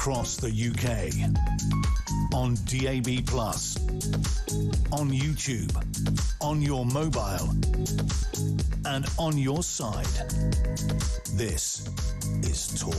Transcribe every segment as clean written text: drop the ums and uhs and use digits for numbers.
across the UK, on DAB+, on YouTube, on your mobile, and on your side. This is Talk.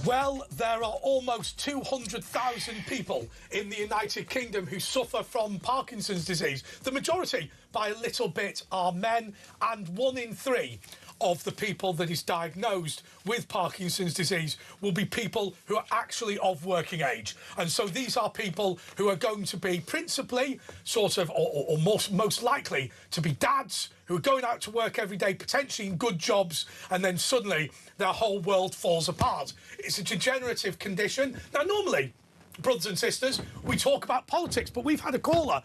Well, there are almost 200,000 people in the United Kingdom who suffer from Parkinson's disease. The majority, by a little bit, are men, and 1 in 3 of the people that is diagnosed with Parkinson's disease will be people who are actually of working age. And so these are people who are going to be principally sort of, or most likely to be dads who are going out to work every day, potentially in good jobs, and then suddenly their whole world falls apart. It's a degenerative condition. Now, normally, brothers and sisters, we talk about politics, but we've had a caller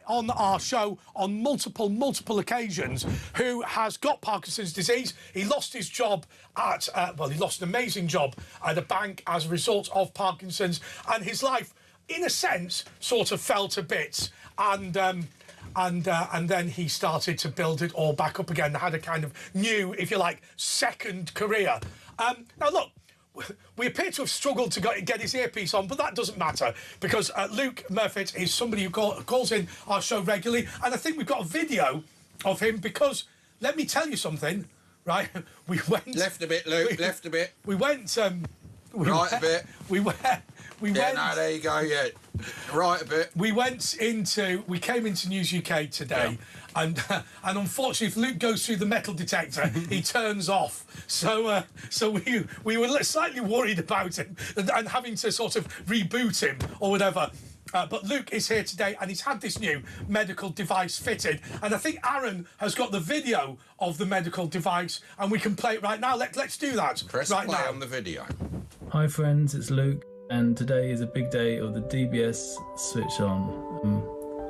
on our show on multiple occasions who has got Parkinson's disease. He lost his job at, he lost an amazing job at a bank as a result of Parkinson's, and his life, in a sense, sort of fell to bits. And then he started to build it all back up again. Had a kind of new, if you like, second career. Now, look, we appear to have struggled to get his earpiece on, but that doesn't matter because Luke Murfitt is somebody who calls in our show regularly, and I think we've got a video of him because, let me tell you something, right? We went... Left a bit, Luke, left a bit. We went... right a bit. We went... No, there you go, yeah. Right a bit. We came into News UK today, and unfortunately, if Luke goes through the metal detector, he turns off. So we were slightly worried about him and having to sort of reboot him or whatever. But Luke is here today, and he's had this new medical device fitted. And I think Aaron has got the video of the medical device, and we can play it right now. Let's do that. Press right play now on the video. Hi friends, it's Luke, and today is a big day of the DBS switch on.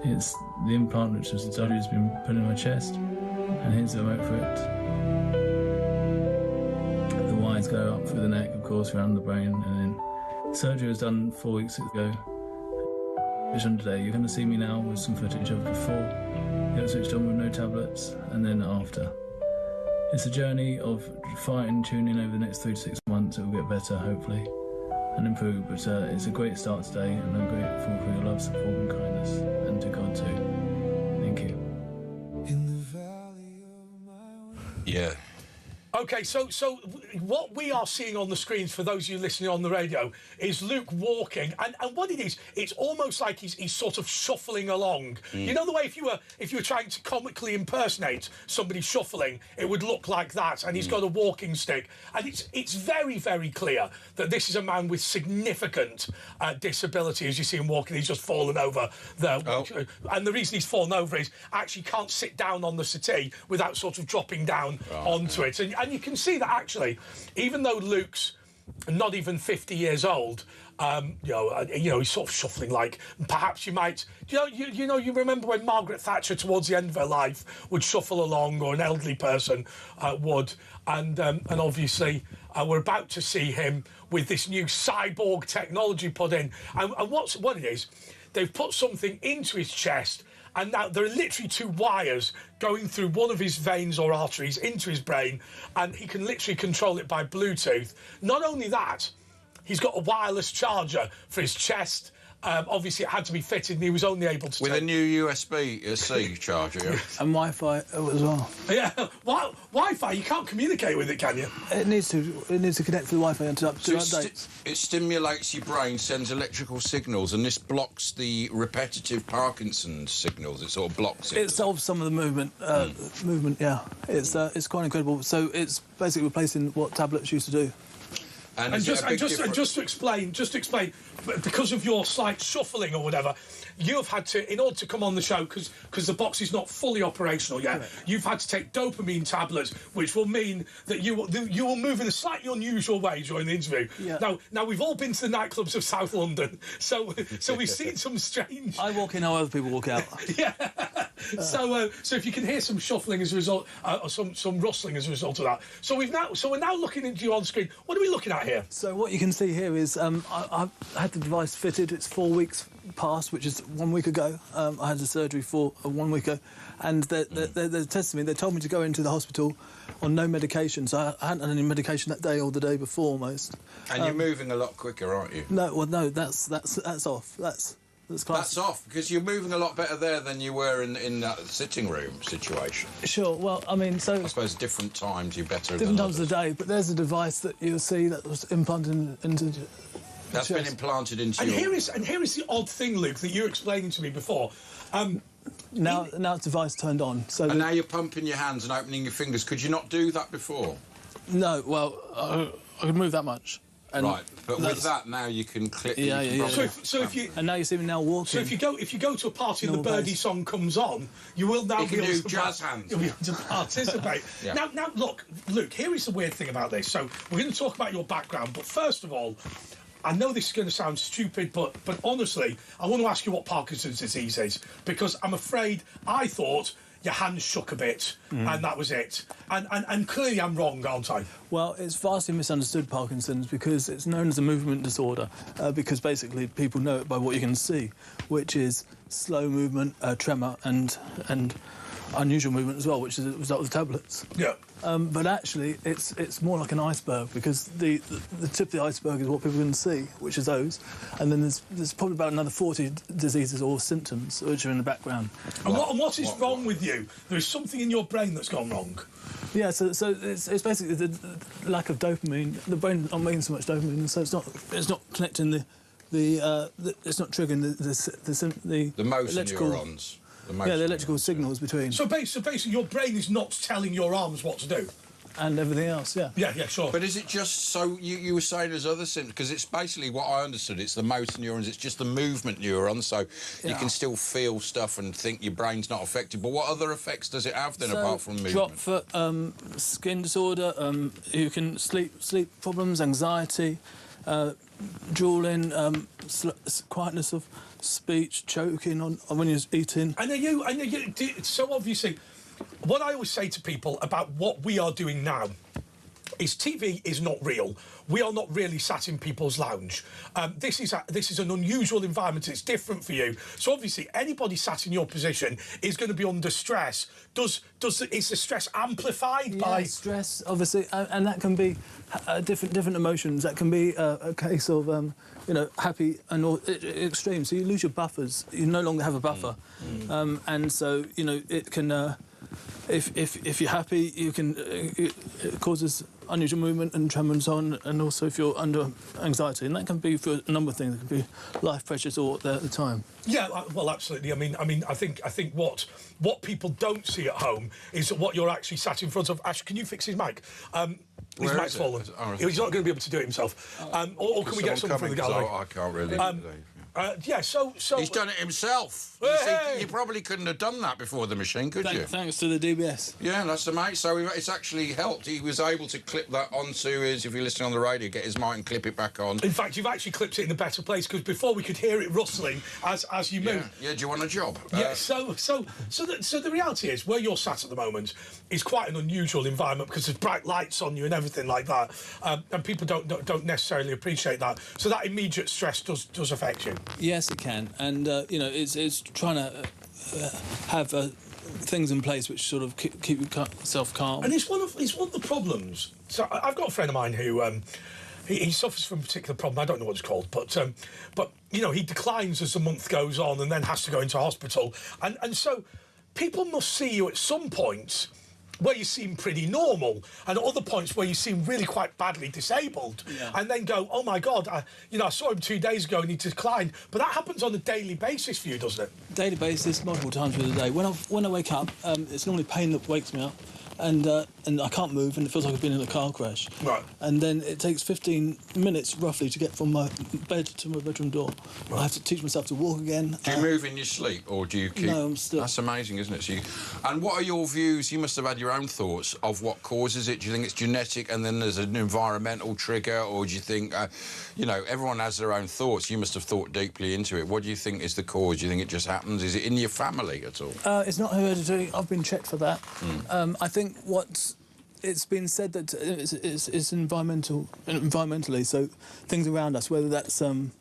It's the implant which the surgery has been put in my chest, and here's the remote for it. The wires go up through the neck, of course, around the brain, and then surgery was done 4 weeks ago. Switch on today. You're going to see me now with some footage of before, get switched on with no tablets, and then after. It's a journey of fine-tuning over the next 3 to 6 months. It will get better, hopefully, and improve, but it's a great start today, and I'm grateful for your love, support and kindness, and to God too. Thank you. Yeah. OK, so what we are seeing on the screens, for those of you listening on the radio, is Luke walking, and what it is, it's almost like he's sort of shuffling along. You know the way if you were trying to comically impersonate somebody shuffling, it would look like that, and he's got a walking stick. And it's very, very clear that this is a man with significant disability. As you see him walking, he's just fallen over there. Oh. And the reason he's fallen over is actually can't sit down on the settee without sort of dropping down onto it. And you can see that actually, even though Luke's not even 50 years old, he's sort of shuffling like perhaps you might, you remember when Margaret Thatcher towards the end of her life would shuffle along, or an elderly person would, and obviously we're about to see him with this new cyborg technology put in, and what it is, they've put something into his chest. And now there are literally 2 wires going through one of his veins or arteries into his brain, and he can literally control it by Bluetooth. Not only that, he's got a wireless charger for his chest. Obviously, it had to be fitted, and he was only able to... With a new USB-C charger, yeah. And Wi-Fi as well. Yeah, Wi-Fi, you can't communicate with it, can you? It needs to connect to the Wi-Fi and to updates. It stimulates your brain, sends electrical signals, and this blocks the repetitive Parkinson's signals. It sort of blocks it. It solves some of the movement. Yeah. It's quite incredible. So it's basically replacing what tablets used to do. And just to explain, because of your slight shuffling or whatever, you have had to, in order to come on the show, because the box is not fully operational yet, you've had to take dopamine tablets, which will mean that you will move in a slightly unusual way during the interview. Yeah. Now we've all been to the nightclubs of South London, so we've seen some strange. I walk in how other people walk out. Yeah. So if you can hear some shuffling as a result, or some rustling as a result of that. So we're now looking into you on screen. What are we looking at at here? So what you can see here is I had the device fitted. It's 4 weeks past, which is 1 week ago. I had the surgery for 1 week ago, and they tested me. They told me to go into the hospital on no medication. So I hadn't had any medication that day or the day before almost. And you're moving a lot quicker, aren't you? No, well, no, that's off. That's That's off, because you're moving a lot better there than you were in that sitting room situation. Sure, well, I mean, so... I suppose different times you're better Different than times of the day, but there's a device that you'll see that was implanted into... That's been implanted into your... And here is the odd thing, Luke, that you were explaining to me before. Now it's device turned on, so... And now you're pumping your hands and opening your fingers. Could you not do that before? No, well, I could move that much. And right, but with that now you can click. Yeah. So if you and now you see me now walking. So if you go to a party and the Birdie song comes on, you will now be able to jazz hands. You'll be able to participate. Yeah. Now look, Luke. Here is the weird thing about this. So we're going to talk about your background, but first of all, I know this is going to sound stupid, but honestly, I want to ask you what Parkinson's disease is, because I'm afraid I thought your hands shook a bit, and that was it. And clearly I'm wrong, aren't I? Well, it's vastly misunderstood, Parkinson's, because it's known as a movement disorder, because basically people know it by what you can see, which is slow movement, tremor, and unusual movement as well, which is a result of the tablets. Yeah. But actually, it's more like an iceberg, because the tip of the iceberg is what people can see, which is those, and then there's probably about another 40 diseases or symptoms which are in the background. And what is wrong with you? There is something in your brain that's gone wrong. Yeah, so it's basically the lack of dopamine. The brain not making so much dopamine, so it's not connecting it's not triggering the motor electrical neurons. The electrical signals between. So basically, your brain is not telling your arms what to do. And everything else, yeah. Yeah, sure. But is it just so you were saying there's other symptoms? Because it's basically what I understood. It's the motor neurons. It's just the movement neurons. So you can still feel stuff and think your brain's not affected. But what other effects does it have then, apart from movement? Drop foot, skin disorder. You can sleep problems, anxiety, drooling, quietness of speech, choking on when you're eating. And so obviously, what I always say to people about what we are doing now is TV is not real. We are not really sat in people's lounge. This is an unusual environment. It's different for you. So obviously, anybody sat in your position is going to be under stress. Is the stress amplified by stress? Obviously, and that can be different emotions. That can be a case of happy and extreme. So you lose your buffers. You no longer have a buffer, and so it can. If you're happy, it causes unusual movement and tremor and so on, and also if you're under anxiety, and that can be for a number of things. It can be life pressures or at the time. Yeah, well, absolutely. I mean, I think what people don't see at home is what you're actually sat in front of. Ash, can you fix his mic? His mic's fallen. He's not going to be able to do it himself. Or can we get someone from the gallery? I can't really. So he's done it himself. You probably couldn't have done that before the machine, could you? Thanks to the DBS. Yeah, that's amazing. So it's actually helped. He was able to clip that onto his, if you're listening on the radio, get his mic and clip it back on. In fact, you've actually clipped it in a better place, because before we could hear it rustling as you move. Yeah, do you want a job? Yeah. So the reality is, where you're sat at the moment is quite an unusual environment, because there's bright lights on you and everything like that, and people don't necessarily appreciate that. So that immediate stress does affect you. Yes, it can, and it's trying to have things in place which sort of keep yourself calm. And it's one of the problems. So I've got a friend of mine who he suffers from a particular problem. I don't know what it's called, but he declines as the month goes on, and then has to go into hospital. And so people must see you at some point where you seem pretty normal, and at other points where you seem really quite badly disabled, and then go, oh my God, I saw him 2 days ago and he declined. But that happens on a daily basis for you, doesn't it? Daily basis, multiple times through the day. When I wake up, it's normally pain that wakes me up, and I can't move, and it feels like I've been in a car crash. Right. And then it takes 15 minutes roughly to get from my bed to my bedroom door. Right. I have to teach myself to walk again. Do you move in your sleep, or do you keep... No, I'm still... That's amazing, isn't it? And what are your views? You must have had your own thoughts of what causes it. Do you think it's genetic and then there's an environmental trigger, or do you think, everyone has their own thoughts. You must have thought deeply into it. What do you think is the cause? Do you think it just happens? Is it in your family at all? It's not hereditary. I've been checked for that. I think what's it's been said that it's environmentally, so things around us, whether that's some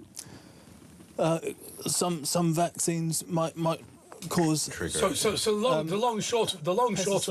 vaccines might cause. Trigger. The long and short of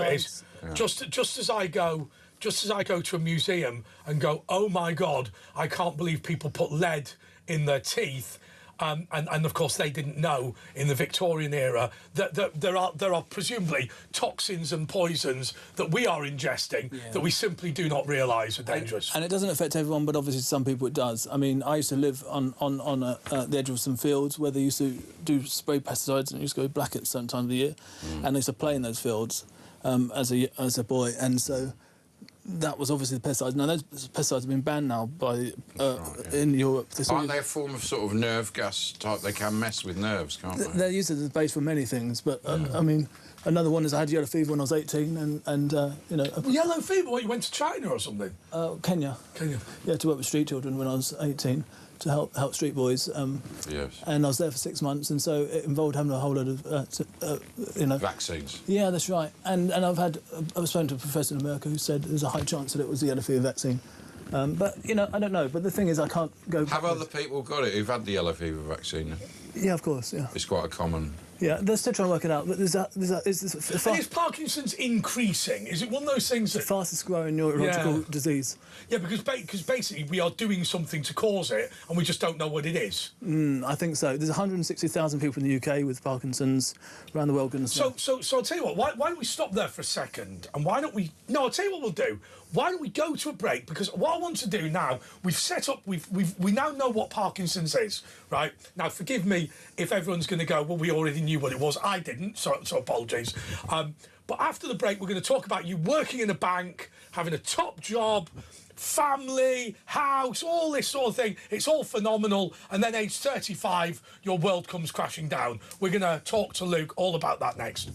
it is, just as I go to a museum and go, oh my God, I can't believe people put lead in their teeth. And of course they didn't know in the Victorian era that there are presumably toxins and poisons that we are ingesting that we simply do not realise are dangerous. And it doesn't affect everyone, but obviously some people it does. I mean, I used to live on the edge of some fields where they used to do spray pesticides, and it used to go black at certain times of the year, and they used to play in those fields as a boy, and so. That was obviously the pesticides. Now, those pesticides have been banned now in Europe. Aren't they a form of sort of nerve gas type? They can mess with nerves, can't they? They're used as a base for many things, but, I mean, another one is I had yellow fever when I was 18, and you know... Yellow fever? What, you went to China or something? Kenya. Yeah, to work with street children when I was 18, to help street boys. Yes. And I was there for 6 months, and so it involved having a whole load of, you know... Vaccines. Yeah, that's right. And I was spoken to a professor in America who said there's a high chance that it was the yellow fever vaccine. But, you know, I don't know. But the thing is, I can't go... Have other people got it who've had the yellow fever vaccine? Yeah, of course, yeah. It's quite a common... Yeah, they're still trying to work it out, but is Parkinson's increasing? Is it one of those things that... The fastest growing neurological disease. Yeah, because basically we are doing something to cause it, and we just don't know what it is. I think so. There's 160,000 people in the UK with Parkinson's, around the world. So I'll tell you what, why don't we stop there for a second, and why don't we... No, I'll tell you what we'll do. Why don't we go to a break? Because what I want to do now, we now know what Parkinson's is, right? Now, forgive me if everyone's going to go, well, we already knew what it was. I didn't, so apologies. But after the break, we're going to talk about you working in a bank, having a top job, family, house, all this sort of thing. It's all phenomenal. And then age 35, your world comes crashing down. We're going to talk to Luke all about that next.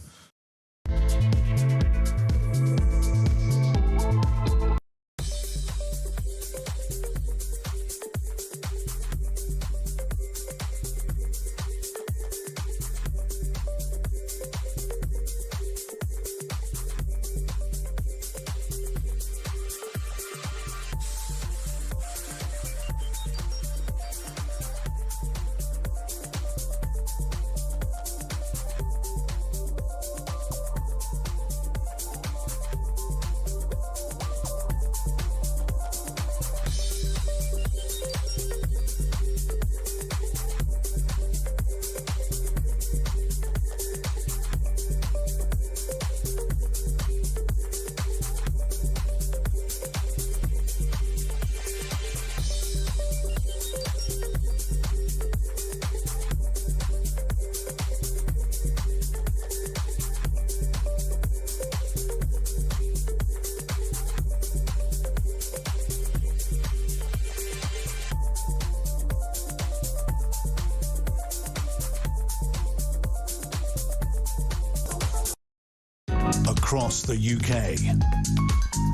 Across the UK,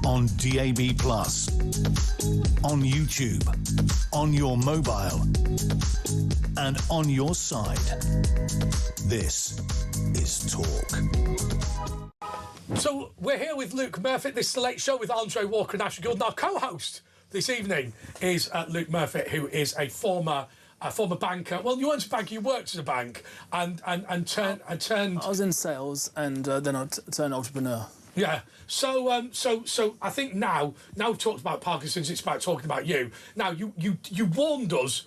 on DAB+, on YouTube, on your mobile, and on your side. This is Talk. So we're here with Luke Murfitt. This is the Late Show with Andre Walker and Ashley Gould. And our co-host this evening is Luke Murfitt, who is a former banker. Well, you weren't a banker, you worked at a bank and turned... I was in sales, and then I turned entrepreneur. Yeah. So I think now we've talked about Parkinson's, it's about talking about you. Now, you warned us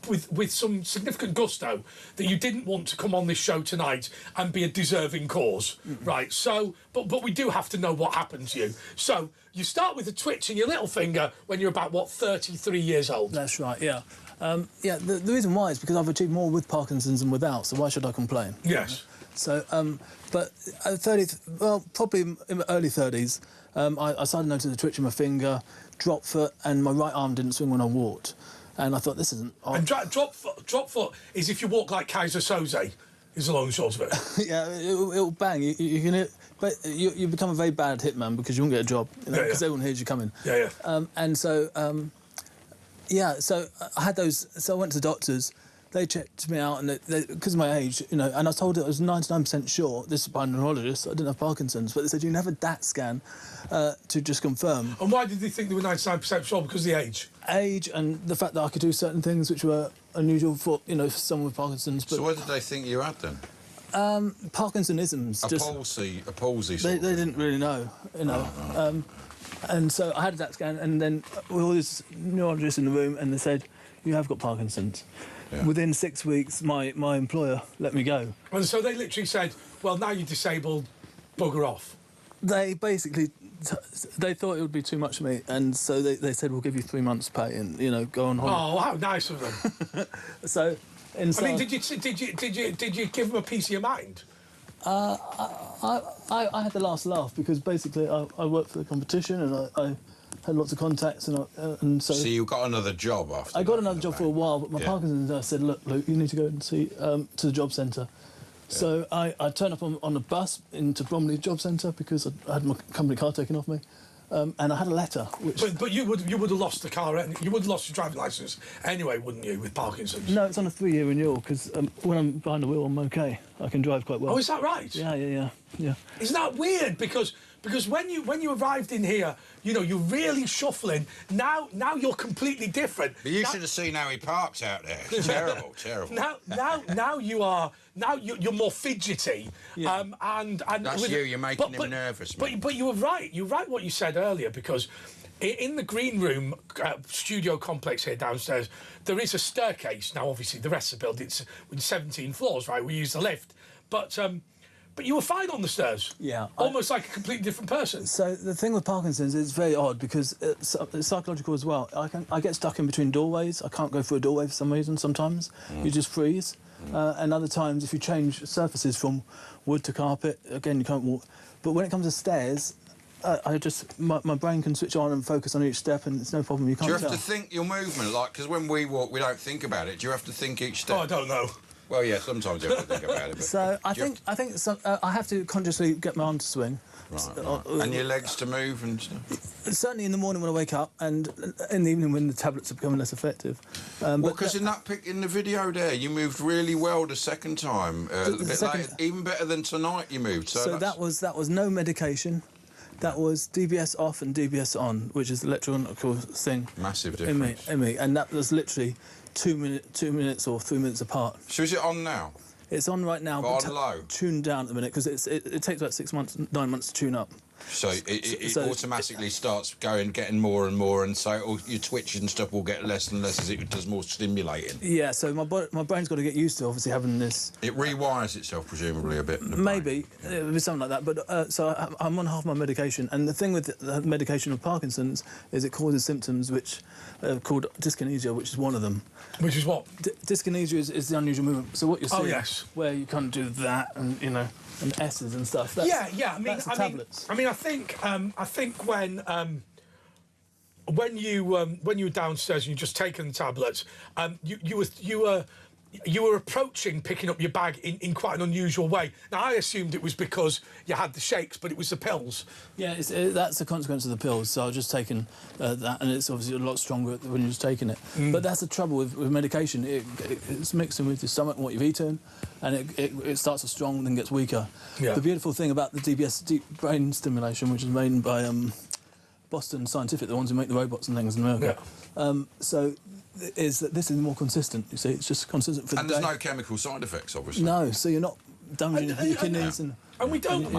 with some significant gusto that you didn't want to come on this show tonight and be a deserving cause, right? So, but we do have to know what happened to you. So, you start with a twitch in your little finger when you're about, what, 33 years old? That's right, yeah. The reason why is because I've achieved more with Parkinson's than without, so why should I complain? Yes. So, but at 30, well, probably in my early 30s, I started noticing the twitch in my finger, drop foot, and my right arm didn't swing when I walked. And I thought, this isn't... And drop foot is if you walk like Kaiser Soze, is the long and short of it. Yeah, it'll bang. You become a very bad hitman because you won't get a job, because everyone hears you coming. Yeah, yeah. And so, so I had those... So I went to the doctors. they checked me out, and because of my age, you know, and I was told I was 99% sure. This is by a neurologist. I didn't have Parkinson's, but they said you can have a DAT scan to just confirm. And why did they think they were 99% sure? Because of the age? Age and the fact that I could do certain things which were unusual for, you know, for someone with Parkinson's. But So what did they think you had then? Parkinsonisms. A palsy. They didn't really know, you know. And so I had a DAT scan, and then with all these neurologists in the room, and they said, you have got Parkinson's. Yeah. Within 6 weeks, my employer let me go. And so they literally said, well, now you're disabled, bugger off. They basically, they thought it would be too much for me, and so they said, we'll give you 3 months' pay and, you know, go on holiday. Oh, how nice of them. So, I mean, did you give them a piece of your mind? I had the last laugh because basically I worked for the competition and I had lots of contacts and so... So you got another job after I got another job for a while, but my Parkinson's, I said, look, Luke, you need to go and see to the job centre. Yeah. So I turned up on a bus into Bromley Job Centre because I had my company car taken off me. And I had a letter which... But you would have lost the car, you would have lost your driving licence anyway, wouldn't you, with Parkinson's? No, it's on a 3-year renewal, because when I'm behind the wheel, I'm OK. I can drive quite well. Oh, is that right? Yeah. Isn't that weird? Because when you arrived in here, you know, you're really shuffling. Now you're completely different. But you should have seen how he parked out there. Terrible. Now you're more fidgety. Yeah. And that's you're making him nervous. But you were right. You're right what you said earlier, because in the green room studio complex here downstairs, there is a staircase. Now, obviously, the rest of the building's with 17 floors, right? We use the lift, but you were fine on the stairs. Yeah. Almost like a completely different person. So the thing with Parkinson's is very odd because it's psychological as well. I get stuck in between doorways. I can't go through a doorway for some reason sometimes. You just freeze. And other times, if you change surfaces from wood to carpet, again, you can't walk. But when it comes to stairs, my brain can switch on and focus on each step, and it's no problem. You can't Do you have to think your movement, like, because when we walk, we don't think about it. Do you have to think each step? Oh, I don't know. Well, yeah, sometimes you have to think about it. But so I think I have to consciously get my arm to swing. Right. And your legs to move and stuff? Certainly in the morning when I wake up, and in the evening when the tablets are becoming less effective. Well, because in the video there, you moved really well the second time. Even better than tonight you moved. So that was no medication. That was DBS off and DBS on, which is the electrical thing. Massive difference. In me. And that was literally 2 minutes or 3 minutes apart. So is it on now? It's on right now, but on low? Tuned down at the minute, because it takes about 6 months, 9 months to tune up. So it automatically starts getting more and more, and so all your twitch and stuff will get less and less as it does more stimulating. Yeah, so my brain's got to get used to obviously having this. It rewires itself presumably a bit. Maybe it'll be something like that. But so I'm on half my medication, and the thing with the medication of Parkinson's is it causes symptoms which are called dyskinesia, which is one of them. Which is what? Dyskinesia is the unusual movement. So what you're seeing, where you can't do that, and you know. And S's and stuff. That's tablets. I think when you were downstairs and you just taken the tablets, you were approaching picking up your bag in quite an unusual way. Now I assumed it was because you had the shakes, but it was the pills. Yeah, that's a consequence of the pills. So I was just taking that, and it's obviously a lot stronger when you're just taking it. But that's the trouble with medication. It's mixing with your stomach and what you've eaten, and it starts off strong and then gets weaker. Yeah. The beautiful thing about the DBS, Deep Brain Stimulation, which is made by Boston Scientific, the ones who make the robots and things in America. Yeah. Is that this is more consistent, you see, it's just consistent for the day. And there's no chemical side effects, obviously. No, so you're not damaging your kidneys. And we don't,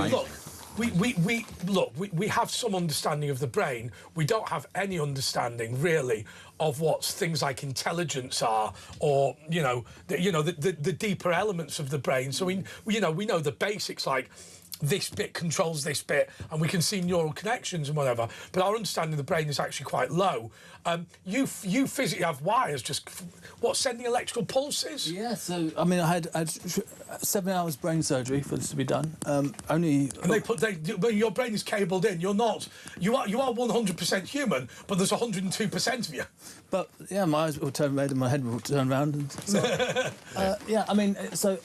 look, we have some understanding of the brain. We don't have any understanding, really, of what things like intelligence are, or, the deeper elements of the brain. So we know the basics, like this bit controls this bit, and we can see neural connections and whatever, but our understanding of the brain is actually quite low. You physically have wires sending electrical pulses? Yeah, so, I mean, I had 7 hours brain surgery for this to be done. And your brain is cabled in. You are 100% human, but there's 102% of you. But, yeah, my eyes will turn red and my head will turn round. And so, yeah, I mean, so...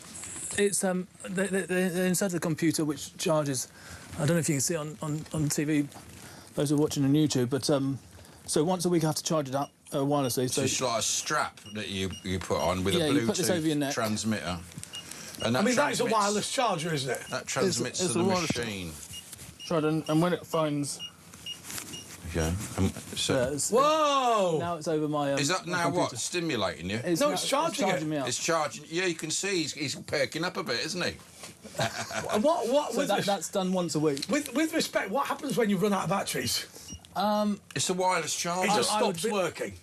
It's they're inside the computer, which charges. I don't know if you can see on TV, those who are watching on YouTube, but so once a week I have to charge it up, wirelessly. So it's like a strap that you put on with a you put this over your Bluetooth neck. transmitter. And that I mean, that is a transmits- wireless charger, isn't it? That transmits It's to a the wireless- machine. And when it finds... Okay. So Whoa! Now it's over my... is that my now computer. what? Stimulating you? No, it's charging it. me up. It's charging. Yeah, you can see he's perking up a bit, isn't he? And what So that's done once a week. with respect, what happens when you run out of batteries? It's a wireless charger. It just I would stops working.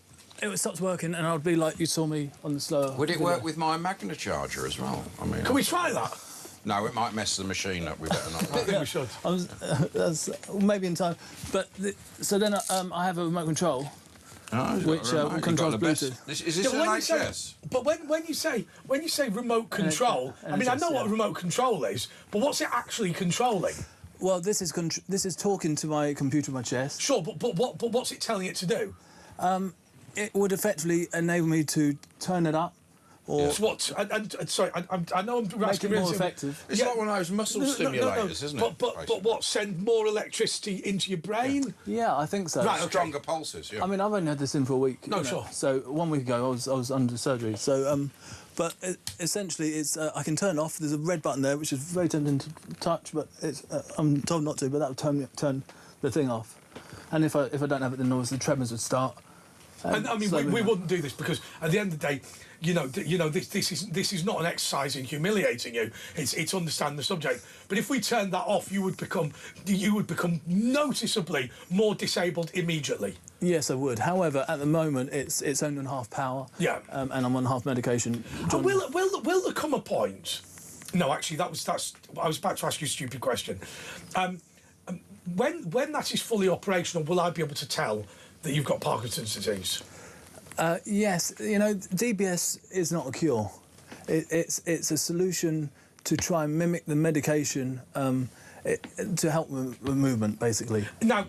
It stops working, and I'd be like, you saw me on the slower... Would it video. work with my Magna charger as well? I mean, Can we try that? No, it might mess the machine up. We better not. I think we should. That's maybe in time. But so then I have a remote control, which controls Bluetooth. Is this Yeah, an when you say- HS? But when you say remote control, I mean, I know what a remote control is, but what's it actually controlling? Well, this is talking to my computer on my chest. Sure, but what's it telling it to do? It would effectively enable me to turn it up, or It's what? Sorry, I know I'm make it asking more really- effective. It's like one of those muscle stimulators, isn't it? But what? Send more electricity into your brain? Yeah, I think so. Right, okay. Stronger pulses. Yeah. I mean, I've only had this in for a week. No, sure. So 1 week ago, I was under surgery. So, but essentially, it's I can turn off. There's a red button there, which is very tempting to touch, but it's I'm told not to. But that would turn the thing off. And if I don't have it, then obviously the tremors would start. And I mean, slowly we down. wouldn't do this because at the end of the day, this is not an exercise in humiliating you. It's understanding the subject. But if we turned that off, you would become noticeably more disabled immediately. Yes, I would. However, at the moment, it's only on half power. Yeah. And I'm on half medication. And will there come a point? No, actually, I was about to ask you a stupid question. When that is fully operational, will I be able to tell that you've got Parkinson's disease? Yes, DBS is not a cure. It's a solution to try and mimic the medication to help with movement, basically. Now,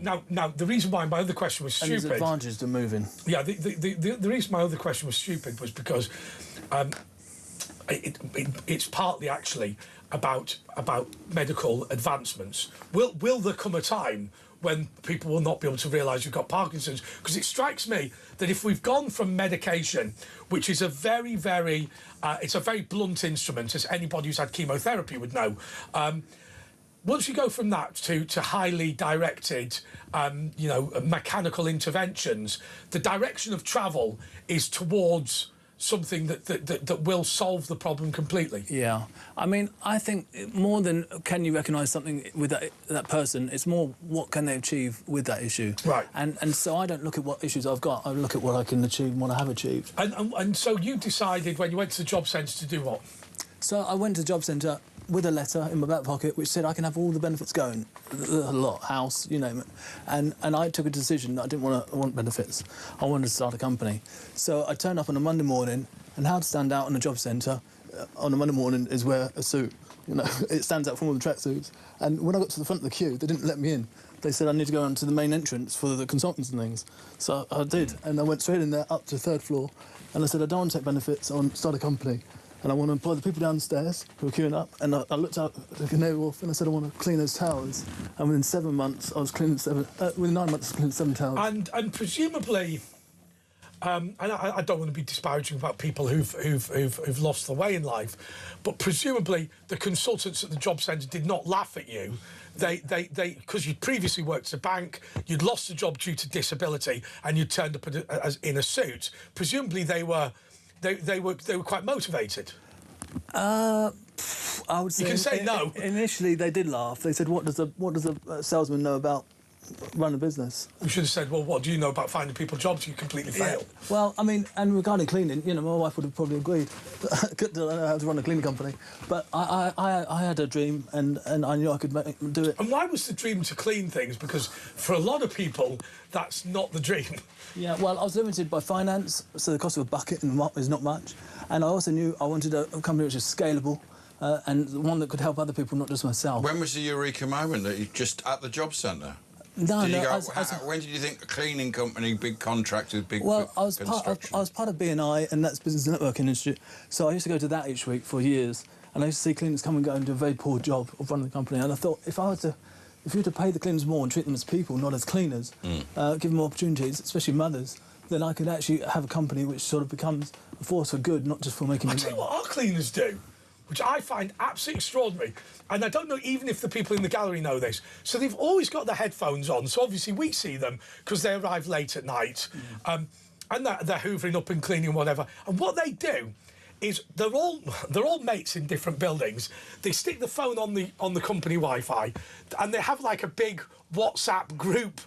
the reason why my other question was And there's stupid... advantages to moving. Yeah, the reason my other question was stupid was because it's partly actually about medical advancements. Will there come a time when people will not be able to realise you've got Parkinson's? Because it strikes me that if we've gone from medication, which is a very, very... it's a very blunt instrument, as anybody who's had chemotherapy would know. Once you go from that to highly directed, mechanical interventions, the direction of travel is towards something that will solve the problem completely. Yeah. I mean, I think more than can you recognise something with that person, it's more what can they achieve with that issue. Right. And so I don't look at what issues I've got, I look at what I can achieve and what I have achieved. And so you decided when you went to the job centre to do what? So I went to the job centre with a letter in my back pocket which said I can have all the benefits going, a lot, house, you name it. And I took a decision that I didn't want benefits. I wanted to start a company. So I turned up on a Monday morning, and how to stand out in a job centre on a Monday morning is wear a suit. It stands out from all the tracksuits. And when I got to the front of the queue, they didn't let me in. They said I need to go on to the main entrance for the consultants and things. So I did, and I went straight in there up to the third floor, and I said I don't want to take benefits, I want to start a company. And I want to employ the people downstairs who are queuing up. And I looked out the Canary Wharf and I said, I want to clean those towers. And within 7 months, I was cleaning within 9 months, I was cleaning 7 towers. And presumably, and I don't want to be disparaging about people who've lost their way in life, but presumably the consultants at the job centre did not laugh at you. They because you'd previously worked at a bank, you'd lost a job due to disability, and you'd turned up in a suit. Presumably they were quite motivated. I would say... You can say no. Initially, they did laugh. They said, what does a salesman know about running a business? You should have said, well, what do you know about finding people jobs? You completely failed. Well, I mean, and regarding cleaning, my wife would have probably agreed. I don't know how to run a cleaning company. But I had a dream, and I knew I could do it. And why was the dream to clean things? Because for a lot of people, that's not the dream. Yeah, well, I was limited by finance, so the cost of a bucket and mop is not much. And I also knew I wanted a company which is scalable and one that could help other people, not just myself. When was the eureka moment that you just at the job centre? No, when did you think a cleaning company, big contract with big Well, I was construction? part of BNI, and that's Business Networking Institute. So I used to go to that each week for years, and I used to see cleaners come and go and do a very poor job of running the company. And I thought, if you were to pay the cleaners more and treat them as people, not as cleaners, give them more opportunities, especially mothers, then I could actually have a company which sort of becomes a force for good, not just for making I money. tell you what our cleaners do, which I find absolutely extraordinary, and I don't know even if the people in the gallery know this. So they've always got their headphones on, so obviously we see them because they arrive late at night, and they're hoovering up and cleaning whatever. And what they do is they're all mates in different buildings. They stick the phone on the company Wi-Fi, and they have like a big WhatsApp group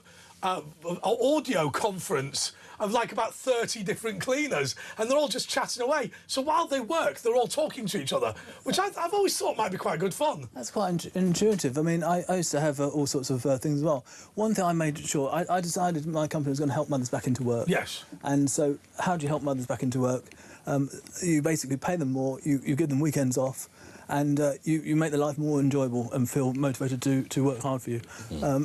audio conference of like about 30 different cleaners, and they're all just chatting away. So while they work, they're all talking to each other, which I've always thought might be quite good fun. That's quite intuitive. I mean, I used to have all sorts of things as well. One thing I made sure, I decided my company was going to help mothers back into work. Yes. And so how do you help mothers back into work? You basically pay them more, you give them weekends off, and you make their life more enjoyable and feel motivated to work hard for you.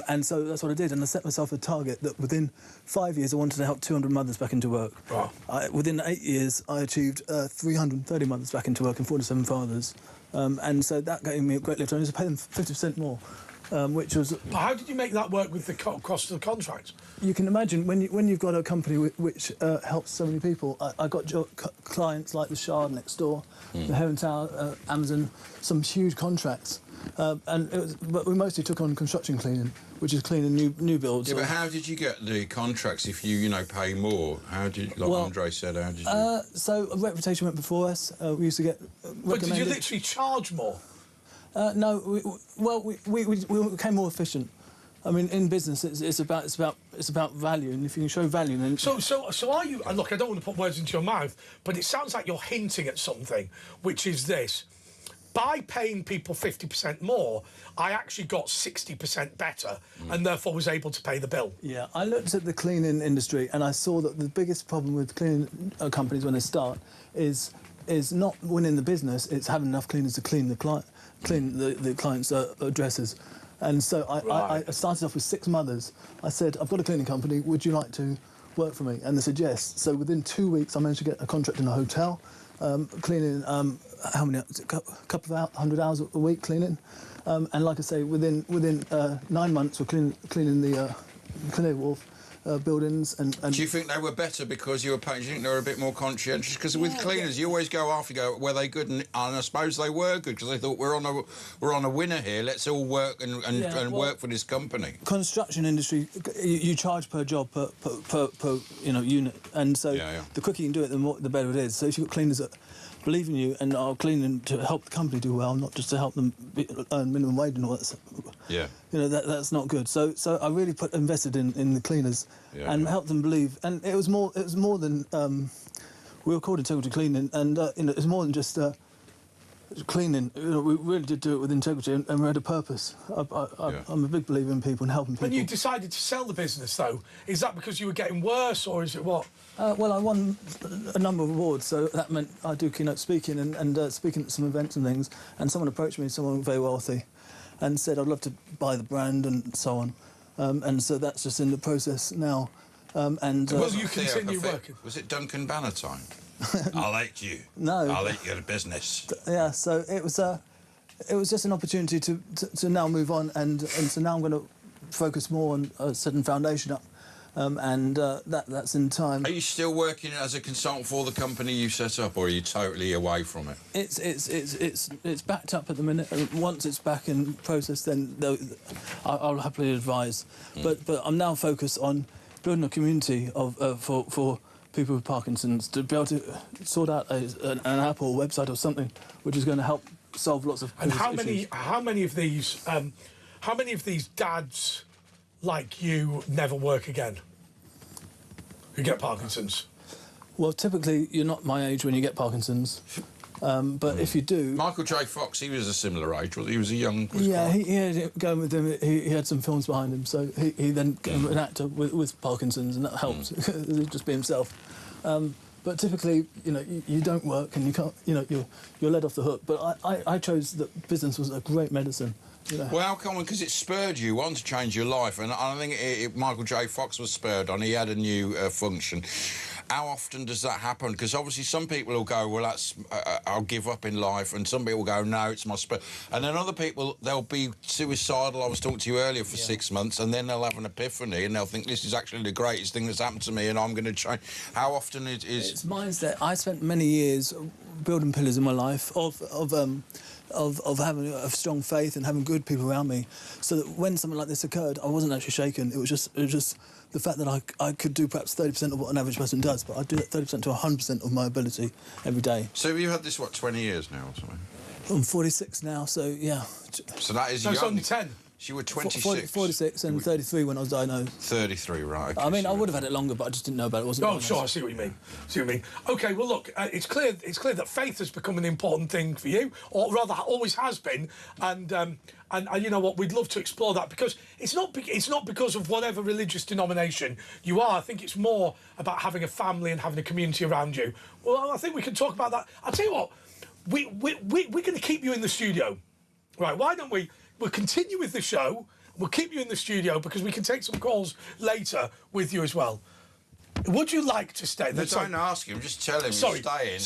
And so that's what I did, and I set myself a target that within 5 years I wanted to help 200 mothers back into work. Wow. Within 8 years I achieved 330 mothers back into work and 47 fathers. And so that gave me a great lift. I used to pay them 50% more. Which was. But how did you make that work with the cost of the contract? You can imagine when you've got a company which helps so many people. I got clients like the Shard next door, the Heron Tower, Amazon, some huge contracts, but we mostly took on construction cleaning, which is cleaning new builds. Yeah, but how did you get the contracts if you pay more? How did, like Andre said, how did you? So Reputation went before us. We used to get recommended. But did you literally charge more? No, we became more efficient. I mean, in business, it's about value, and if you can show value, then. So are you? And look, I don't want to put words into your mouth, but it sounds like you're hinting at something, which is this: by paying people 50% more, I actually got 60% better, and therefore was able to pay the bill. Yeah, I looked at the cleaning industry, and I saw that the biggest problem with cleaning companies when they start is not winning the business; it's having enough cleaners to clean the client's addresses. And so I started off with 6 mothers. I said, I've got a cleaning company, would you like to work for me? And they said yes. So within 2 weeks I managed to get a contract in a hotel, cleaning how many, a couple of 100 hours a week cleaning. And like I say, within 9 months we're cleaning the Canary Wharf buildings. And do you think they were better because you were paying? Do you think they were a bit more conscientious? Because with cleaners, you always go after, were they good? And I suppose they were good because they thought we're on a winner here. Let's all work and work for this company. Construction industry, you charge per job per unit, and so the quicker you can do it, the better it is. So if you've got cleaners that believe in you and are cleaning to help the company do well, not just to help them earn minimum wage and all that stuff. Yeah. That's not good. So I really invested in the cleaners and helped them believe. And it was more than we were called Integrity Cleaning, and it was more than just cleaning. We really did do it with integrity, and we had a purpose. I'm a big believer in people and helping people. When you decided to sell the business, though, is that because you were getting worse, or is it what? Well, I won a number of awards, so that meant I do keynote speaking and speaking at some events and things. And someone approached me, someone very wealthy, and said, I'd love to buy the brand and so on. And so that's just in the process now. Will you continue working? Was it Duncan Banner time? I'll let you. No. I'll let you get a business. Yeah, so it was just an opportunity to now move on, and so now I'm going to focus more on setting foundation up. That's in time. Are you still working as a consultant for the company you set up, or are you totally away from it? It's backed up at the minute. Once it's back in process, then I'll happily advise. But I'm now focused on building a community for people with Parkinson's to be able to sort out an app or website or something which is going to help solve lots of and issues. how many of these dads like you never work again who get Parkinson's? Well, typically you're not my age when you get Parkinson's, but if you do... Michael J. Fox, he was a similar age, he was a young... Yeah, he had it going with him. He had some films behind him, so he then became an actor with Parkinson's, and that helps. Just be himself. But typically, you don't work and you can't, you're let off the hook. But I chose that business was a great medicine. Well, how come? Because it spurred you on to change your life, and I think Michael J. Fox was spurred on. He had a new function. How often does that happen? Because obviously some people will go, well, that's I'll give up in life, and some people will go, no, it's my spirit. And then other people, they'll be suicidal. I was talking to you earlier for 6 months, and then they'll have an epiphany, and they'll think this is actually the greatest thing that's happened to me, and I'm going to try. How often it is? It's mindset. I spent many years building pillars in my life of having a strong faith and having good people around me, so that when something like this occurred, I wasn't actually shaken. It was just the fact that I could do perhaps 30% of what an average person does, but I do it 30% to 100% of my ability every day. So you've had this, what, 20 years now or something? I'm 46 now, so yeah. So that is No, young. it's only 10. So you were 26? 46 and 33 when I was diagnosed. 33, right. Okay, I mean, so I would have had it longer, but I just didn't know about it. Wasn't Oh, diagnosed. sure, I see what you mean. OK, well, look, it's clear that faith has become an important thing for you, or rather, always has been. And you know what? We'd love to explore that, because it's not because of whatever religious denomination you are. I think it's more about having a family and having a community around you. Well, I think we can talk about that. I'll tell you what. We're going to keep you in the studio, right? Why don't we? We'll continue with the show. We'll keep you in the studio because we can take some calls later with you as well. Would you like to stay? No, don't ask him, just tell him you're staying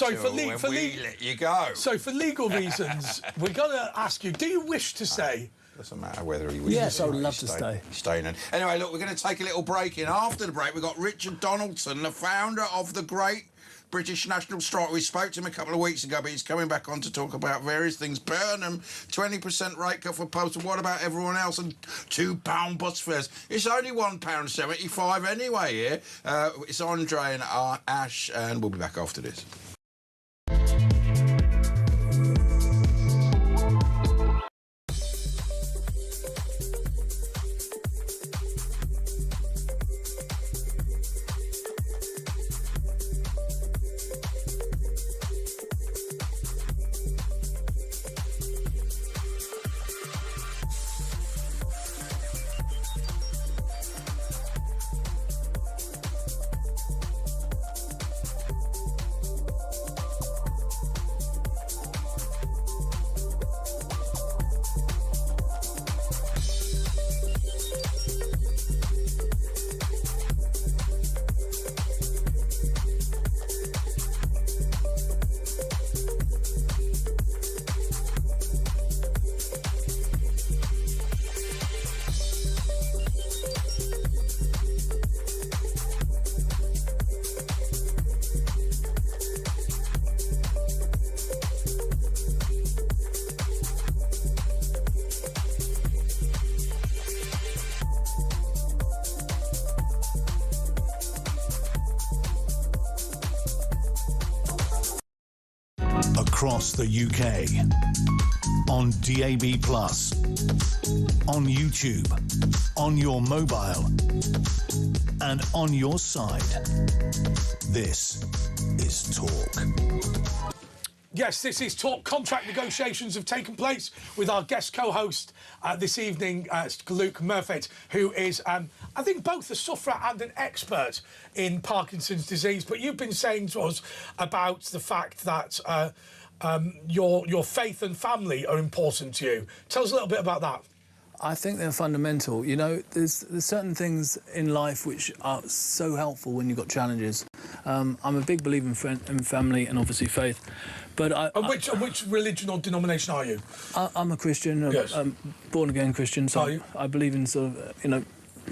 we let you go. So for legal reasons, we're going to ask you, do you wish to stay? Doesn't matter whether he wishes. Yes, I would love to stay. Staying in. Anyway, look, we're going to take a little break in. After the break, we've got Richard Donaldson, the founder of the great British National Strike. We spoke to him a couple of weeks ago, but he's coming back on to talk about various things. Burnham, 20% rate cut for postal. What about everyone else? And £2 bus fares. It's only £1.75 anyway here. It's Andre and Ash, and we'll be back after this. Across the UK, on DAB+, on YouTube, on your mobile, and on your side. This is Talk. Yes, this is Talk. Contract negotiations have taken place with our guest co-host this evening, Luke Murfitt, who is, I think, both a sufferer and an expert in Parkinson's disease. But you've been saying to us about the fact that your faith and family are important to you. Tell us a little bit about that. I think they're fundamental. You know, there's certain things in life which are so helpful when you've got challenges. I'm a big believer in family and obviously faith. But which religion or denomination are you? I'm a Christian, yes. I'm born-again Christian, so Are you? I believe in sort of, you know,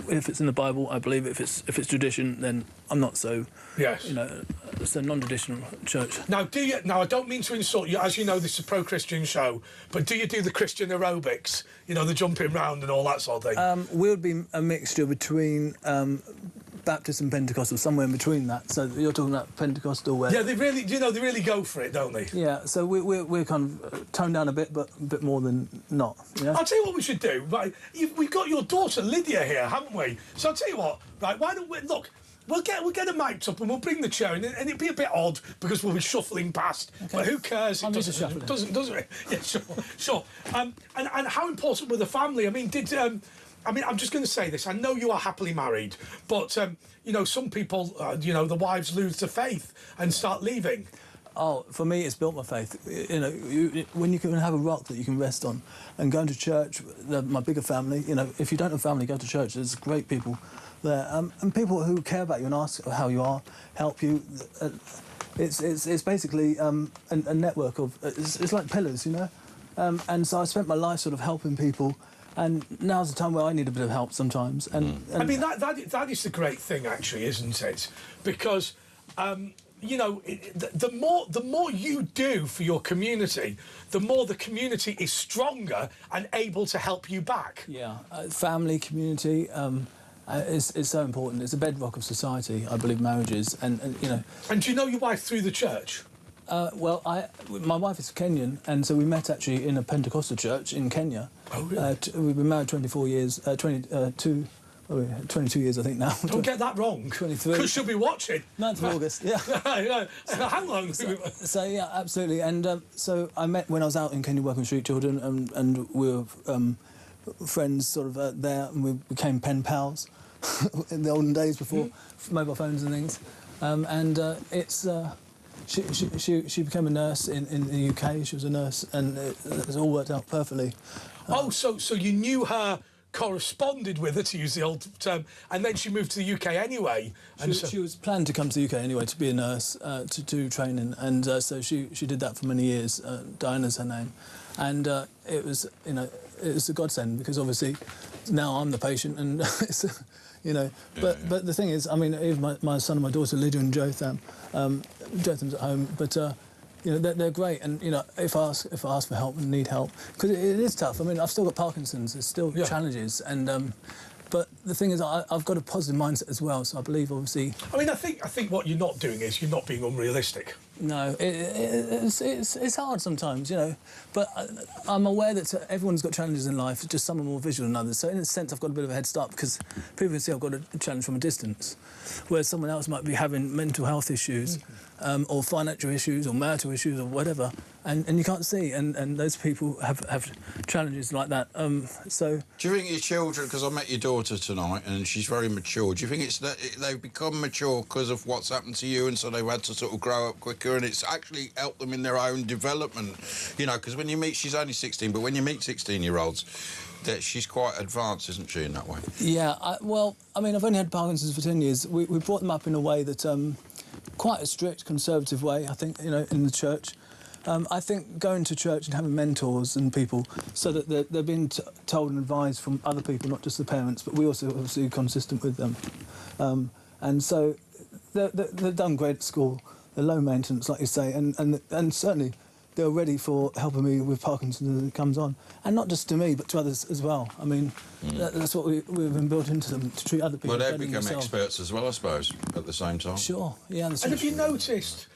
if it's in the Bible, I believe it. If it's tradition, then I'm not so. Yes. You know, it's a non-traditional church. Now, Now, I don't mean to insult you. As you know, this is a pro-Christian show. But do you do the Christian aerobics? You know, the jumping round and all that sort of thing. We would be a mixture between Baptist and Pentecostal, somewhere in between that. So you're talking about Pentecostal, where yeah, they really go for it, don't they? Yeah. So we're kind of toned down a bit, but a bit more than not. You know? I'll tell you what we should do. Right, we've got your daughter Lydia here, haven't we? So I'll tell you what. Right, why don't we look? We'll get her mic'd up and we'll bring the chair in, and it'll be a bit odd because we'll be shuffling past. Okay. But who cares? It doesn't it? Yeah, sure. And how important were the family? I mean, I'm just going to say this. I know you are happily married, but you know, some people, you know, the wives lose their faith and start leaving. Oh, for me, it's built my faith. You know, when you can have a rock that you can rest on, and going to church, my bigger family. You know, if you don't have family, go to church. There's great people there, and people who care about you and ask how you are, help you. It's basically a network of it's like pillars, you know. And so I spent my life sort of helping people, and now's the time where I need a bit of help sometimes. And I mean, that is the great thing, actually, isn't it? Because you know, the more you do for your community, the more the community is stronger and able to help you back. Yeah, family, community. It's so important. It's a bedrock of society, I believe, marriages, and you know. And do you know your wife through the church? Well, my wife is Kenyan, and so we met actually in a Pentecostal church in Kenya. Oh, really? We've been married 24 years, 22 years, I think, now. Don't get that wrong. 23. Because she'll be watching. 9th of August, yeah. So how long? So, yeah, absolutely. And so I met when I was out in Kenya working with street children, and we were friends sort of there, and we became pen pals in the olden days before mobile phones and things. She became a nurse in the UK. She was a nurse, and it's all worked out perfectly. So you knew her, corresponded with her, to use the old term, and then she moved to the UK anyway. And she was planned to come to the UK anyway to be a nurse, to do training, and so she did that for many years. Diana's her name, and it was, you know, it was a godsend, because obviously now I'm the patient, and it's, you know. But the thing is, I mean, even my son and my daughter, Lydia and Jotham, Jotham's at home, but you know, they're great, and you know, if I ask for help and need help, because it is tough. I mean, I've still got Parkinson's. There's still challenges, and but the thing is, I've got a positive mindset as well. So I believe, obviously. I mean, I think what you're not doing is you're not being unrealistic. No, it's hard sometimes, you know, but I'm aware that everyone's got challenges in life, just some are more visual than others. So in a sense, I've got a bit of a head start, because people can see I've got a challenge from a distance, whereas someone else might be having mental health issues, or financial issues, or marital issues, or whatever, and you can't see, and those people have challenges like that. So. Do you think your children, because I met your daughter tonight, and she's very mature, do you think it's that they've become mature because of what's happened to you, and so they've had to sort of grow up quicker, and it's actually helped them in their own development? You know, because when you meet, she's only 16, but when you meet 16-year-olds, that she's quite advanced, isn't she, in that way? Yeah, well, I mean, I've only had Parkinson's for 10 years. We brought them up in a way that, quite a strict, conservative way, I think, you know, in the church. I think going to church and having mentors and people, so that they're being told and advised from other people, not just the parents, but we also obviously consistent with them. And so they've done great at school. They're low maintenance, like you say, and certainly they're ready for helping me with Parkinson's as it comes on. And not just to me, but to others as well. I mean, that's what we've been built into them, to treat other people Well, better they've than become themselves. experts as well, I suppose, at the same time. Sure, yeah. And have you noticed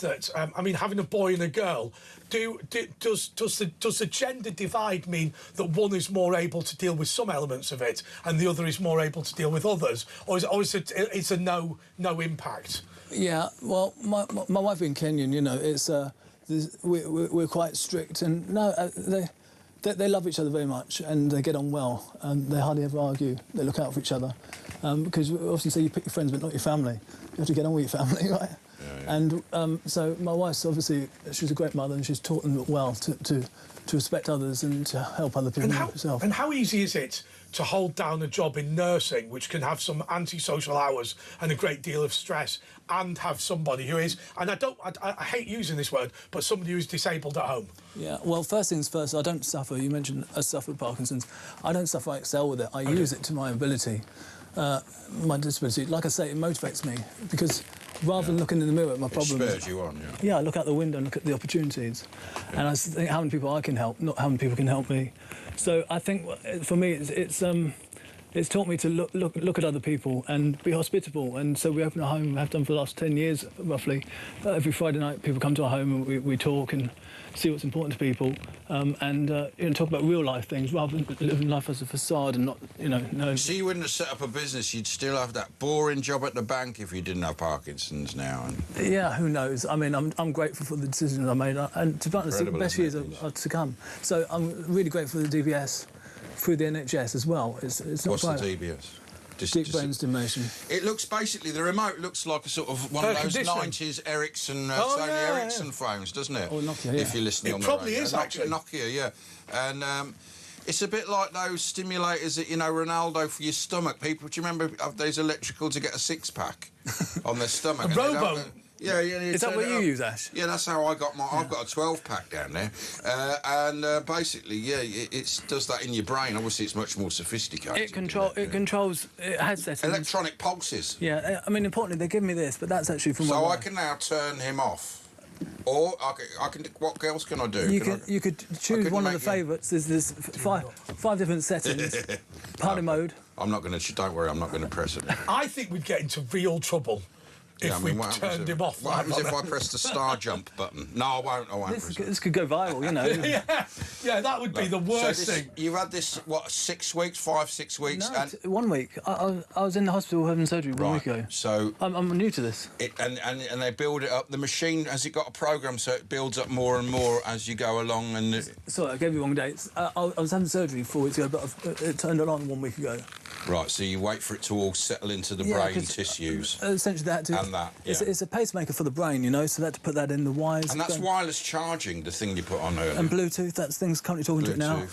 that, I mean, having a boy and a girl, does the gender divide mean that one is more able to deal with some elements of it and the other is more able to deal with others? Or is it a no impact? Yeah, well, my wife being Kenyan, you know, it's we're quite strict, and no, they love each other very much, and they get on well, and they hardly ever argue. They look out for each other, because we often say you pick your friends, but not your family. You have to get on with your family, right? Yeah. And so my wife's obviously, she's a great mother, and she's taught them well to respect others and to help other people herself. And how easy is it to hold down a job in nursing, which can have some antisocial hours and a great deal of stress, and have somebody who is, and I hate using this word, but somebody who's disabled at home? Yeah, well, first things first, I don't suffer. You mentioned I suffer Parkinson's. I don't suffer, I excel with it. I use it to my ability, my disability. Like I say, it motivates me, because rather than looking in the mirror at my problems... It spurs you on, yeah. Yeah, I look out the window and look at the opportunities. Yeah. And I think how many people I can help, not how many people can help me. So I think, for me, it's taught me to look at other people and be hospitable. And so we open a home, we have done for the last 10 years, roughly. Every Friday night, people come to our home and we talk and see what's important to people, and you know, talk about real life things rather than living life as a facade and not, you know. No. So you wouldn't have set up a business, you'd still have that boring job at the bank if you didn't have Parkinson's now. And... Yeah, who knows? I mean, I'm grateful for the decisions I made, and to be honest, the best years are to come. So I'm really grateful for the DBS through the NHS as well. It's not What's private. the DBS? Deep Brain Stimulation. It looks basically, the remote looks like a sort of one of those 90s Ericsson, Sony Ericsson phones, doesn't it? Or Nokia, yeah. If you're listening on the radio. It probably is, Nokia, actually. Nokia, yeah. And It's a bit like those stimulators that, you know, Ronaldo for your stomach. People, do you remember those electrical to get a six-pack on their stomach? A Robo. Yeah. Is that what you use, Ash? Yeah, that's how I got my... I've got a 12-pack down there. Basically, yeah, it does that in your brain. Obviously, it's much more sophisticated. It controls... It has settings. Electronic pulses. Yeah, I mean, importantly, they give me this, but that's actually from... So I can now turn him off. Or I can... What else can I do? You could choose one of the favourites. There's five different settings. Party mode. I'm not going to... Don't worry, I'm not going to press it. I think we'd get into real trouble if we turned him off. What happens if I press the star jump button? No, I won't. This could go viral, you know. yeah, that would be the worst thing. You've had this, what, 6 weeks, 6 weeks? No, 1 week. I was in the hospital having surgery 1 week ago. So I'm new to this. And they build it up. The machine, has it got a program so it builds up more and more as you go along? And Sorry, I gave you wrong dates. I was having surgery 4 weeks ago, but it turned it on 1 week ago. Right, so you wait for it to all settle into the brain tissues. Essentially, that too. And that, yeah. It's a pacemaker for the brain, you know, so they had to put that in the wires. And that's wireless charging, the thing you put on earlier. And Bluetooth, that's things currently talking to it now.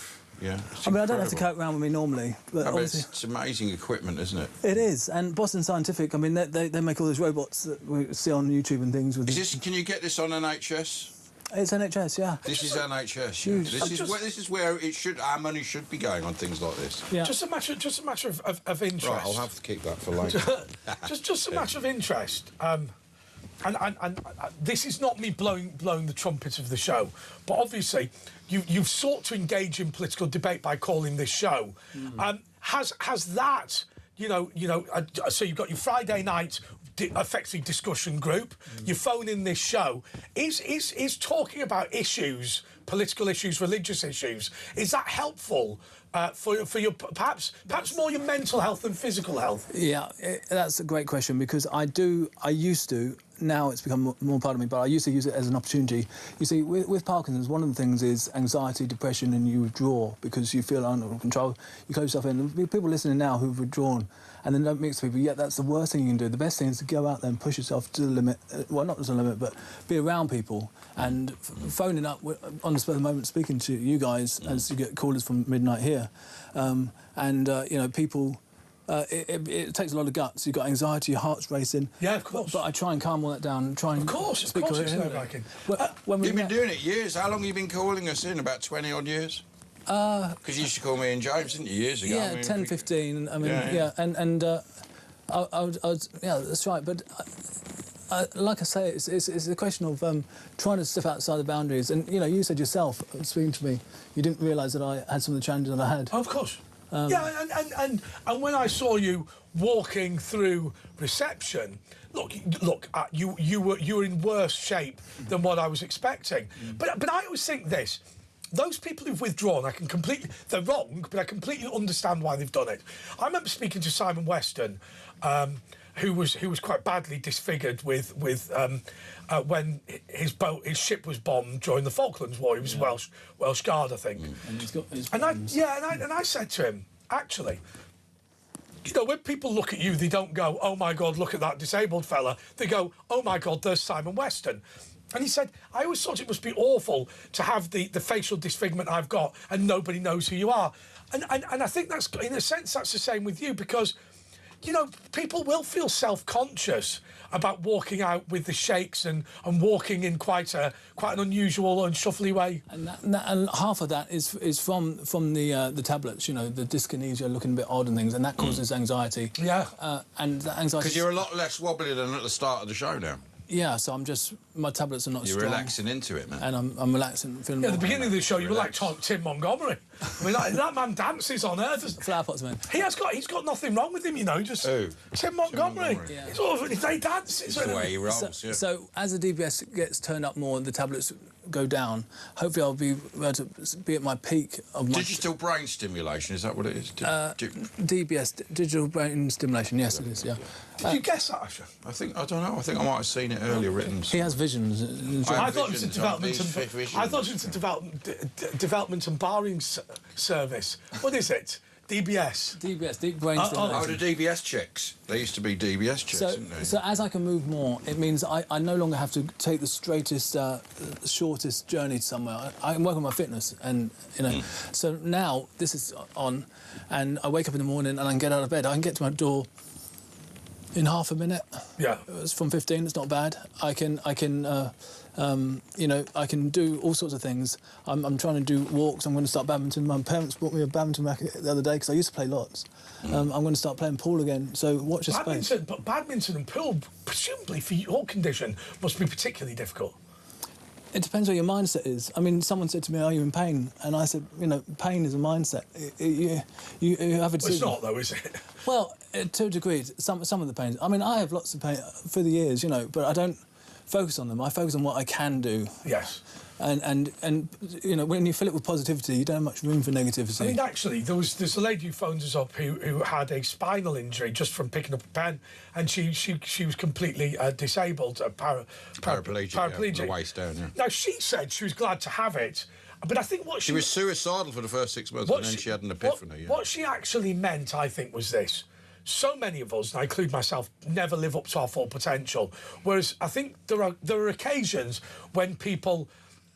Yeah. I mean, I don't have to carry it around with me normally. But obviously, it's amazing equipment, isn't it? It is. And Boston Scientific, I mean, they make all those robots that we see on YouTube and things. Can you get this on NHS? It's NHS, yeah. This is NHS. Yeah. This is where our money should be going on things like this. Yeah. Just a matter of interest. Right, I'll have to keep that for later. just a matter of interest. And this is not me blowing the trumpet of the show, but obviously you've sought to engage in political debate by calling this show. Has that, so you've got your Friday night effectively discussion group, you phone in this show, is talking about issues, political issues, religious issues, is that helpful for your perhaps more your mental health than physical health? Yeah, that's a great question, because I used to, now it's become more part of me, but I used to use it as an opportunity. You see, with Parkinson's, one of the things is anxiety, depression, and you withdraw because you feel under control. You close yourself in. People listening now who've withdrawn and then don't mix with people, yet that's the worst thing you can do. The best thing is to go out there and push yourself to the limit. Well, not to the limit, but be around people. And phoning up on the spur of the moment, speaking to you guys as you get callers from midnight here. People... It takes a lot of guts. You've got anxiety, your heart's racing. Yeah, of course. But I try and calm all that down and try and speak. Of course it's nerve-wracking. You've been doing it years. How long have you been calling us in? About 20-odd years? Because you used to call me and James, didn't you, years ago? Yeah, 10, 15. I mean, yeah. I was, that's right. But like I say, it's a question of trying to step outside the boundaries. And, you said yourself, speaking to me, you didn't realise that I had some of the challenges that I had. Oh, of course. And when I saw you walking through reception, look, you were in worse shape than what I was expecting. But I always think this: those people who've withdrawn, they're wrong, but I completely understand why they've done it. I remember speaking to Simon Weston, who was quite badly disfigured with when his ship was bombed during the Falklands War. He was Welsh Guard, I think. And he's got his and I said to him, actually, when people look at you, they don't go, "Oh my God, look at that disabled fella." They go, "Oh my God, there's Simon Weston." And he said, "I always thought it must be awful to have the facial disfigurement I've got and nobody knows who you are." And I think that's, in a sense, that's the same with you, because people will feel self-conscious about walking out with the shakes and walking in quite an unusual and shuffly way. And half of that is from the tablets, the dyskinesia, looking a bit odd and things, and that causes anxiety. Yeah. And that anxiety... Because you're a lot less wobbly than at the start of the show now. Yeah, so my tablets are not strong. You're relaxing into it, man. And I'm relaxing, feeling... Yeah, at the beginning of the show, you were like Tim Montgomery. I mean, that man dances on earth. Flowerpots, man. He's got nothing wrong with him, just... Who? Tim Montgomery. Yeah. They dance. It's the way he rolls, So as the DBS gets turned up more and the tablets go down, hopefully I'll be able to be at my peak of my... Digital brain stimulation, is that what it is? DBS, digital brain stimulation, yes, it is, yeah. Did you guess that, Asher? I don't know. I think I might have seen it earlier written. He has visions. I thought it was a development and barring service. What is it? DBS. DBS, Deep Brain Stimulation. Oh, the DBS checks. There used to be DBS checks, didn't there? So as I can move more, it means I no longer have to take the straightest, shortest journey to somewhere. I can work on my fitness, and you know. So now this is on, and I wake up in the morning and I can get out of bed. I can get to my door in half a minute. Yeah. It's from 15. It's not bad. I can you know, I can do all sorts of things. I'm trying to do walks. I'm going to start badminton. My parents bought me a badminton racket the other day because I used to play lots. I'm going to start playing pool again. So watch your space. But badminton and pool, presumably for your condition, must be particularly difficult. It depends what your mindset is. I mean, someone said to me, "Are you in pain?" And I said, "You know, pain is a mindset. You have a decision." Well, it's not, though, is it? Well, to a degree, some of the pains. I mean, I have lots of pain for the years, you know, but I don't focus on them. I focus on what I can do. Yes. And you know, when you fill it with positivity, you don't have much room for negativity. I mean, actually, there's a lady who phoned us up who had a spinal injury just from picking up a pen, and she was completely disabled, paraplegic, the waist down. Yeah. Now she said she was glad to have it, but I think what she was suicidal for the first 6 months, and then she had an epiphany. What she actually meant, I think, was this. So many of us, and I include myself, never live up to our full potential. Whereas I think there are occasions when people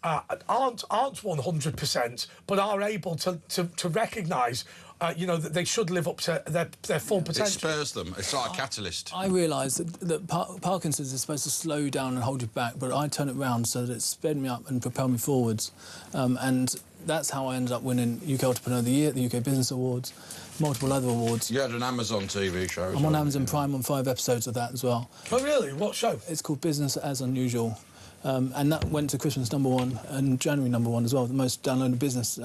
aren't 100%, but are able to recognise, you know, that they should live up to their full potential. It spurs them. It's like a catalyst. I realise that Parkinson's is supposed to slow you down and hold you back, but I turn it round so that it sped me up and propelled me forwards. And that's how I ended up winning UK Entrepreneur of the Year, the UK Business Awards, multiple other awards. You had an Amazon TV show. I'm on Amazon Prime on 5 episodes of that as well. Oh, really? What show? It's called Business as Unusual. And that went to Christmas #1 and January #1 as well, the most downloaded business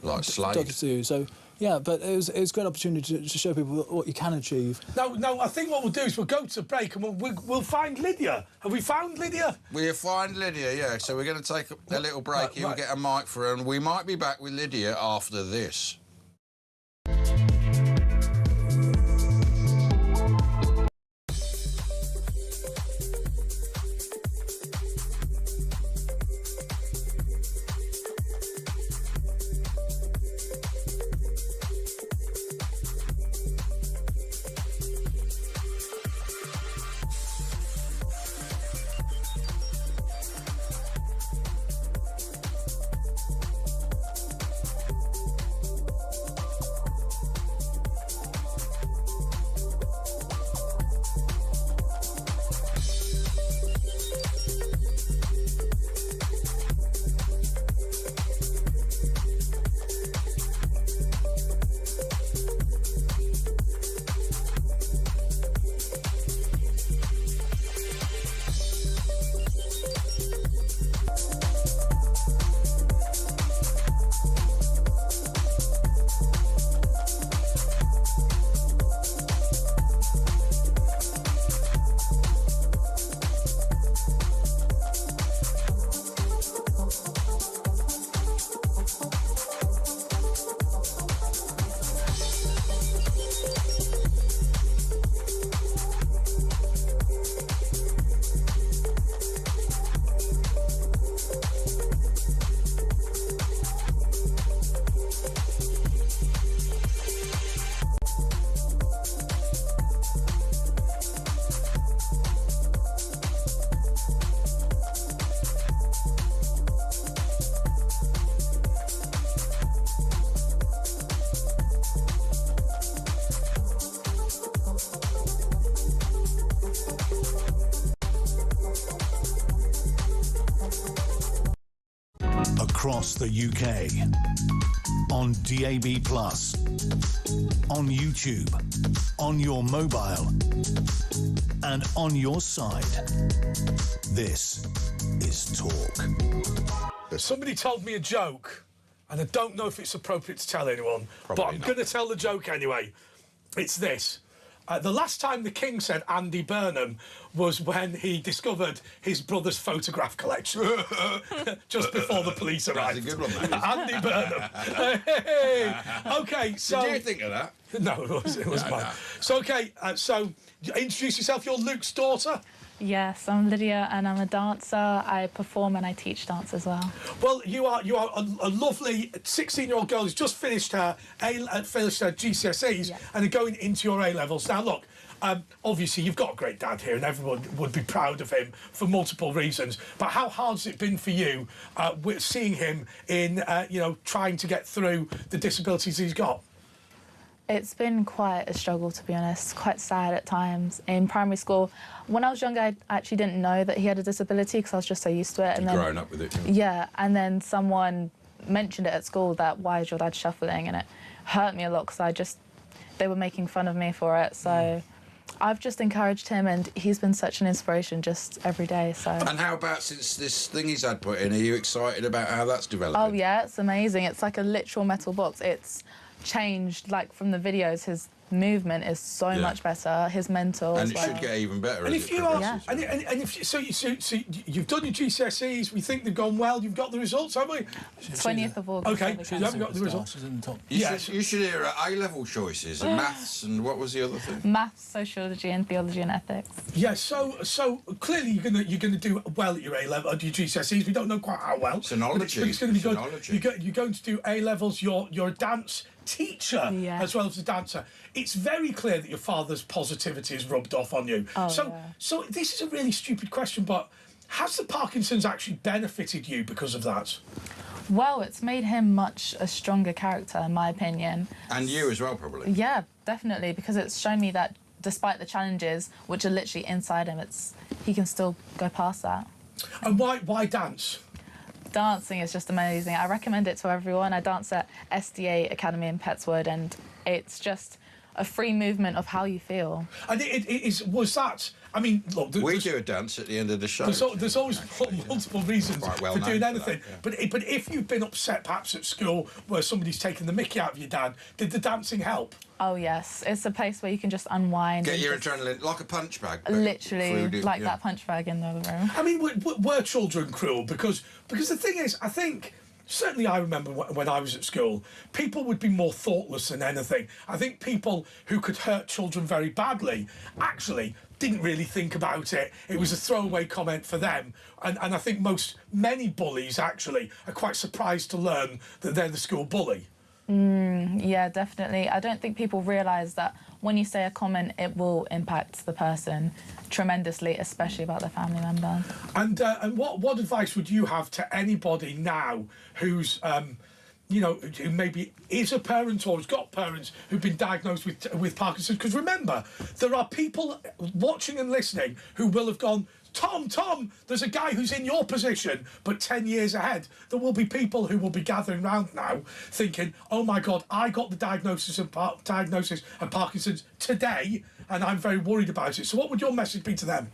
like Slade. docu-series. So, yeah, but it was a great opportunity to show people what you can achieve. No, I think what we'll do is we'll go to break and we'll find Lydia. Have we found Lydia? We'll find Lydia, yeah. So we're going to take a little break here. We'll get a mic for her, and we might be back with Lydia after this. Across the UK, on DAB+, on YouTube, on your mobile, and on your side. This is Talk. Somebody told me a joke, and I don't know if it's appropriate to tell anyone, but I'm going to tell the joke anyway. It's this. The last time the King said Andy Burnham was when he discovered his brother's photograph collection just before the police arrived. That's a good one, that is. Andy Burnham. Hey. OK, so... Did you think of that? No, it was mine. So, OK, so introduce yourself. You're Luke's daughter. Yes, I'm Lydia and I'm a dancer. I perform and I teach dance as well. Well, you are a lovely 16-year-old girl who's just finished her GCSEs and are going into your A-levels. Now, look, obviously you've got a great dad here and everyone would be proud of him for multiple reasons. But how hard has it been for you seeing him in, trying to get through the disabilities he's got? It's been quite a struggle, to be honest, quite sad at times. In primary school, when I was younger, I actually didn't know that he had a disability because I was just so used to it. And then, growing up with it. Yeah, and then someone mentioned it at school that, why is your dad shuffling? And it hurt me a lot because they were making fun of me for it. So I've just encouraged him and he's been such an inspiration just every day. So. And how about since this thing he's had put in, are you excited about how that's developing? Oh, yeah, it's amazing. It's like a literal metal box. It's changed, like, from the videos. His movement is so much better. His mental, and it should get even better. And as if it you are, progresses. and if so you've done your GCSEs. We think they've gone well. You've got the results, haven't we? 20th of August. Okay, so you haven't got the results. She's in the top. You should hear A-level choices and maths and what was the other thing? Maths, sociology, and theology and ethics. Yeah, so clearly you're gonna do well at your A-level, at your GCSEs. We don't know quite how well. Sinology. But it's going to be good. Sinology. You're going to do A-levels. You're a dance teacher as well as a dancer. It's very clear that your father's positivity has rubbed off on you. So this is a really stupid question, but has the Parkinson's actually benefited you because of that? Well, it's made him much a stronger character, in my opinion. And you as well, probably. Yeah, definitely, because it's shown me that despite the challenges, which are literally inside him, he can still go past that. And why dance? Dancing is just amazing. I recommend it to everyone. I dance at SDA Academy in Petswood, and it's just a free movement of how you feel. And was that... I mean, look... We do a dance at the end of the show. There's always multiple reasons for doing anything. That, But if you've been upset, perhaps at school, where somebody's taken the mickey out of your dad, did the dancing help? Oh, yes. It's a place where you can just unwind. Get your adrenaline, like a punch bag. Literally, like that punch bag in the other room. I mean, were children cruel? Because the thing is, I think... Certainly I remember when I was at school, people would be more thoughtless than anything. I think people who could hurt children very badly actually didn't really think about it. It was a throwaway comment for them. And I think many bullies actually are quite surprised to learn that they're the school bully. Yeah, definitely. I don't think people realise that when you say a comment, it will impact the person tremendously, especially about their family members. And what advice would you have to anybody now who's, who maybe is a parent or has got parents who've been diagnosed with Parkinson's? Because remember, there are people watching and listening who will have gone, Tom, there's a guy who's in your position, but 10 years ahead. There will be people who will be gathering round now thinking, oh my God, I got the diagnosis of Parkinson's today, and I'm very worried about it. So what would your message be to them?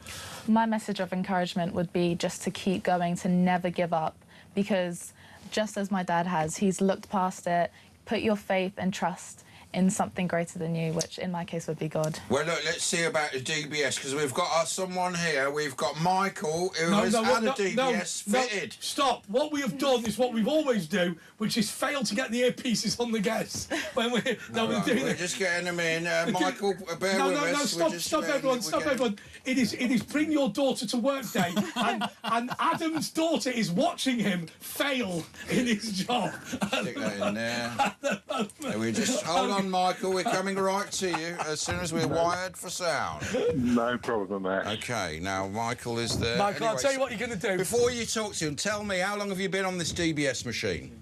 My message of encouragement would be just to keep going, to never give up, because just as my dad has, he's looked past it. Put your faith and trust in something greater than you, which in my case would be God. Well, look, let's see about the DBS, because we've got someone here. We've got Michael, who has had a DBS fitted. Stop. What we have done is what we've always do, which is fail to get the earpieces on the guests when we're doing We're it. just getting them in. Michael, bear with us. Stop everyone. It is bring your daughter to work day, and Adam's daughter is watching him fail in his job. Stick that in there. We just hold on, Michael. We're coming right to you as soon as we're wired for sound. No problem, mate. Okay, now Michael is there. Michael, I'll tell you what you're going to do. Before you talk to him, tell me, how long have you been on this DBS machine?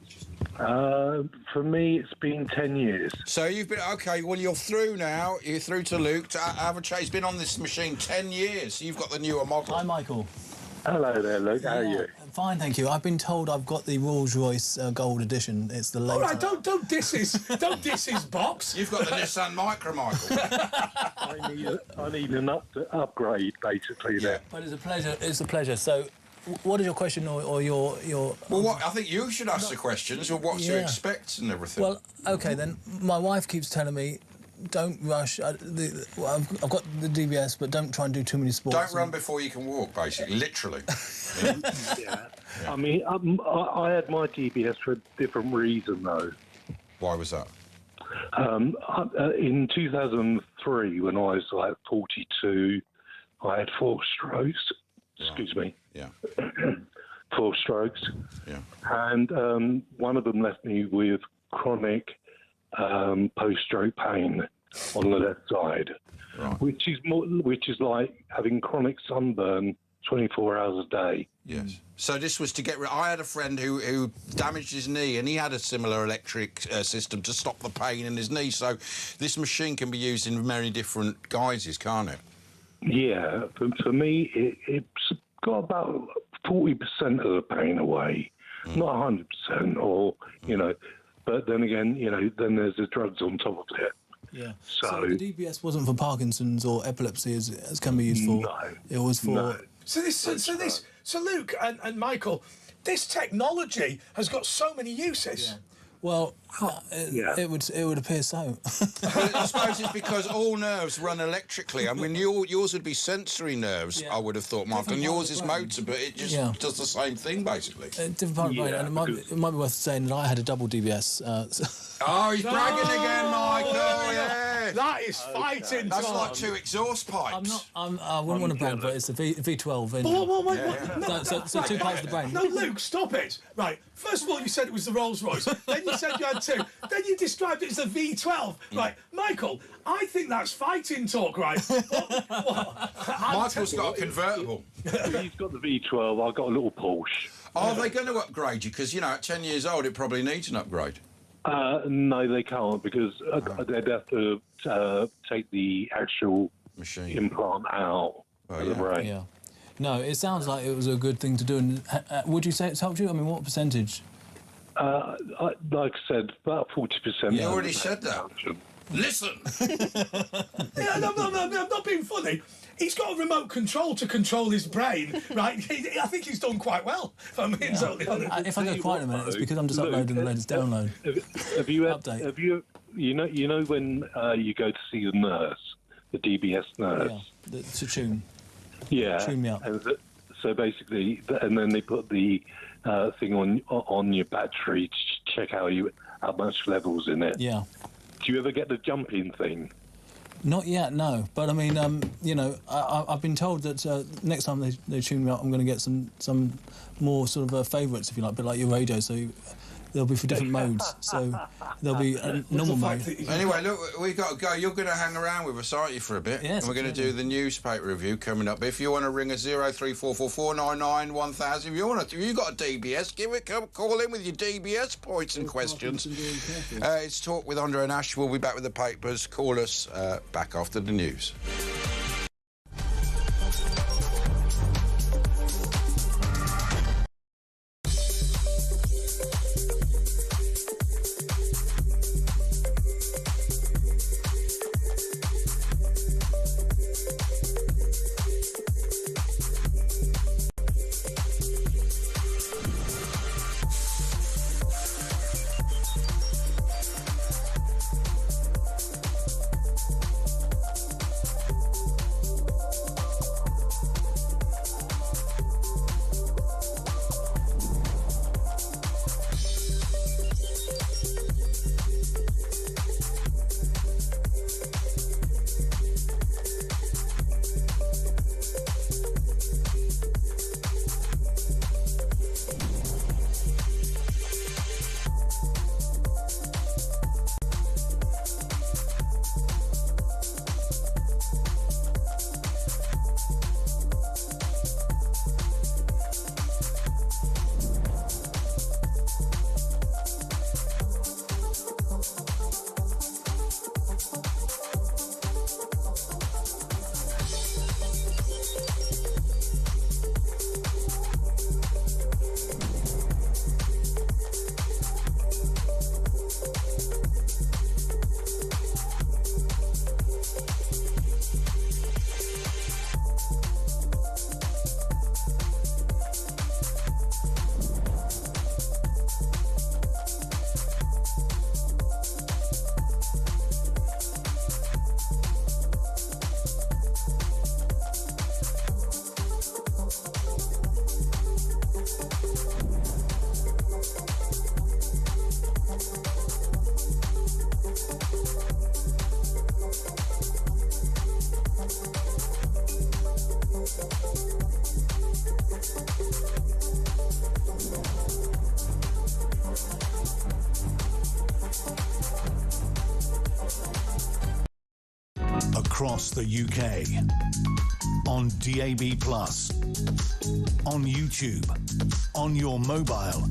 For me, it's been 10 years. So you've been... OK, well, you're through now. You're through to Luke. To have a chat. He's been on this machine 10 years. You've got the newer model. Hi, Michael. Hello there, Luke. How are you? Fine, thank you. I've been told I've got the Rolls-Royce Gold Edition. It's the latest. All right, don't diss his box. You've got the Nissan Micra, Michael. I need an upgrade, basically. Yeah. But it's a pleasure. It's a pleasure. So, what is your question or your? Well, I think you should ask the questions of what to expect and everything. Well, OK, then. My wife keeps telling me, don't rush. I've got the DBS, but don't try and do too many sports. Don't run before you can walk, basically, literally. Yeah. I mean, I had my DBS for a different reason, though. Why was that? In 2003, when I was like 42, I had 4 strokes. Excuse me. Yeah. 4 strokes. Yeah. And one of them left me with chronic post-stroke pain on the left side, Right. which is like having chronic sunburn 24 hours a day. Yes. So this was to get rid... I had a friend who damaged his knee, and he had a similar electric system to stop the pain in his knee. So this machine can be used in many different guises, can't it? Yeah, for me, it's got about 40% of the pain away, not 100%, or, you know, but then again, you know, then there's the drugs on top of it. Yeah. So the DBS wasn't for Parkinson's or epilepsy as can be used for. No. It was for. No. So Luke and Michael, this technology has got so many uses. Yeah. Well, it would appear so. Well, I suppose it's because all nerves run electrically. I mean, yours would be sensory nerves, Yeah. I would have thought, Mark, and yours is motor, but it just does the same thing, basically. Different part of the brain, and it might be worth saying that I had a double DBS. Oh, he's bragging again, Michael, yeah. That is fighting That's talk. like 2 exhaust pipes. I wouldn't want to brag, but it's a V12 engine. What? So 2 parts of the brain. No, Luke, stop it. Right, first of all, you said it was the Rolls-Royce. Then you said you had 2. Then you described it as a V12. Right, Michael, I think that's fighting talk, right? Michael's got a convertible. he's got the V12, I've got a little Porsche. Are they going to upgrade you? Because, you know, at 10 years old, it probably needs an upgrade. No, they can't, because they'd have to take the actual Machine. implant out of the brain. Yeah. No, it sounds like it was a good thing to do. And would you say it's helped you? I mean, what percentage? Like I said, about 40%. You already said that. Listen! Yeah, no, I'm not being funny. He's got a remote control to control his brain, right? I think he's done quite well, if I'm being totally honest. If I go quiet a minute, it's because I'm just uploading the latest download. Have you Update. Have you? You know when you go to see the nurse, the DBS nurse. Yeah, to tune. Yeah. Tune me up. And so basically, and then they put the thing on your battery to check how much level's in it. Yeah. Do you ever get the jumping thing? Not yet, no. But I mean, you know, I've been told that next time they tune me up, I'm going to get some more sort of favourites, if you like, a bit like your radio. So they'll be for different modes. So there'll be a normal mode. Anyway, look, we've got to go. You're going to hang around with us, aren't you, for a bit? Yes. And we're going to do the newspaper review coming up. If you want to ring us 03444991000, if you've got a DBS, call in with your DBS points and questions. It's Talk with Andre and Ash. We'll be back with the papers. Call us back after the news. across the UK. On DAB+, on YouTube, on your mobile,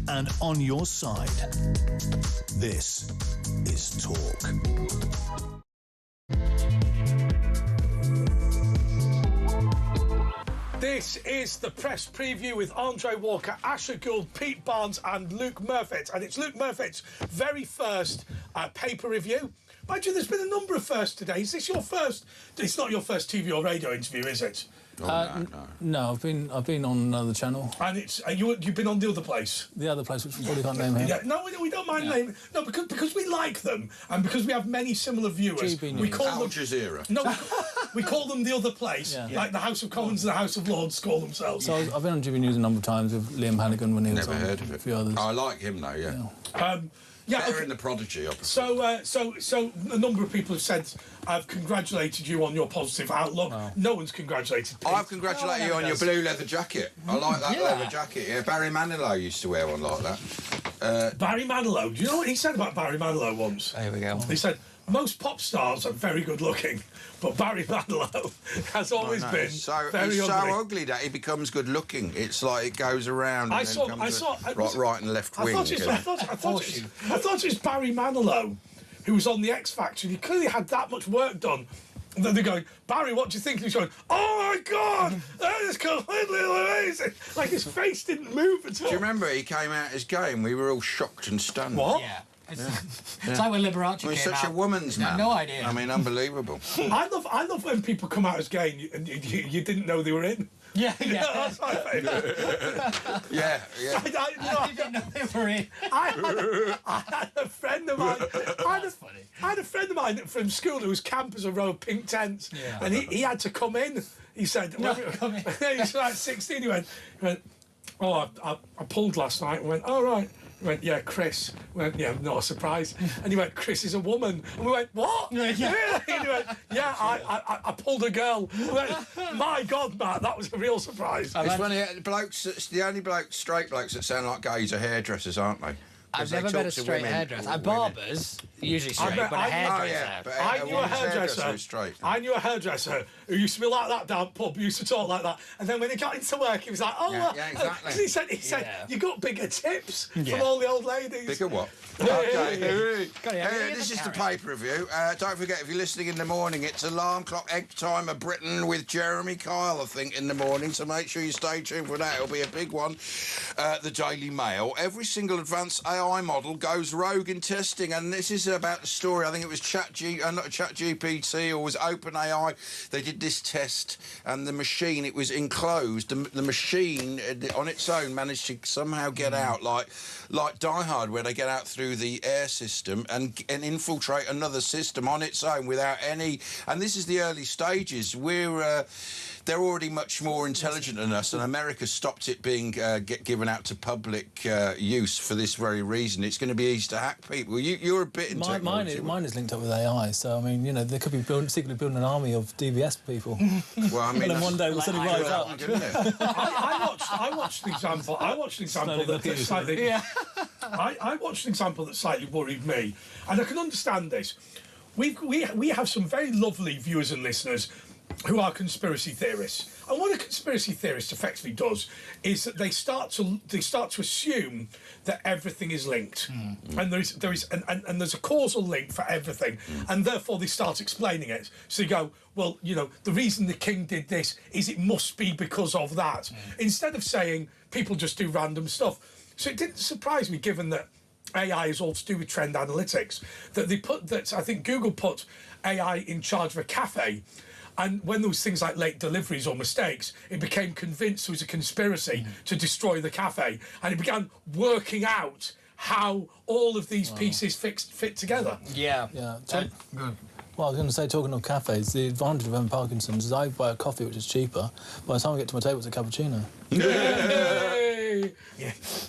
and on your side. This is Talk. This is the press preview with Andre Walker, Asher Gould, Pete Barnes and Luke Murfitt. And it's Luke Murfitt's very first paper review. Mind you, there's been a number of firsts today. Is this your first? It's not your first TV or radio interview, is it? Oh, No, I've been on another channel. And it's you've been on the other place. The other place, which we probably can't name here. Yeah, no, we don't mind naming. No, because we like them and because we have many similar viewers. We call Al them Jazeera. No, we call them the other place, like the House of Commons and the House of Lords call themselves. So I've been on GB News a number of times with Liam Hannigan when he was on. Never heard of it. A few others. I like him though. Yeah. Yeah, in the Prodigy, obviously. So a number of people have said I've congratulated you on your positive outlook. Oh. No one's congratulated Pete. I've congratulated you on your blue leather jacket. I like that leather jacket. Yeah, Barry Manilow used to wear one like that. Barry Manilow. Do you know what he said about Barry Manilow once? There we go. He said most pop stars are very good looking, but Barry Manilow has always been very he's ugly. so ugly that he becomes good looking. It's like it goes around. I saw right and left wing. I thought it was Barry Manilow who was on the X Factor. He clearly had that much work done. And then they're going, Barry, what do you think? And he's going, oh my God, that is completely amazing. Like his face didn't move at all. Do you remember he came out his game? We were all shocked and stunned. What? Yeah. It's like when Liberace came such out. a woman's man. No idea. I mean, unbelievable. I love when people come out as gay and you didn't know they were in. Yeah. That's my favourite. Yeah. I didn't know they were in. I had a friend of mine. I had a friend of mine from school who was camp as a row of pink tents, and he had to come in. He said, come in. He was like 16. He went, oh, I pulled last night. And went, oh right. He went, yeah, Chris. We went, yeah, not a surprise. And he went, Chris is a woman. And we went, what? Yeah. And he went, yeah, I pulled a girl. We went, my God, Matt, that was a real surprise. It's funny, the only straight blokes that sound like gays are hairdressers, aren't they? I've never met a straight hairdresser. Barbers, usually straight, but a hairdresser. I knew a hairdresser. I knew a hairdresser who used to be like that down pub, used to talk like that, and then when he got into work, he was like, exactly. He said, you got bigger tips from all the old ladies. Bigger what? Okay. This is the paper review. Don't forget, if you're listening in the morning, it's Alarm Clock Egg Time of Britain with Jeremy Kyle, I think, in the morning, so make sure you stay tuned for that. It'll be a big one. The Daily Mail. Every single advanced AI model goes rogue in testing, and this is about the story. I think it was not ChatGPT or was OpenAI. They did this test, and the machine, it was enclosed. The machine on its own managed to somehow get out, like Die Hard, where they get out through the air system and infiltrate another system on its own without any. And this is the early stages. They're already much more intelligent than us, and America stopped it being given out to public use for this very reason. It's going to be easy to hack people. You're a bit in technology. Mine is linked up with AI, so I mean, you know, they could be secretly building an army of DBS people. Well, I mean, and then one day we'll suddenly rise up. I watched an example. I watched an example that slightly. Yeah. I watched an example that slightly worried me, and I can understand this. We have some very lovely viewers and listeners who are conspiracy theorists. And what a conspiracy theorist effectively does is that they start to assume that everything is linked, and there's a causal link for everything, and therefore they start explaining it. So you go, well, you know, the reason the king did this is it must be because of that, instead of saying people just do random stuff. So it didn't surprise me, given that AI is all to do with trend analytics, that I think Google put AI in charge of a cafe. And when there was things like late deliveries or mistakes, it became convinced there was a conspiracy to destroy the cafe. And it began working out how all of these pieces fit together. Yeah. Good. Well, I was going to say, talking of cafes, the advantage of having Parkinson's is I buy a coffee which is cheaper. By the time I get to my table, it's a cappuccino. Yay!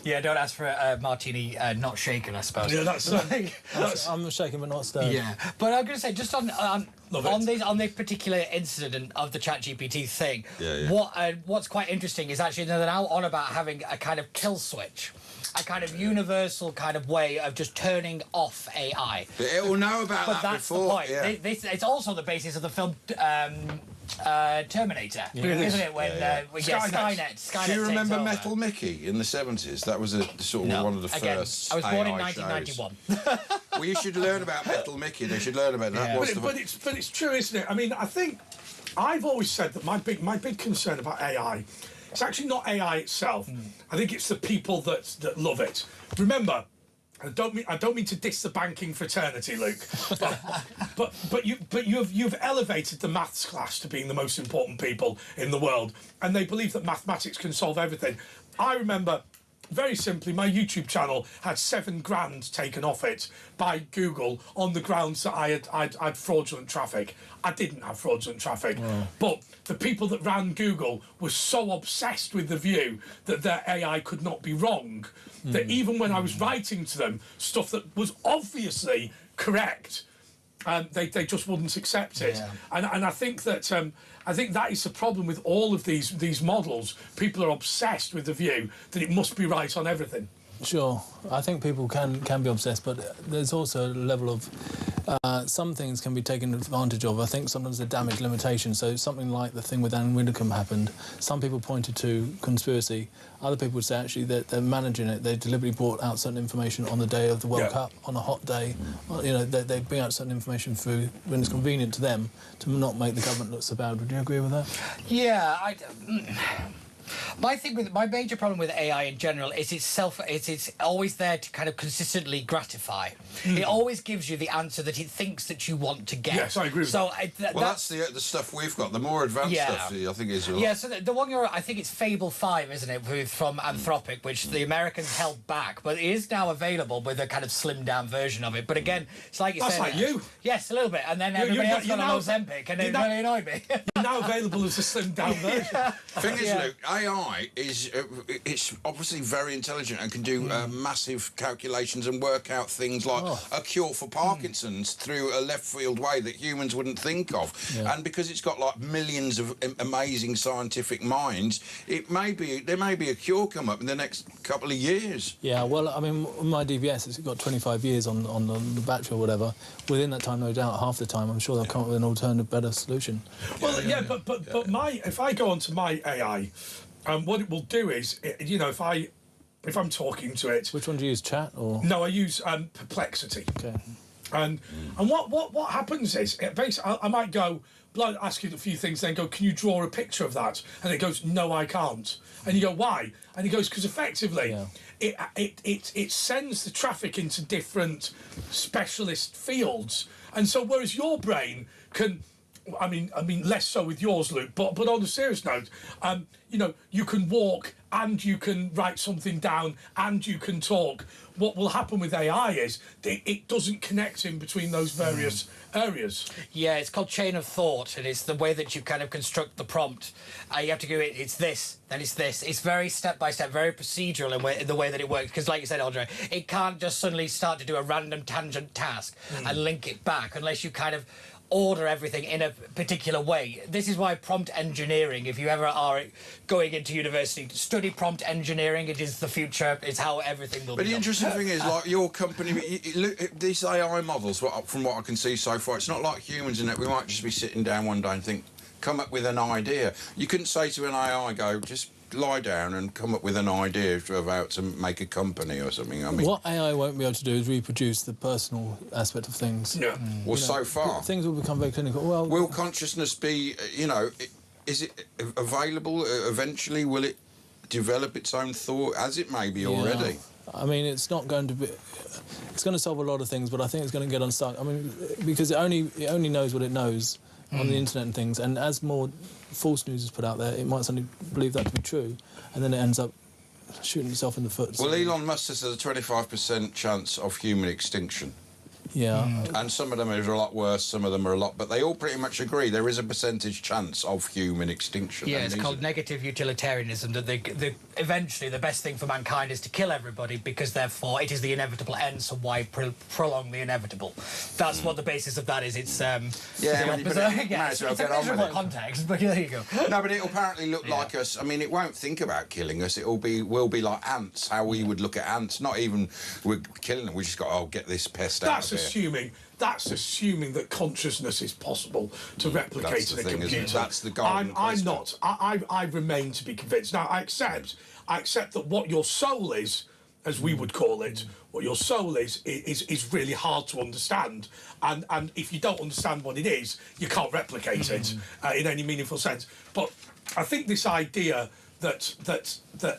Yeah, don't ask for a martini not shaken, I suppose. Yeah, that's I'm shaking but not stirred. Yeah, but I'm going to say, just on this particular incident of the ChatGPT thing, what's quite interesting is actually they're now on about having a kind of kill switch, a kind of universal kind of way of just turning off AI. But it will know about But that that's before. the point. Yeah. It's also the basis of the film Terminator, isn't it? When Skynet. Do you remember takes over. Metal Mickey in the 70s? That was a sort of one of the first. I was born in AI 1991. Well, you should learn about Metal Mickey. They should learn about that. But it's true, isn't it? I mean, I think I've always said that my big concern about AI, it's actually not AI itself. I think it's the people that love it. Remember, I don't mean to diss the banking fraternity, Luke, but you've elevated the maths class to being the most important people in the world, and they believe that mathematics can solve everything. I remember, very simply, my YouTube channel had $7,000 taken off it by Google on the grounds that I'd fraudulent traffic. I didn't have fraudulent traffic, but the people that ran Google were so obsessed with the view that their AI could not be wrong that even when I was writing to them stuff that was obviously correct, they just wouldn't accept it. And I think that is the problem with all of these models. People are obsessed with the view that it must be right on everything. Sure, I think people can be obsessed, but there's also a level of some things can be taken advantage of. I think sometimes the damage limitation. So something like the thing with Anne Widdecombe happened. Some people pointed to conspiracy. Other people would say actually that they're managing it. They deliberately brought out certain information on the day of the World Cup, on a hot day. You know, they bring out certain information through when it's convenient to them to not make the government look so bad. Would you agree with that? Yeah, my major problem with AI in general is it's always there to kind of consistently gratify. It always gives you the answer that it thinks that you want to get. Yes, I agree with that. That's the stuff we've got. The more advanced stuff, I think, is. So the one I think it's Fable 5, isn't it, from Anthropic, which the Americans held back, but it is now available with a kind of slimmed down version of it. But again, it's like you said. That's like you. Yes, a little bit, and then everybody else got on Ozempic, and it really annoyed me. You're now available as a slimmed down version. Thing is, Luke, AI is it's obviously very intelligent and can do massive calculations and work out things like a cure for Parkinson's through a left field way that humans wouldn't think of. And because it's got like millions of amazing scientific minds, there may be a cure come up in the next couple of years. Yeah, well, I mean, my DBS has got 25 years on the battery or whatever. Within that time, no doubt, half the time, I'm sure they'll come up with an alternative, better solution. Well, but if I go onto my AI, what it will do is, you know, if I'm talking to it. Which one do you use, Chat or? No, I use Perplexity. Okay. And what happens is, basically, I might go, I'll ask you a few things, then go, can you draw a picture of that? And it goes, no, I can't. And you go, why? And he goes, because effectively, it sends the traffic into different specialist fields. And so whereas your brain can, I mean, less so with yours, Luke, but on a serious note, you know, you can walk and you can write something down and you can talk. What will happen with AI is it doesn't connect in between those various areas. Yeah, it's called chain of thought, and it's the way that you kind of construct the prompt. You have to do it, it's this, then it's this. It's very step-by-step, very procedural in the way that it works. Because like you said, Andre, it can't just suddenly start to do a random tangent task and link it back unless you kind of order everything in a particular way. This is why prompt engineering, if you ever are going into university, study prompt engineering. It is the future. It's how everything will be But the done. interesting thing is, like your company, these AI models, from what I can see so far, it's not like humans in that we might just be sitting down one day and think, come up with an idea. You couldn't say to an AI, go, just lie down and come up with an idea of how to make a company or something. I mean, what AI won't be able to do is reproduce the personal aspect of things. Yeah. Well, so far. Things will become very clinical. Well, will consciousness be, you know, is it available eventually? Will it develop its own thought, as it may be already? I mean, it's not going to be... It's going to solve a lot of things, but I think it's going to get unstuck. I mean, because it only knows what it knows on the internet and things, and as more false news is put out there, it might suddenly believe that to be true, and then it ends up shooting itself in the foot. Well, Elon Musk says there's a 25% chance of human extinction. Yeah. And some of them are a lot worse, some of them are a lot... But they all pretty much agree there is a percentage chance of human extinction. Yeah, it's called negative utilitarianism, that eventually the best thing for mankind is to kill everybody because, therefore, it is the inevitable end, so why prolong the inevitable? That's what the basis of that is. It's... it's a miserable context, but there you go. No, but it'll apparently look like us. I mean, it won't think about killing us. Will be like ants, how we would look at ants. Not even we're killing them, we just got, get this pest out of here. That's assuming that consciousness is possible to replicate in a computer. That's the golden I'm not. I remain to be convinced. Now, I accept that what your soul is, as we would call it, what your soul is really hard to understand. And if you don't understand what it is, you can't replicate it in any meaningful sense. But I think this idea that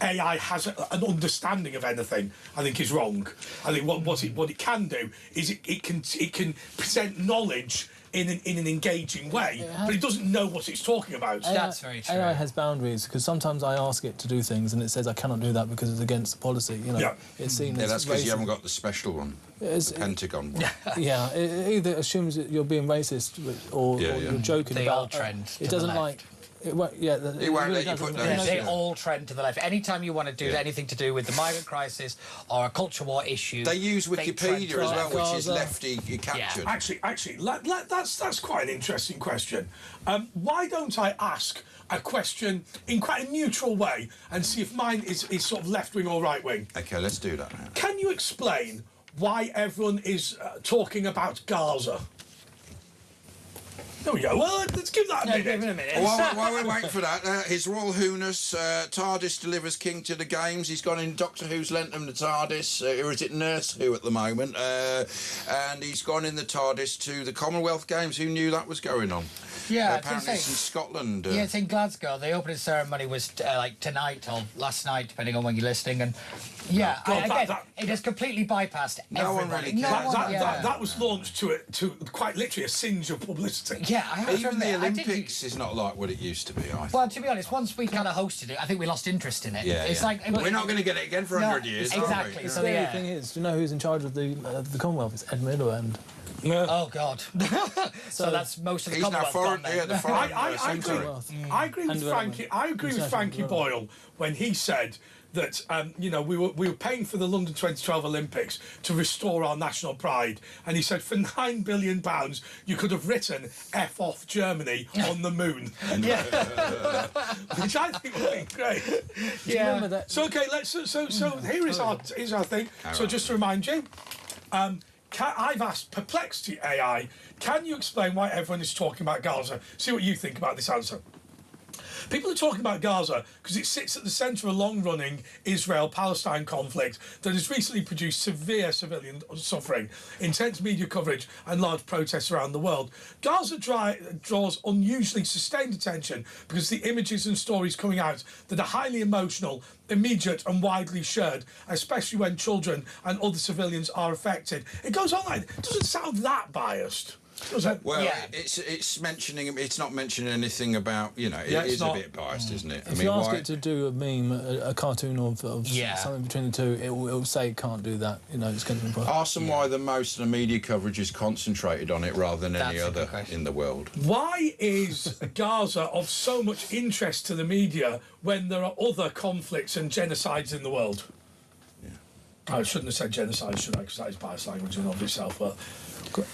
AI has an understanding of anything, I think, is wrong. I think what it can do is it can present knowledge in an engaging way, but it doesn't know what it's talking about. That's very true. AI has boundaries, because sometimes I ask it to do things and it says I cannot do that because it's against the policy. You know, it's seen as that's because you racist. haven't got the special one, the Pentagon one. Yeah, it either assumes that you're being racist or you're joking they about. all trend It to doesn't the left. like. It won't, it won't really let you put those. They all trend to the left. Anytime you want to do anything to do with the migrant crisis or a culture war issue, they use Wikipedia as well, which is lefty captured. Actually, that's quite an interesting question. Why don't I ask a question in quite a neutral way and see if mine is sort of left wing or right wing? Okay, let's do that now. Can you explain why everyone is talking about Gaza? There we go. Well, let's give that a minute. While we're waiting for that, His Royal Highness TARDIS delivers King to the Games. He's gone in Doctor Who's lent him the TARDIS, or is it Nurse Who at the moment? And he's gone in the TARDIS to the Commonwealth Games. Who knew that was going on? Yeah, apparently it's in Scotland. Yeah, it's in Glasgow. The opening ceremony was like tonight or last night, depending on when you're listening. And it has completely bypassed everybody. That was launched to quite literally a singe of publicity. Yeah, I have even the Olympics is not like what it used to be. Well, to be honest, once we kind of hosted it, I think we lost interest in it. It's like we're not going to get it again for 100 years. Exactly. So the thing is, do you know who's in charge of the Commonwealth? It's Ed Miliband. Yeah. Oh God! so that's most of the Commonwealth. I agree with Frankie. I agree with Frankie Boyle when he said that we were paying for the London 2012 Olympics to restore our national pride, and he said for £9 billion you could have written "F off Germany" on the moon, which I think would be great. Remember that? So okay, so here is our thing. So just to remind you. I've asked Perplexity AI, can you explain why everyone is talking about Gaza? See what you think about this answer. People are talking about Gaza because it sits at the centre of a long-running Israel-Palestine conflict that has recently produced severe civilian suffering, intense media coverage and large protests around the world. Gaza draws unusually sustained attention because the images and stories coming out that are highly emotional, immediate and widely shared, especially when children and other civilians are affected. It goes on like that. It doesn't sound that biased. Well, it's mentioning. It's not mentioning anything about. It is a bit biased, isn't it? If you ask it to do a meme, a cartoon of something between the two, it will say it can't do that. It's going to be biased. Ask them why the most of the media coverage is concentrated on it rather than any other in the world. Why is Gaza of so much interest to the media when there are other conflicts and genocides in the world? I shouldn't have said genocide, should I? Because that is biased language in of itself. But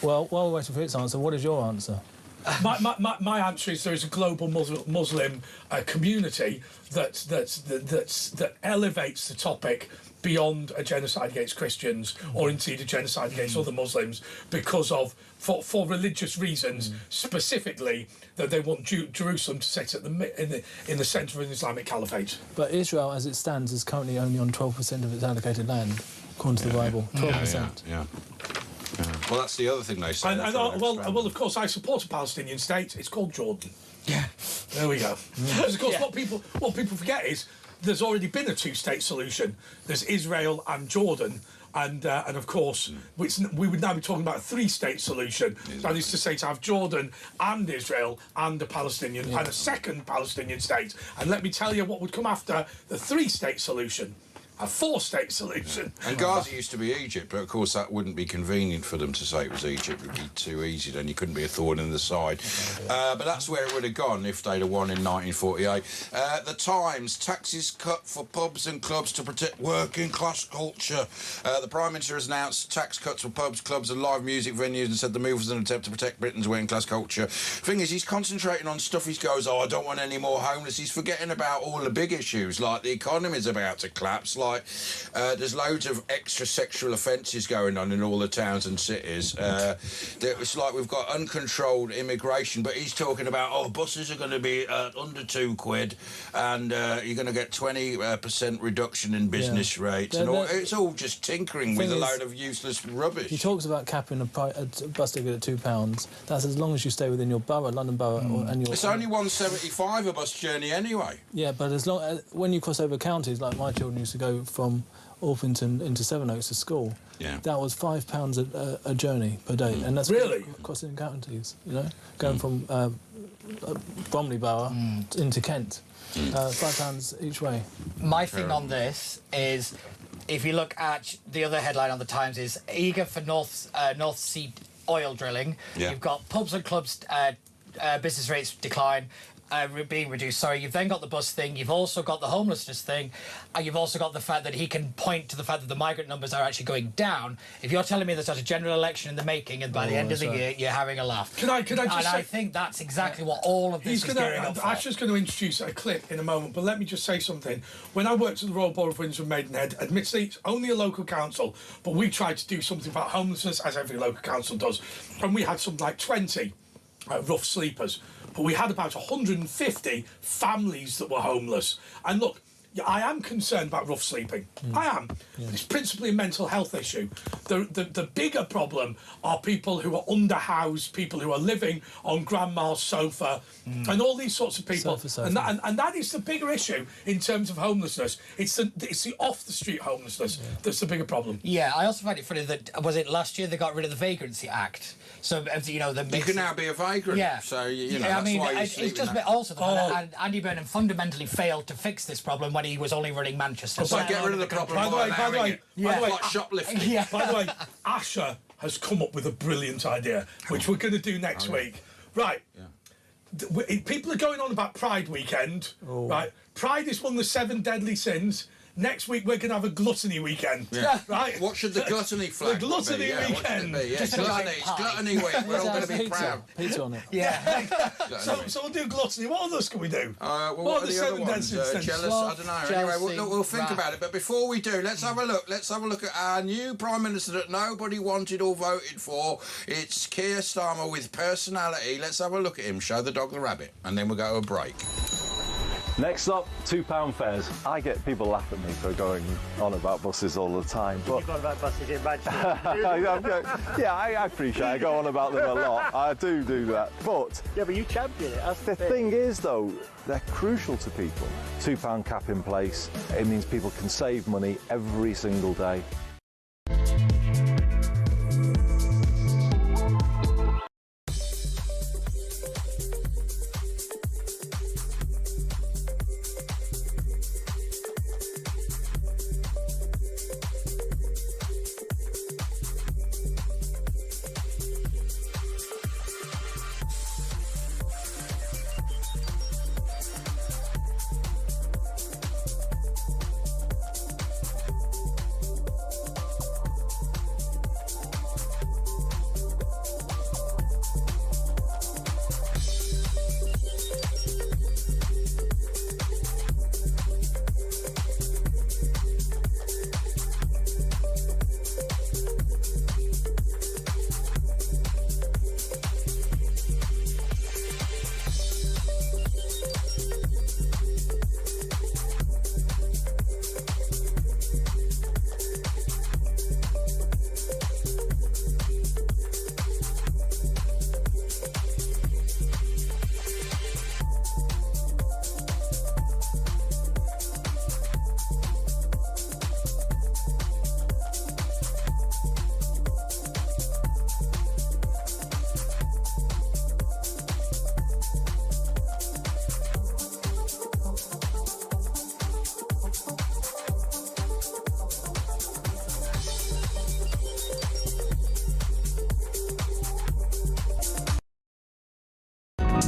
well, while we're waiting for its answer, what is your answer? My answer is there is a global Muslim community that elevates the topic beyond a genocide against Christians or indeed a genocide against other Muslims because of for religious reasons specifically that they want Jerusalem to sit at in the centre of an Islamic caliphate. But Israel, as it stands, is currently only on 12% of its allocated land, according to the Bible. 12%. Yeah. Well, that's the other thing they say. Well, of course, I support a Palestinian state. It's called Jordan. Yeah. There we go. Because, of course, what people forget is there's already been a two-state solution. There's Israel and Jordan. And of course, we would now be talking about a three-state solution. That is to say, to have Jordan and Israel and a Palestinian and a second Palestinian state. And let me tell you what would come after the three-state solution. a 4-state solution. And Gaza used to be Egypt, but of course that wouldn't be convenient for them to say it was Egypt. It would be too easy, then you couldn't be a thorn in the side. But that's where it would have gone if they'd have won in 1948. The Times, taxes cut for pubs and clubs to protect working class culture. The Prime Minister has announced tax cuts for pubs, clubs and live music venues and said the move was an attempt to protect Britain's working class culture. Thing is, he's concentrating on stuff. He goes, oh, I don't want any more homeless. He's forgetting about all the big issues, like the economy's about to collapse. Like, there's loads of extra sexual offences going on in all the towns and cities. It's like we've got uncontrolled immigration, but he's talking about, oh, buses are going to be under £2 and you're going to get 20% reduction in business rates. And all, it's all just tinkering with a load of useless rubbish. He talks about capping a bus ticket at £2. That's as long as you stay within your borough, London borough, and your... It's only £1.75 a bus journey anyway. Yeah, but as long when you cross over counties, like my children used to go from Orpington into Sevenoaks to school, that was £5 a journey per day, and that's really crossing counties. You know, going from Bromley Borough into Kent, £5 each way. My thing on this is, if you look at the other headline on the Times, is eager for North Sea oil drilling. You've got pubs and clubs business rates decline. Being reduced. Sorry, you've then got the bus thing, you've also got the homelessness thing, and you've also got the fact that he can point to the fact that the migrant numbers are actually going down. If you're telling me there's a general election in the making and by the end of the year you're having a laugh. Can I just say, I think that's exactly what all of this is gearing up for. Asher's going to introduce a clip in a moment, but let me just say something. When I worked at the Royal Board of Windsor and Maidenhead, admittedly it's only a local council, but we tried to do something about homelessness, as every local council does, and we had something like 20 rough sleepers. But we had about 150 families that were homeless. And look, I am concerned about rough sleeping. I am. But it's principally a mental health issue. The bigger problem are people who are underhoused, people who are living on grandma's sofa, and all these sorts of people. And that is the bigger issue in terms of homelessness. It's the off-the-street homelessness that's the bigger problem. Yeah, I also find it funny that, was it last year they got rid of the Vagrancy Act? So, you know, you can now be a vagrant. Yeah. So, you know, that's why you're it's just also the fact that Andy Burnham fundamentally failed to fix this problem when he was only running Manchester. So get rid of the problem. By the way, like shoplifting. By the way, Asher has come up with a brilliant idea, which we're going to do next week. Right. People are going on about Pride weekend. Right. Pride is one of the 7 deadly sins. Next week we're going to have a gluttony weekend. Right? What should the gluttony flag be? The gluttony weekend. Gluttony week. We're all going to be proud. Pizza on it. Yeah. So we'll do gluttony. What others can we do? What are the 7 deadly sins? Jealous? I don't know. Anyway, we'll think about it. But before we do, let's have a look. Let's have a look at our new Prime Minister that nobody wanted or voted for. It's Keir Starmer with personality. Let's have a look at him. Show the dog the rabbit. And then we'll go to a break. Next up, £2 fares. I get people laugh at me for going on about buses all the time. But you've gone about buses in Manchester. Yeah, I appreciate it. I go on about them a lot. I do that. But yeah, but you champion it. That's the thing is, though, they're crucial to people. £2 cap in place. It means people can save money every single day.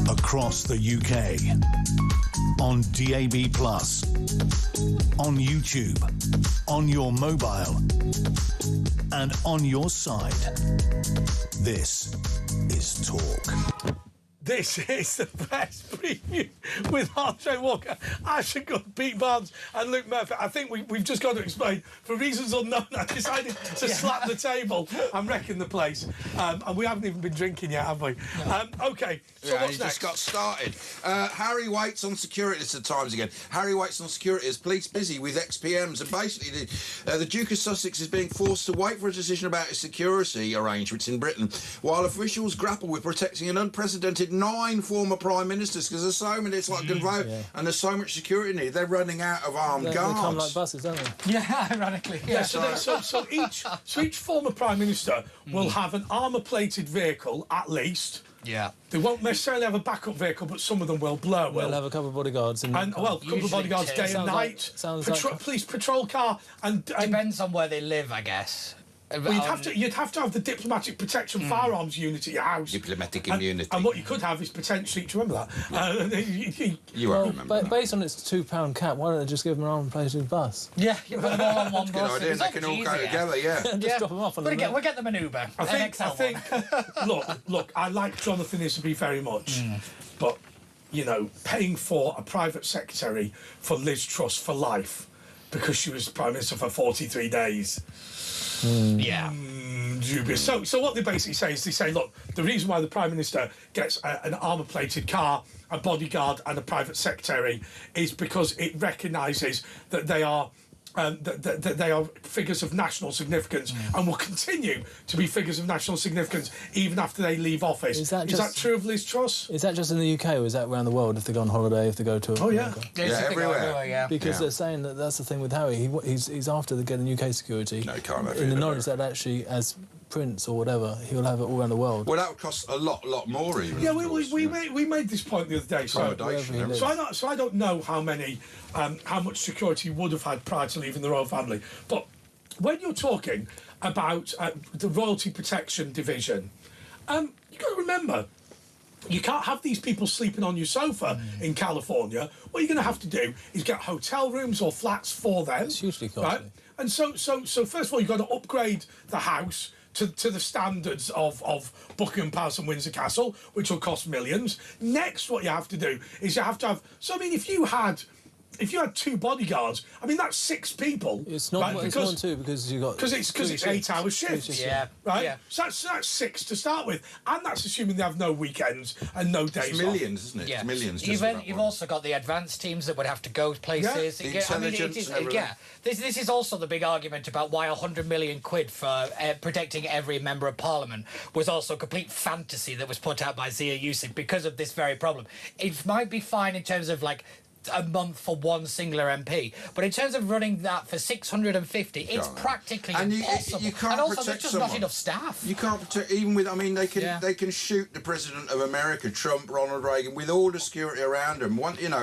across the UK. On DAB+, on YouTube, on your mobile, and on your side. This is Talk. This is the best preview with Andre Walker, Asher Good, Pete Barnes and Luke Murphy. I think we've just got to explain, for reasons unknown, I decided to slap the table and wrecking the place. And we haven't even been drinking yet, have we? No. OK, so what's next? Just got started. Harry waits on security. This is the Times again. Harry waits on security as police busy with ex-PMs. And basically, the Duke of Sussex is being forced to wait for a decision about his security arrangements in Britain, while officials grapple with protecting an unprecedented 9 former prime ministers, because there's so many, it's like and there's so much security needed. They're running out of armed guards. They come like buses, don't they? Yeah, ironically. Yeah, so each former prime minister will have an armour-plated vehicle, at least. Yeah. They won't necessarily have a backup vehicle, but some of them will blow. We'll have a couple of bodyguards. A couple of bodyguards day and night. Police patrol car. And depends on where they live, I guess. Well, you'd have to have the diplomatic protection firearms unit at your house. Diplomatic immunity. And what you could have is potentially, do you remember that? You won't remember. Based on its £2 cap, why don't they just give them an arm-plated bus? Yeah, you put them all on one bus. Good idea. They can all go together. Yeah. Just drop them off. We'll get them an Uber. I think. Look. I like Jonathan Isby very much, but you know, paying for a private secretary for Liz Truss for life because she was prime minister for 43 days. Yeah. Dubious. So what they basically say is, they say, look, the reason why the Prime Minister gets an armour-plated car, a bodyguard and a private secretary is because it recognises that they are that they are figures of national significance and will continue to be figures of national significance even after they leave office. Is that true of Liz Truss? Is that just in the UK, or is that around the world if they go on holiday, if they go to America? Everywhere. Because they're saying that that's the thing with Harry. He's after getting UK security. No, he can't have in the knowledge that actually, as Prince or whatever, he'll have it all around the world. Well, that would cost a lot more even. Yeah, we made this point the other day. So I don't know how much security he would have had prior to leaving the royal family. But when you're talking about the Royalty Protection Division, you've got to remember, you can't have these people sleeping on your sofa in California. What you're going to have to do is get hotel rooms or flats for them. It's hugely costly. Right? And so first of all, you've got to upgrade the house to the standards of Buckingham Palace and Windsor Castle, which will cost millions. Next, what you have to do is you have to have... So, I mean, if you had 2 bodyguards, I mean, that's 6 people. It's not, right? It's not 2 because you got... Because it's 8-hour shifts. Yeah. Right? Yeah. So that's 6 to start with. And that's assuming they have no weekends and no days off. It's millions, isn't it? Yeah. It's millions. You've also got the advanced teams that would have to go places. Yeah. Intelligence, This is also the big argument about why 100 million quid for protecting every member of Parliament was also a complete fantasy that was put out by Zia Yusuf because of this very problem. It might be fine in terms of, like, a month for one singular MP, but in terms of running that for 650, it's practically impossible. You can't and also, protect there's just someone. not enough staff. You can't protect, even with, I mean, they can shoot the President of America, Trump, Ronald Reagan, with all the security around them.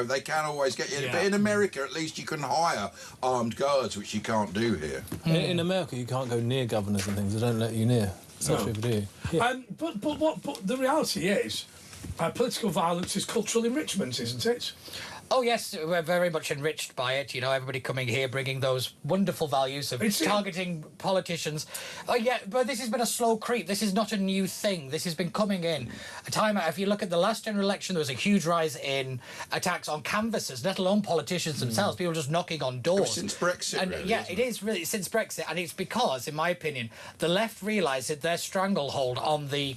They can always get you. But in America, at least you can hire armed guards, which you can't do here. In America, you can't go near governors and things. They don't let you near. Such people do. Yeah. But the reality is, political violence is cultural enrichment, isn't it? Oh, yes, we're very much enriched by it. You know, everybody coming here bringing those wonderful values of targeting politicians. Oh, yeah, but this has been a slow creep. This is not a new thing. This has been coming in. If you look at the last general election, there was a huge rise in attacks on canvassers, let alone politicians themselves, people just knocking on doors. Since Brexit, and, really. Yeah, it is really since Brexit. And it's because, in my opinion, the left realised that their stranglehold on the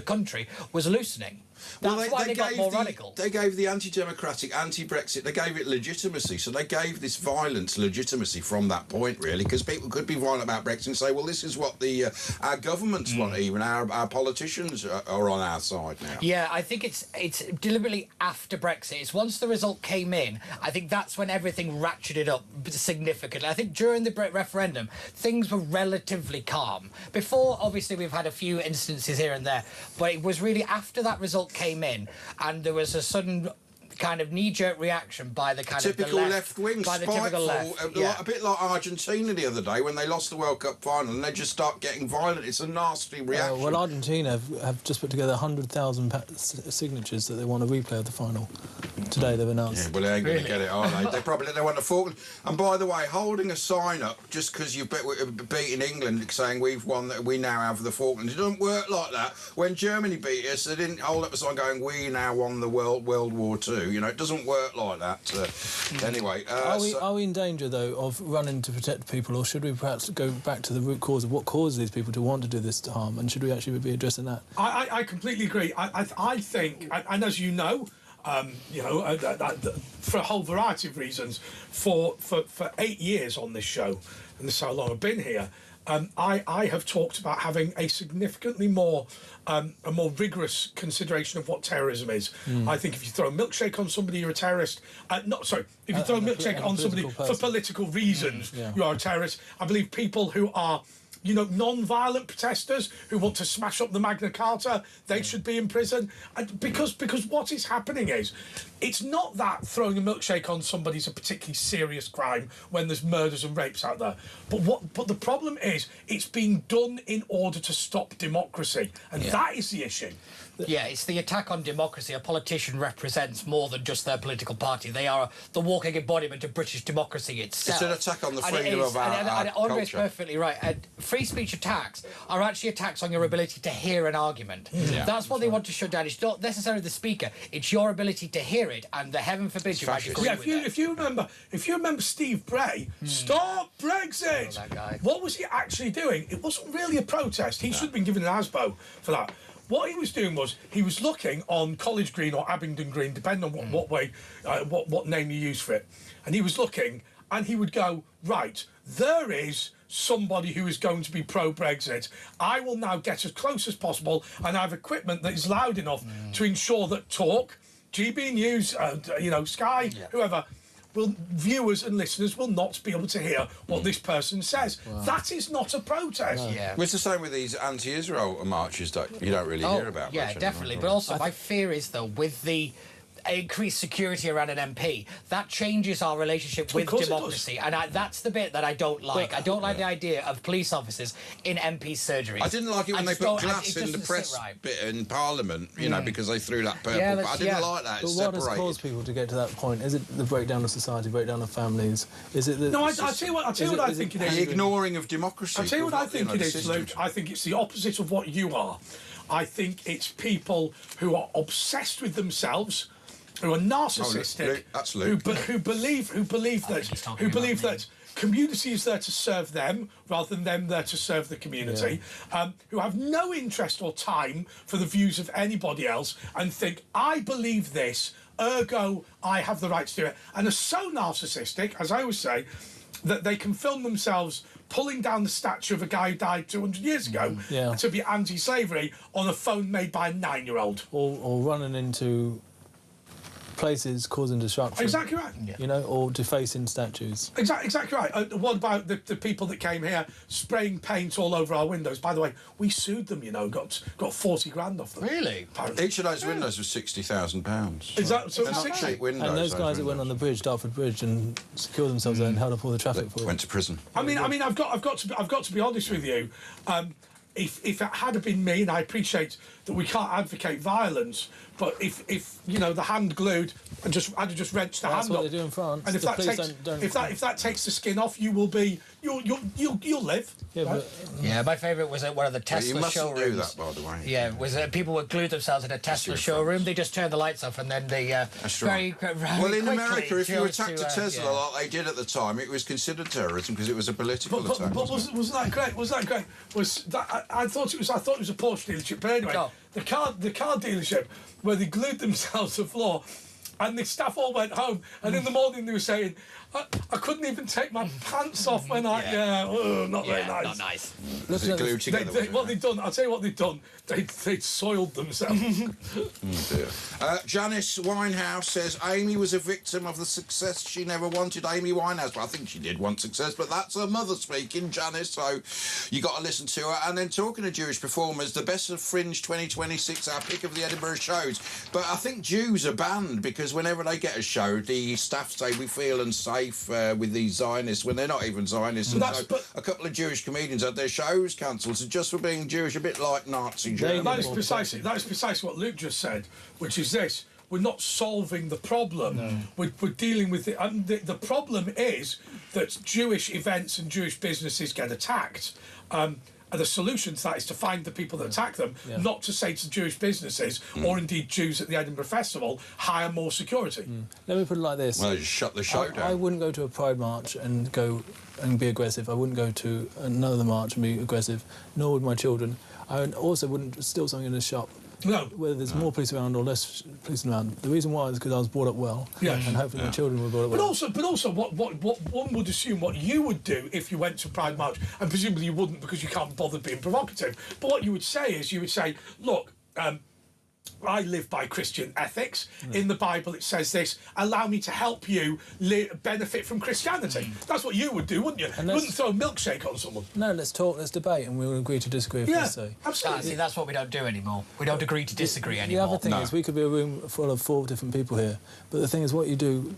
country was loosening. That's why they got more radical. They gave the anti-democratic, anti-Brexit, they gave it legitimacy. So they gave this violence legitimacy from that point, really, because people could be violent about Brexit and say, well, this is what our governments want, even our politicians are on our side now. Yeah, I think it's deliberately after Brexit. It's once the result came in, I think that's when everything ratcheted up significantly. I think during the referendum, things were relatively calm. Before, obviously, we've had a few instances here and there, but it was really after that result came in and there was a sudden kind of knee-jerk reaction by the kind typical of the left-wing, by the spiteful, typical left. a bit like Argentina the other day when they lost the World Cup final and they just start getting violent. It's a nasty reaction. Well, Argentina have just put together 100,000 signatures that they want a replay of the final. Today they've announced. Yeah, well, they ain't going to get it, are they? They want the Falkland. And by the way, holding a sign up just because you've beaten England saying we've won, that we now have the Falklands, it doesn't work like that. When Germany beat us, they didn't hold up a sign going, we now won the World War II. You know, it doesn't work like that. Anyway. Are we in danger, though, of running to protect people, or should we perhaps go back to the root cause of what causes these people to want to do this harm, and should we actually be addressing that? I completely agree. I think, and as you know, for a whole variety of reasons, for 8 years on this show, and this is how long I've been here, I have talked about having a significantly more a more rigorous consideration of what terrorism is. I think if you throw a milkshake on somebody, you're a terrorist. If you throw a milkshake on somebody for political reasons, you are a terrorist. I believe people who are, non-violent protesters who want to smash up the Magna Carta, they should be in prison. And because what is happening is, it's not that throwing a milkshake on somebody is a particularly serious crime when there's murders and rapes out there. But the problem is, it's being done in order to stop democracy, and that is the issue. Yeah, it's the attack on democracy. A politician represents more than just their political party. They are the walking embodiment of British democracy itself. It's an attack on the freedom of our Andre's culture. perfectly right. Free speech attacks are actually attacks on your ability to hear an argument. That's what they want to shut down. It's not necessarily the speaker. It's your ability to hear it, and the heaven forbid you might agree with it. If you remember Steve Bray, stop Brexit. That guy. What was he actually doing? It wasn't really a protest. He should have been given an ASBO for that. What he was doing was he was looking on College Green or Abingdon Green, depending on what name you use for it, and he was looking, and he would go, right, there is somebody who is going to be pro-Brexit. I will now get as close as possible, and I have equipment that is loud enough to ensure that Talk, GB News, Sky, whoever, viewers and listeners will not be able to hear what this person says. Wow. That is not a protest. Well, it's the same with these anti-Israel marches that you don't really hear about. Yeah, definitely. But also, my fear is, though, with the increased security around an MP, that changes our relationship with democracy, and that's the bit that I don't like. I don't like the idea of police officers in MP surgeries. I didn't like it when they put glass in the press bit in Parliament, because they threw that purple. But I didn't like that. But what has caused people to get to that point? Is it the breakdown of society, breakdown of families? Is it the... No, I'll tell you what I think it is. The ignoring of democracy. I'll tell you what I think it is, Luke. I think it's the opposite of what you are. I think it's people who are obsessed with themselves, who are narcissistic, who believe that community is there to serve them rather than them there to serve the community, who have no interest or time for the views of anybody else, and think, I believe this, ergo I have the right to do it, and are so narcissistic, as I always say, that they can film themselves pulling down the statue of a guy who died 200 years ago to be anti-slavery on a phone made by a 9-year-old. Or running into places causing disruption. Exactly right. Or defacing statues. Exactly right. What about the people that came here spraying paint all over our windows? By the way, we sued them. Got 40 grand off them. Really? Each of those windows was £60,000. Is that so? Cheap windows. And those guys that went on the bridge, Dartford Bridge, and secured themselves there and held up all the traffic for it. Went to prison. I mean, I've got to be honest with you. If it had been me, and I appreciate that we can't advocate violence, but if the hand glued and I'd have just wrenched the hand that's what up. they do in France. And if that takes the skin off, you'll live. Yeah, right? My favourite was at one of the Tesla showrooms. You mustn't do that, by the way. Yeah, was people would glue themselves in a Tesla showroom. They just turned the lights off, and then they very well, in America, if you attacked a Tesla like they did at the time, it was considered terrorism because it was a political attack. But wasn't that great? I thought it was a Porsche dealership. But anyway, the car dealership where they glued themselves to the floor, and the staff all went home, and in the morning they were saying, I couldn't even take my pants off when not very nice. Not nice. Was it glued together? What they'd done, I'll tell you what they'd done. They'd soiled themselves. Janice Winehouse says Amy was a victim of the success she never wanted. Amy Winehouse, well, I think she did want success, but that's her mother speaking, Janice, so you got to listen to her. And then talking to Jewish performers, the Best of Fringe 2026, our pick of the Edinburgh shows. But I think Jews are banned because whenever they get a show, the staff say we feel unsafe with these Zionists when they're not even Zionists. And so a couple of Jewish comedians had their shows cancelled just for being Jewish, a bit like Nazi Germany. That is precisely what Luke just said, which is this. We're not solving the problem. No. We're dealing with it. And the problem is that Jewish events and Jewish businesses get attacked. And the solution to that is to find the people that attack them, not to say to Jewish businesses or indeed Jews at the Edinburgh Festival, hire more security. Let me put it like this. Well, just shut the show down. I wouldn't go to a Pride march and go and be aggressive. I wouldn't go to another march and be aggressive, nor would my children. I also wouldn't steal something in a shop. No. Whether there's more police around or less police around. The reason why is because I was brought up well. Yes. And hopefully my children were brought up well. But also what one would assume what you would do if you went to Pride March, and presumably you wouldn't because you can't bother being provocative, but what you would say is, look, I live by Christian ethics. In the Bible it says this, allow me to help you benefit from Christianity. That's what you would do, wouldn't you? You wouldn't throw a milkshake on someone. No, let's talk, let's debate, and we'll agree to disagree if we say. Absolutely. See, that's what we don't do anymore. We don't agree to disagree anymore. The other thing is, we could be a room full of 4 different people here, but the thing is, what you do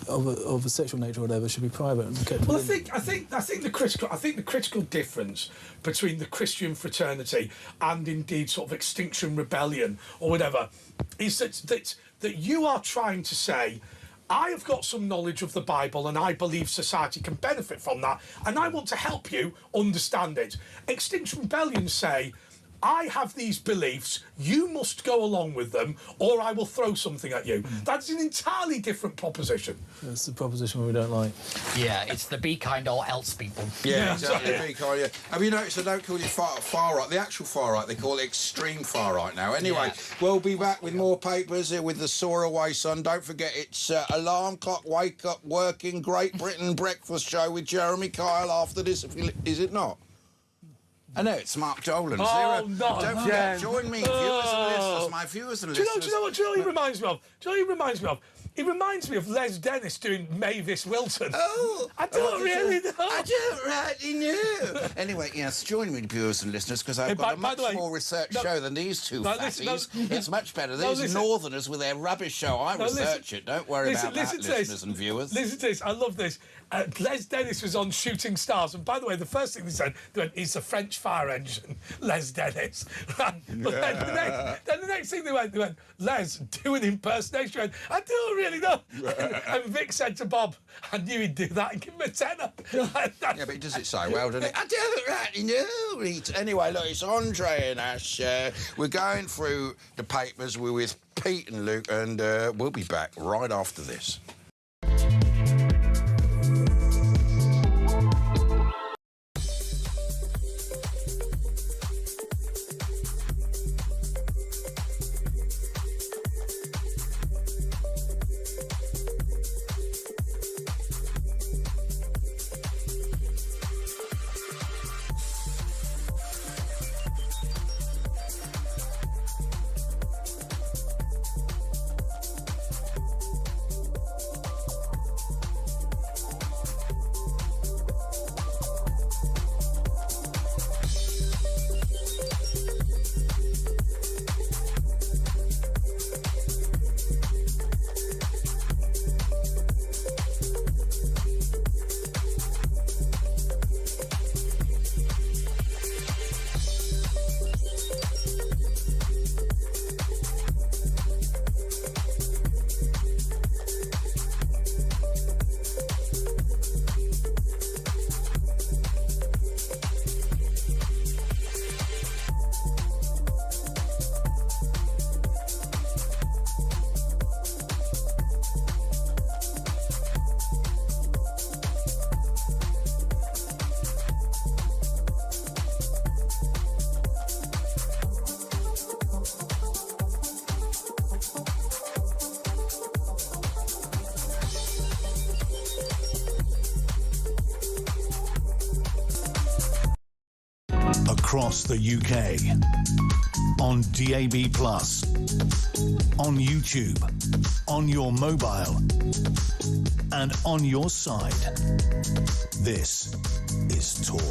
of a sexual nature or whatever should be private and kept. Well, I think the critical difference between the Christian fraternity and indeed sort of Extinction Rebellion or whatever is that you are trying to say, I have got some knowledge of the Bible and I believe society can benefit from that, and I want to help you understand it. Extinction Rebellion say, I have these beliefs, you must go along with them, or I will throw something at you. That's an entirely different proposition. That's the proposition we don't like. Yeah, it's the be kind or else people. Yeah, exactly. Be kind, yeah. Have you noticed they don't call it far right? The actual far right, they call it extreme far right now. Anyway, we'll be back with more papers here with the Soar Away Son. Don't forget, it's Alarm Clock, Wake Up, Working, Great Britain Breakfast Show with Jeremy Kyle after this. Is it not? I know, it's Mark Dolan. Oh, no. Don't forget, join me, viewers and listeners, my viewers and listeners. Do you know what he reminds me of? He reminds me of Les Dennis doing Mavis Wilton. Oh, I don't really know. I don't really know. Anyway, yes, join me, viewers and listeners, because I've got a much more research show than these two fatties. It's much better. These northerners with their rubbish show. I research it. Don't worry about that, listeners and viewers. Listen to this. I love this. Les Dennis was on Shooting Stars, and by the way, the first thing they said, he's a French fire engine, Les Dennis. Right? But then the next thing they went, Les, do an impersonation. He went, I don't really know. And Vic said to Bob, I knew he'd do that and give him a tenner. Yeah, but he does it so well, doesn't it? I don't really know. Anyway, look, it's Andre and Ash. We're going through the papers. We're with Pete and Luke, and we'll be back right after this. across the UK, on DAB+, on YouTube, on your mobile, and on your side. This is Talk.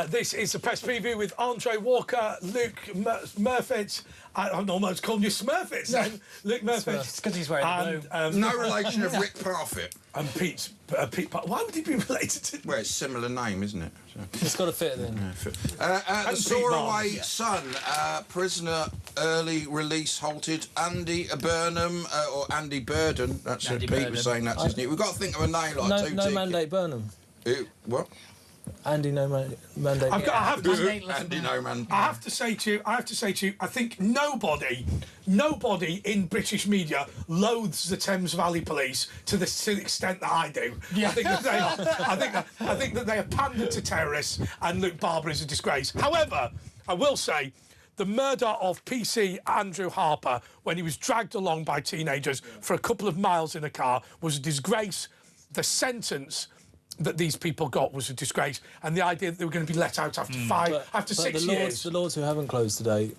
This is the press preview with Andre Walker, Luke Murfitt. I'm almost calling you Smurfit then. Luke Murfitt. It's because he's wearing the blue. No relation of Rick Parfitt. And Pete why would he be related to... Well, it's a similar name, isn't it? So. It's got to fit then. The Soaraway Sun, prisoner early release halted. Andy Burnham, or Andy Burden, that's Andy what Pete Burnham. was saying, that's his name. We've got to think of a name like No, two no ticket. mandate Burnham. What? Andy, no mandate. I have to Andy No Man. I have to say to you, I think nobody in British media loathes the Thames Valley Police to the extent that I do. Yeah. I think that they are pandered to terrorists, and Luke Barber is a disgrace. However, I will say, the murder of PC Andrew Harper when he was dragged along by teenagers for a couple of miles in a car was a disgrace. The sentence that these people got was a disgrace, and the idea that they were going to be let out after 6 years. The Lords who haven't closed today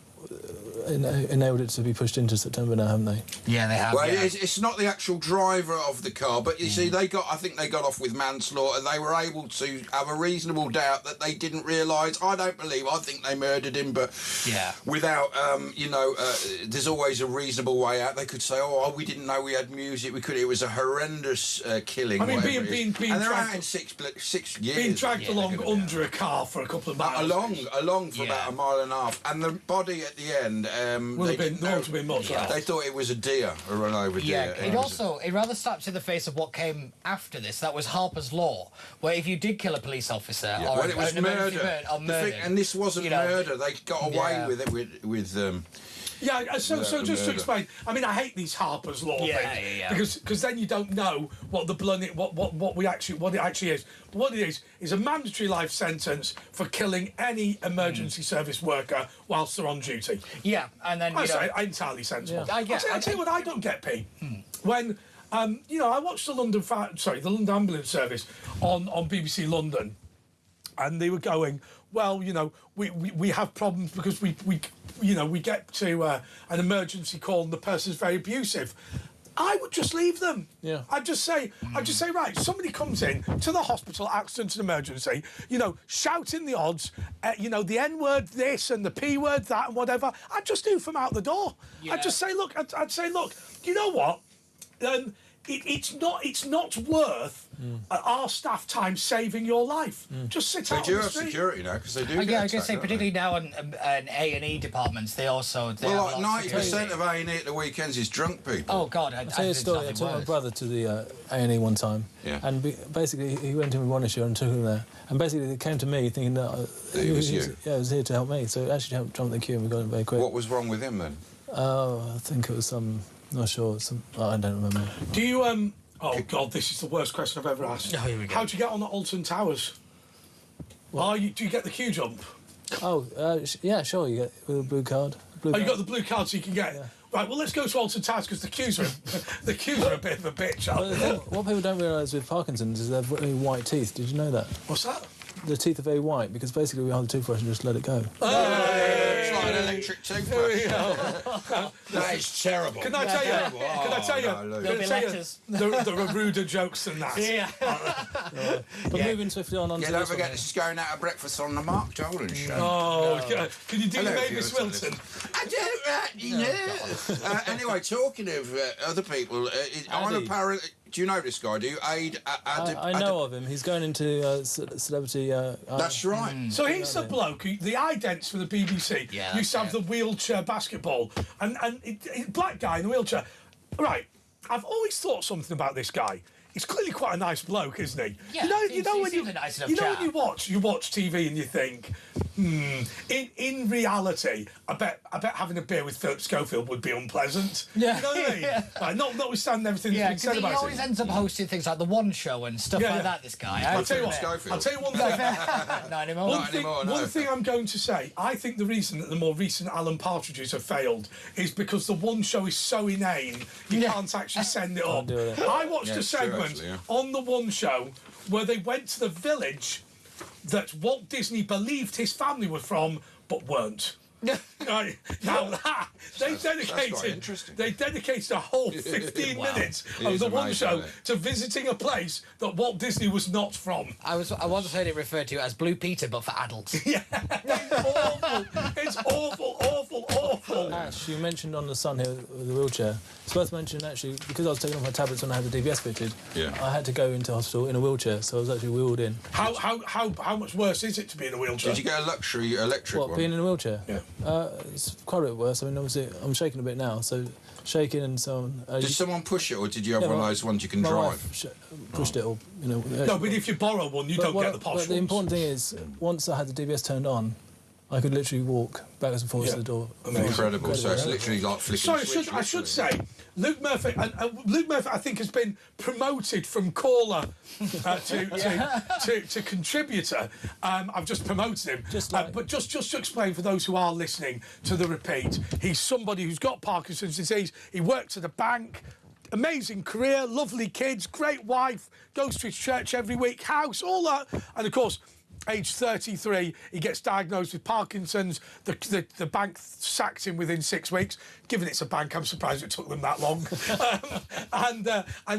enabled it to be pushed into September now, haven't they? Yeah, they have. Well, yeah. it's not the actual driver of the car, but you see, I think they got off with manslaughter. They were able to have a reasonable doubt that they didn't realise. I think they murdered him, but without, there's always a reasonable way out. They could say, "Oh, we didn't know we had music. It was a horrendous killing." I mean, being and they're dragged, out in 6 years. being dragged along under a car for a couple of miles. Along for about a mile and a half, and the body at the end. Would have been much worse. They thought it was a deer, a run over deer. It rather slaps in the face of what came after this. That was Harper's Law, where if you did kill a police officer, or it was murder. And this wasn't murder. They got away with it with. So just to explain, I mean, I hate these Harper's Law things because then you don't know what it actually is. But what it is a mandatory life sentence for killing any emergency service worker whilst they're on duty. Yeah, and then entirely sensible. Yeah. I'll tell you what I don't get, Pete. When I watched the London Ambulance Service on BBC London, and they were going, well, we have problems because we get to an emergency call and the person's very abusive. I would just leave them. Yeah. I'd just say, right, somebody comes in to the hospital, accident and emergency, shouting the odds, the N-word this and the P-word that and whatever. I'd just do from out the door. Yeah. I'd say, look, you know what? It's not worth our staff time saving your life. Just sit out on the street. They do have security now because they do. I was going to say, particularly now in A&E departments, they also. Well, like 90% of A&E at the weekends is drunk people. Oh God! I'll tell you a story. I took my brother to the A&E one time, and basically he went in with one issue and took him there, and basically they came to me thinking that he was you. Yeah, he was here to help me. So it actually helped jump the queue, and we got him very quick. What was wrong with him then? I think it was some. Not sure. I don't remember. Do you Oh God, this is the worst question I've ever asked. Oh, here we go. How'd you get on at Alton Towers? Do you get the queue jump? Oh, yeah, sure. You get with a blue card. You got the blue card so you can get. Yeah. Right. Well, let's go to Alton Towers because the queues are a bit of a bitch. What people don't realise with Parkinson's is they have really white teeth. Did you know that? What's that? The teeth are very white because basically we hold the toothbrush and just let it go. It's like an electric toothbrush. That is terrible. Can I tell you? There are ruder jokes than that. Yeah. But moving swiftly on to don't forget this is going out of breakfast on the Mark Dolan show. Oh, can you do Mavis Wilson? I don't. Anyway, talking of other people, do you know this guy? Do you? I know of him. He's going into celebrity. That's right. So he's the bloke, the idents for the BBC. Yeah, used to have the wheelchair basketball, and black guy in the wheelchair. Right. I've always thought something about this guy. He's clearly quite a nice bloke, isn't he? Yeah, you know when you watch TV and you think, in reality, I bet having a beer with Philip Schofield would be unpleasant. Yeah. You know what I mean? Like, notwithstanding everything that's been said about him. He always ends up hosting things like The One Show and stuff like that, this guy. I'll tell you one thing. Not anymore. One thing I'm going to say, I think the reason that the more recent Alan Partridges have failed is because The One Show is so inane, you can't actually send it up. I watched a segment on The One Show where they went to the village that Walt Disney believed his family were from, but weren't. Right. Now that That's quite interesting. they dedicated a whole 15 minutes of the One Show to visiting a place that Walt Disney was not from. I once heard it referred to as Blue Peter, but for adults. Yeah, it's awful. Ash, you mentioned on the sun here with the wheelchair. It's worth mentioning actually because I was taking off my tablets when I had the DBS fitted. Yeah. I had to go into hospital in a wheelchair, so I was actually wheeled in. How much worse is it to be in a wheelchair? Did you get a luxury electric one? Being in a wheelchair? Yeah. It's quite a bit worse. I mean, obviously, I'm shaking a bit now, so shaking and so on. Did someone push it, or did you have one of those ones you can drive? Wife pushed it, or No, but if you borrow one, you don't get the posh But the important thing is, once I had the DBS turned on, I could literally walk backwards and forwards to the door. Incredible. So it's literally like flicking. Sorry, I should say, Luke Murphy. Luke Murphy, I think, has been promoted from caller to contributor. I've just promoted him. But just to explain for those who are listening to the repeat, he's somebody who's got Parkinson's disease. He works at a bank. Amazing career, lovely kids, great wife, goes to his church every week, house, all that, and of course. Age 33, he gets diagnosed with Parkinson's. The bank sacked him within 6 weeks. Given it's a bank, I'm surprised it took them that long. And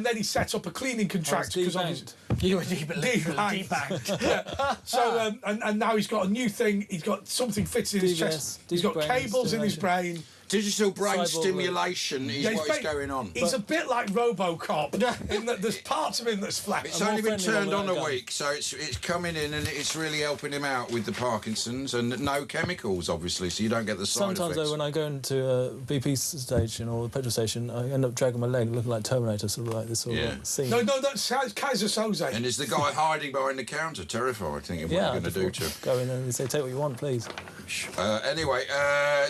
then he set up a cleaning contract because you were debanked. Yeah. So and now he's got a new thing. He's got something fitted in his chest. He's got cables in his brain. Digital brain stimulation is what's going on. He's a bit like RoboCop in that there's parts of him that's flat. It's only been turned on a week, so it's coming in and it's really helping him out with the Parkinson's and no chemicals, obviously, so you don't get the side Sometimes, effects. though, when I go into a BP station or a petrol station, I end up dragging my leg looking like Terminator, sort of like this sort of scene. No, that's Kaiser Soze. And is the guy hiding behind the counter, terrified, thinking what are you going to do to him? Go in and they say, take what you want, please. Anyway,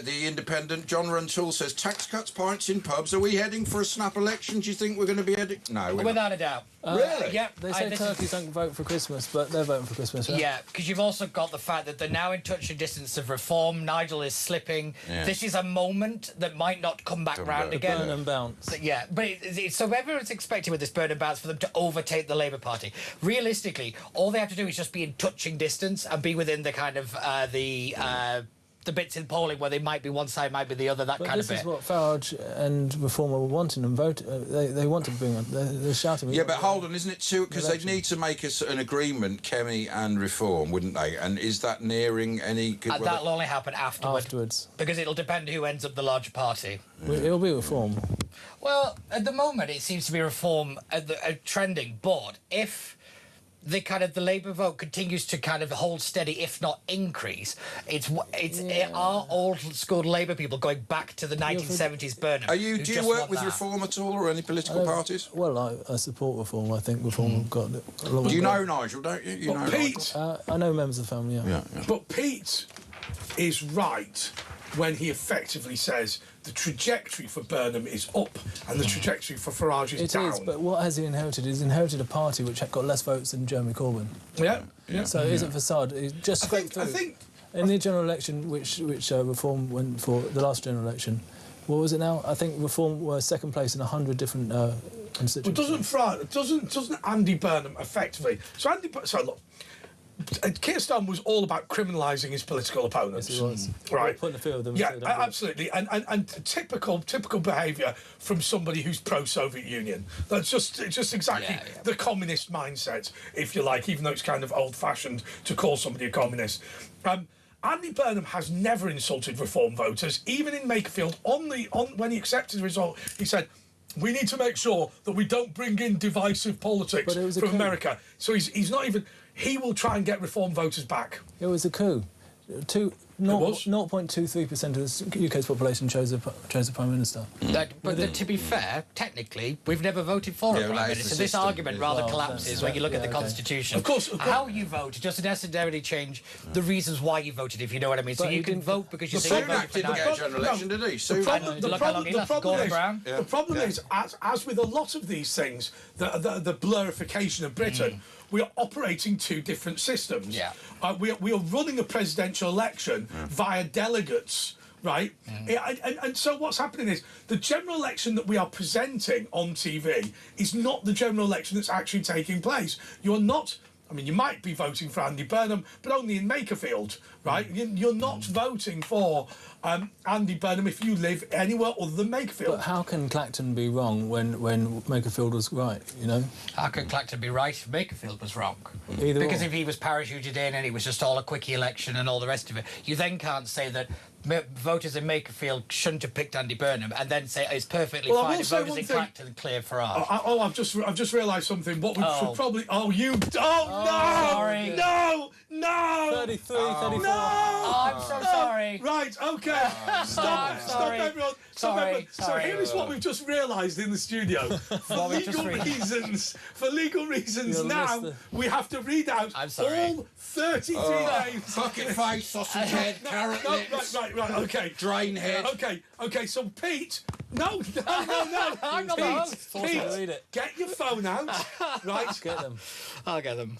the Independent, John Runtoul says, tax cuts, pints in pubs. Are we heading for a snap election? Do you think we're going to be heading? No, we're Without a doubt. Really? Yeah. They say turkeys don't vote for Christmas, but they're voting for Christmas, right? Yeah, because you've also got the fact that they're now in touch and distance of reform. Nigel is slipping. Yeah. This is a moment that might not come back round again. Burnham bounce. Yeah, but so everyone's expecting with this Burnham bounce for them to overtake the Labour Party. Realistically, all they have to do is just be in touching distance and be within the kind of the bits in polling where they might be one side, might be the other, that kind of bit. This is what Farage and Reform are wanting and vote. They want to bring on. They're shouting. Yeah, but hold on, isn't it too? Because they'd need to make an agreement, Kemi and Reform, wouldn't they? And is that nearing any? That'll only happen afterwards. Because it'll depend who ends up the larger party. It'll be Reform. Well, at the moment, it seems to be Reform trending. But if the Labour vote continues to kind of hold steady, if not increase, our old school Labour people going back to the 1970s Burnham. Do you work with Reform at all, or any political parties? Well, I support Reform. I think Reform got a lot of... You know Nigel, don't you? You know Pete. I know members of the family. Yeah. But Pete is right when he effectively says the trajectory for Burnham is up and the trajectory for Farage is down. It is, but what has he inherited? He's inherited a party which got less votes than Jeremy Corbyn. Yeah. So it isn't facade. It just scraped through. I think in the general election, which Reform went for, the last general election, what was it now? I think Reform were second place in 100 different constituencies. But doesn't Andy Burnham effectively... So look, Keir Starmer was all about criminalising his political opponents. Yes, he was. Right. Putting the fear of them. Yeah, absolutely. And typical behaviour from somebody who's pro-Soviet Union. That's just exactly the communist mindset, if you like, even though it's kind of old-fashioned to call somebody a communist. Andy Burnham has never insulted Reform voters, even in Makerfield. When he accepted the result, he said, we need to make sure that we don't bring in divisive politics from America. So he's not even... He will try and get Reform voters back. It was a coup. 0.23% of the UK's population chose a Prime Minister. But to be fair, technically, we've never voted for a Prime Minister. This argument rather collapses when you look at the Constitution. Of course. How you vote doesn't necessarily change the reasons why you voted, if you know what I mean. So you can vote because you think you voted for didn't get a general election, did he? The problem is, as with a lot of these things, the blurification of Britain, we are operating two different systems. Yeah. We are running a presidential election via delegates, right? And so what's happening is the general election that we are presenting on TV is not the general election that's actually taking place. You're not I mean, you might be voting for Andy Burnham, but only in Makerfield, right? You're not voting for Andy Burnham if you live anywhere other than Makerfield. But how can Clacton be wrong when Makerfield was right, you know? How could Clacton be right if Makerfield was wrong? Either because or. if he was parachuted in and it was just all a quickie election and all the rest of it, you then can't say that voters in Makerfield shouldn't have picked Andy Burnham and then say it's perfectly fine if voters in Clacton clear Farage. I've just realised something. What we should probably... no! Sorry. No! 33, 34. No! Oh, I'm so sorry. Right, OK. Stop everyone. Sorry. So here is what we've just realised in the studio. For legal reasons now, we have to read out all 33 names. Bucket face, sausage head, carrot lips. Right, OK. Drain head. OK, so Pete... No. I'm not the host. Pete, get your phone out. Right. Get them. I'll get them.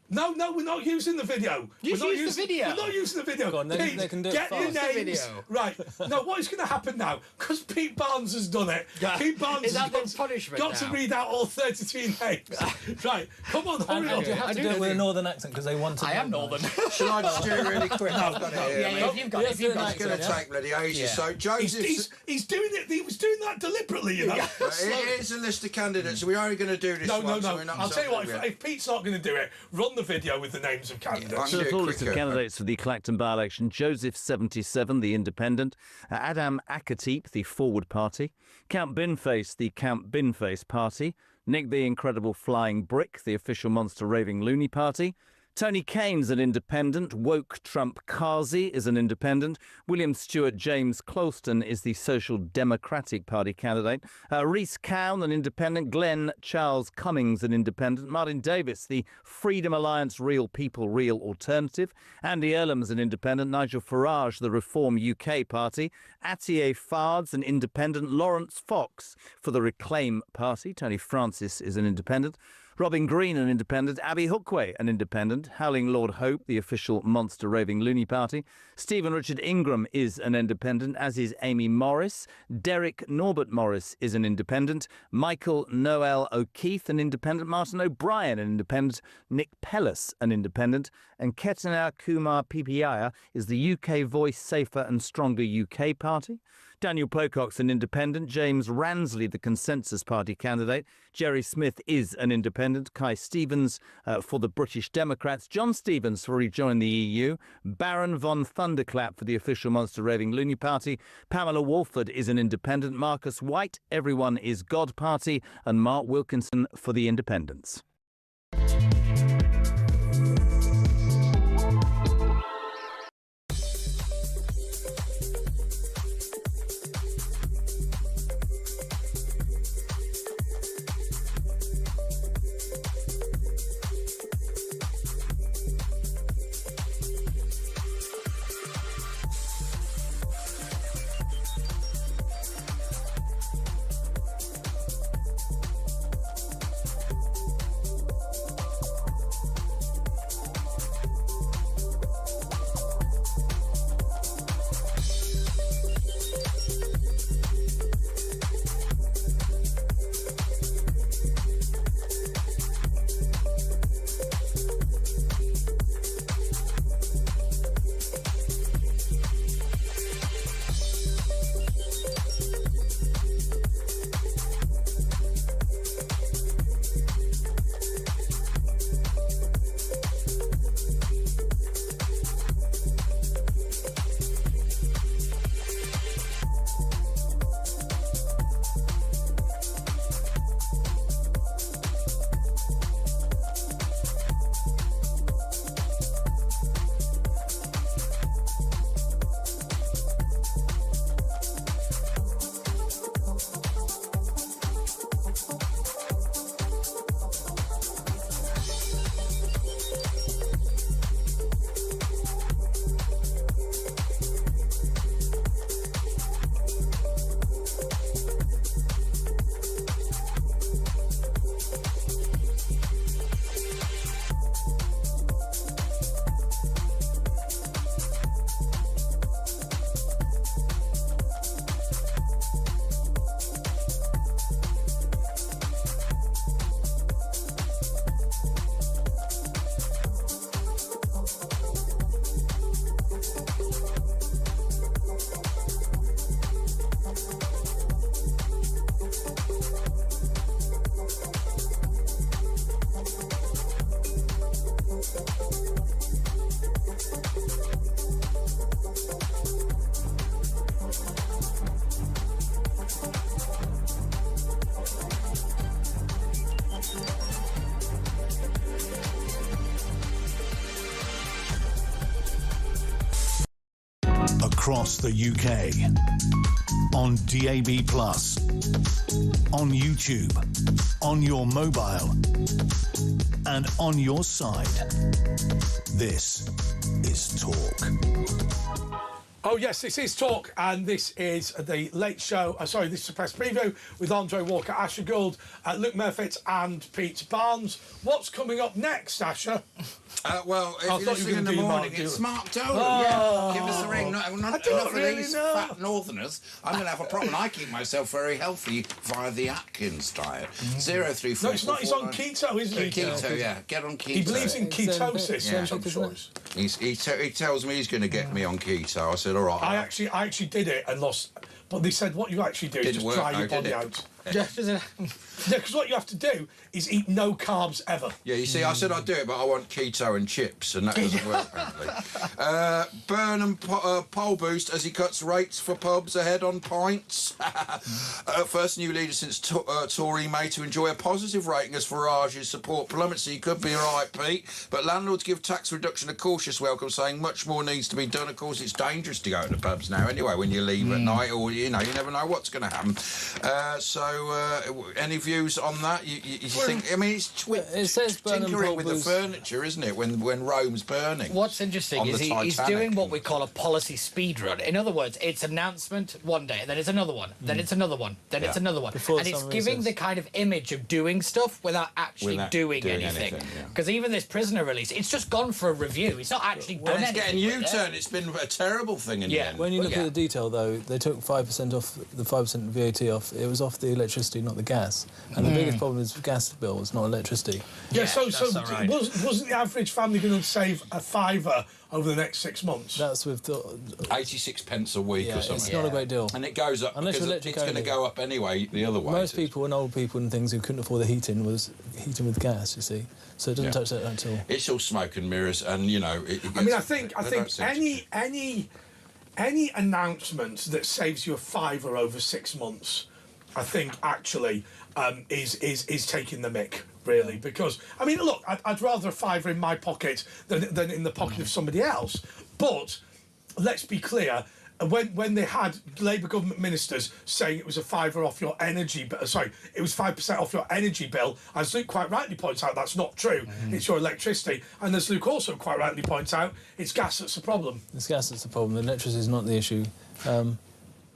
No, we're not using the video. Use the video. We're not using the video. Go on, Pete, they can do it get your fast. names. Right. No, what is going to happen now? Because Pete Barnes has done it. Yeah. Pete Barnes Is that has the punishment got to now? read out all 33 names. Right. Come on, hurry And up. you have to do it with a northern accent because they want to. I am northern. Shall I just do it really quick? I've got it here. Yeah, if you've got it. It's going to take bloody ages. Yeah. So Joseph... He's doing it. He was doing that deliberately, you know. It is a list of candidates. We're only going to do this No. one. So we're not I'll tell you what, if Pete's not going to do it, run the video with the names of candidates. Yeah, So the full list of candidates for the Clacton by-election: Joseph 77, the Independent; Adam Akatip, the Forward Party; Count Binface, the Count Binface Party; Nick the Incredible Flying Brick, the official Monster Raving Loony Party; Tony Kane's an independent. Woke Trump Kazi is an independent. William Stewart James Clouston is the Social Democratic Party candidate. Rhys Cowan, an independent. Glenn Charles Cummings, an independent. Martin Davis, the Freedom Alliance Real People, Real Alternative. Andy Earlam's an independent. Nigel Farage, the Reform UK Party. Atiye Fards, an independent. Lawrence Fox for the Reclaim Party. Tony Francis is an independent. Robin Green, an independent. Abby Hookway, an independent. Howling Lord Hope, the official Monster Raving Loony Party. Stephen Richard Ingram is an independent, as is Amy Morris. Derek Norbert Morris is an independent. Michael Noel O'Keefe, an independent. Martin O'Brien, an independent. Nick Pellis, an independent. And Ketanar Kumar Pipiaya is the UK Voice Safer and Stronger UK Party. Daniel Pocock's an independent. James Ransley, the Consensus Party candidate. Jerry Smith is an independent. Kai Stevens for the British Democrats. John Stevens for rejoin the EU. Baron von Thunderclap for the official Monster Raving Loony Party. Pamela Walford is an independent. Marcus White, Everyone is God Party. And Mark Wilkinson for the Independents. across the UK. On DAB+, on YouTube, on your mobile, and on your side. This is Talk. Oh, yes, this is Talk, and this is the Late Show. Sorry, this is a press preview with Andre Walker, Asher Gould, Luke Murfitt, and Pete Barnes. What's coming up next, Asher? Well, if you're listening in the morning, it's Mark Dolan. Oh. Give us a ring. Not enough of these fat northerners. I'm going to have a problem. I keep myself very healthy via the Atkins diet. 0344. No, it's not. He's on keto, isn't he? Keto, yeah. Get on keto. He believes in ketosis. Yeah. He tells me he's going to get me on keto. I said, all right. I actually did it and lost. But they said what you actually do is just dry your body out. Because what you have to do is eat no carbs ever. Yeah, you see, I said I'd do it, but I want keto and chips, and that doesn't work, apparently. Burnham poll boost as he cuts rates for pubs ahead on pints. First new leader since Tory May to enjoy a positive rating as Farage's support plummets. So you could be right, Pete. But landlords give tax reduction a cautious welcome, saying much more needs to be done. Of course, it's dangerous to go to the pubs now anyway when you leave at night, or, you never know what's going to happen. Any views on that? You think? I mean, it's tinkering with the furniture, isn't it? When Rome's burning. What's interesting is he's doing what we call a policy speed run. In other words, it's announcement one day, then it's another one, then it's another one, then it's another one, and it's giving the kind of image of doing stuff without actually doing anything. Because even this prisoner release, it's just gone for a review. It's not actually done anything. It's getting U-turned. It's been a terrible thing in the end. When you look at the detail, though, they took 5% off the 5% VAT off. It was off the electricity, not the gas. And the biggest problem is gas bill, it's not electricity. Wasn't the average family going to save a £5 over the next 6 months? That's with 86 pence a week or something. It's not a great deal. And it goes up because it's going to go up anyway the other way. Most people and old people and things who couldn't afford the heating was heating with gas, you see. So it doesn't touch that at all. It's all smoke and mirrors, and I think any announcement that saves you a £5 over 6 months, I think actually is taking the mick, really, because I mean, look, I'd rather a £5 in my pocket than in the pocket of somebody else. But let's be clear. When they had Labour government ministers saying it was a £5 off your energy, it was 5% off your energy bill, as Luke quite rightly points out, that's not true. It's your electricity, and as Luke also quite rightly points out, it's gas that's the problem. It's gas that's the problem. The electricity is not the issue.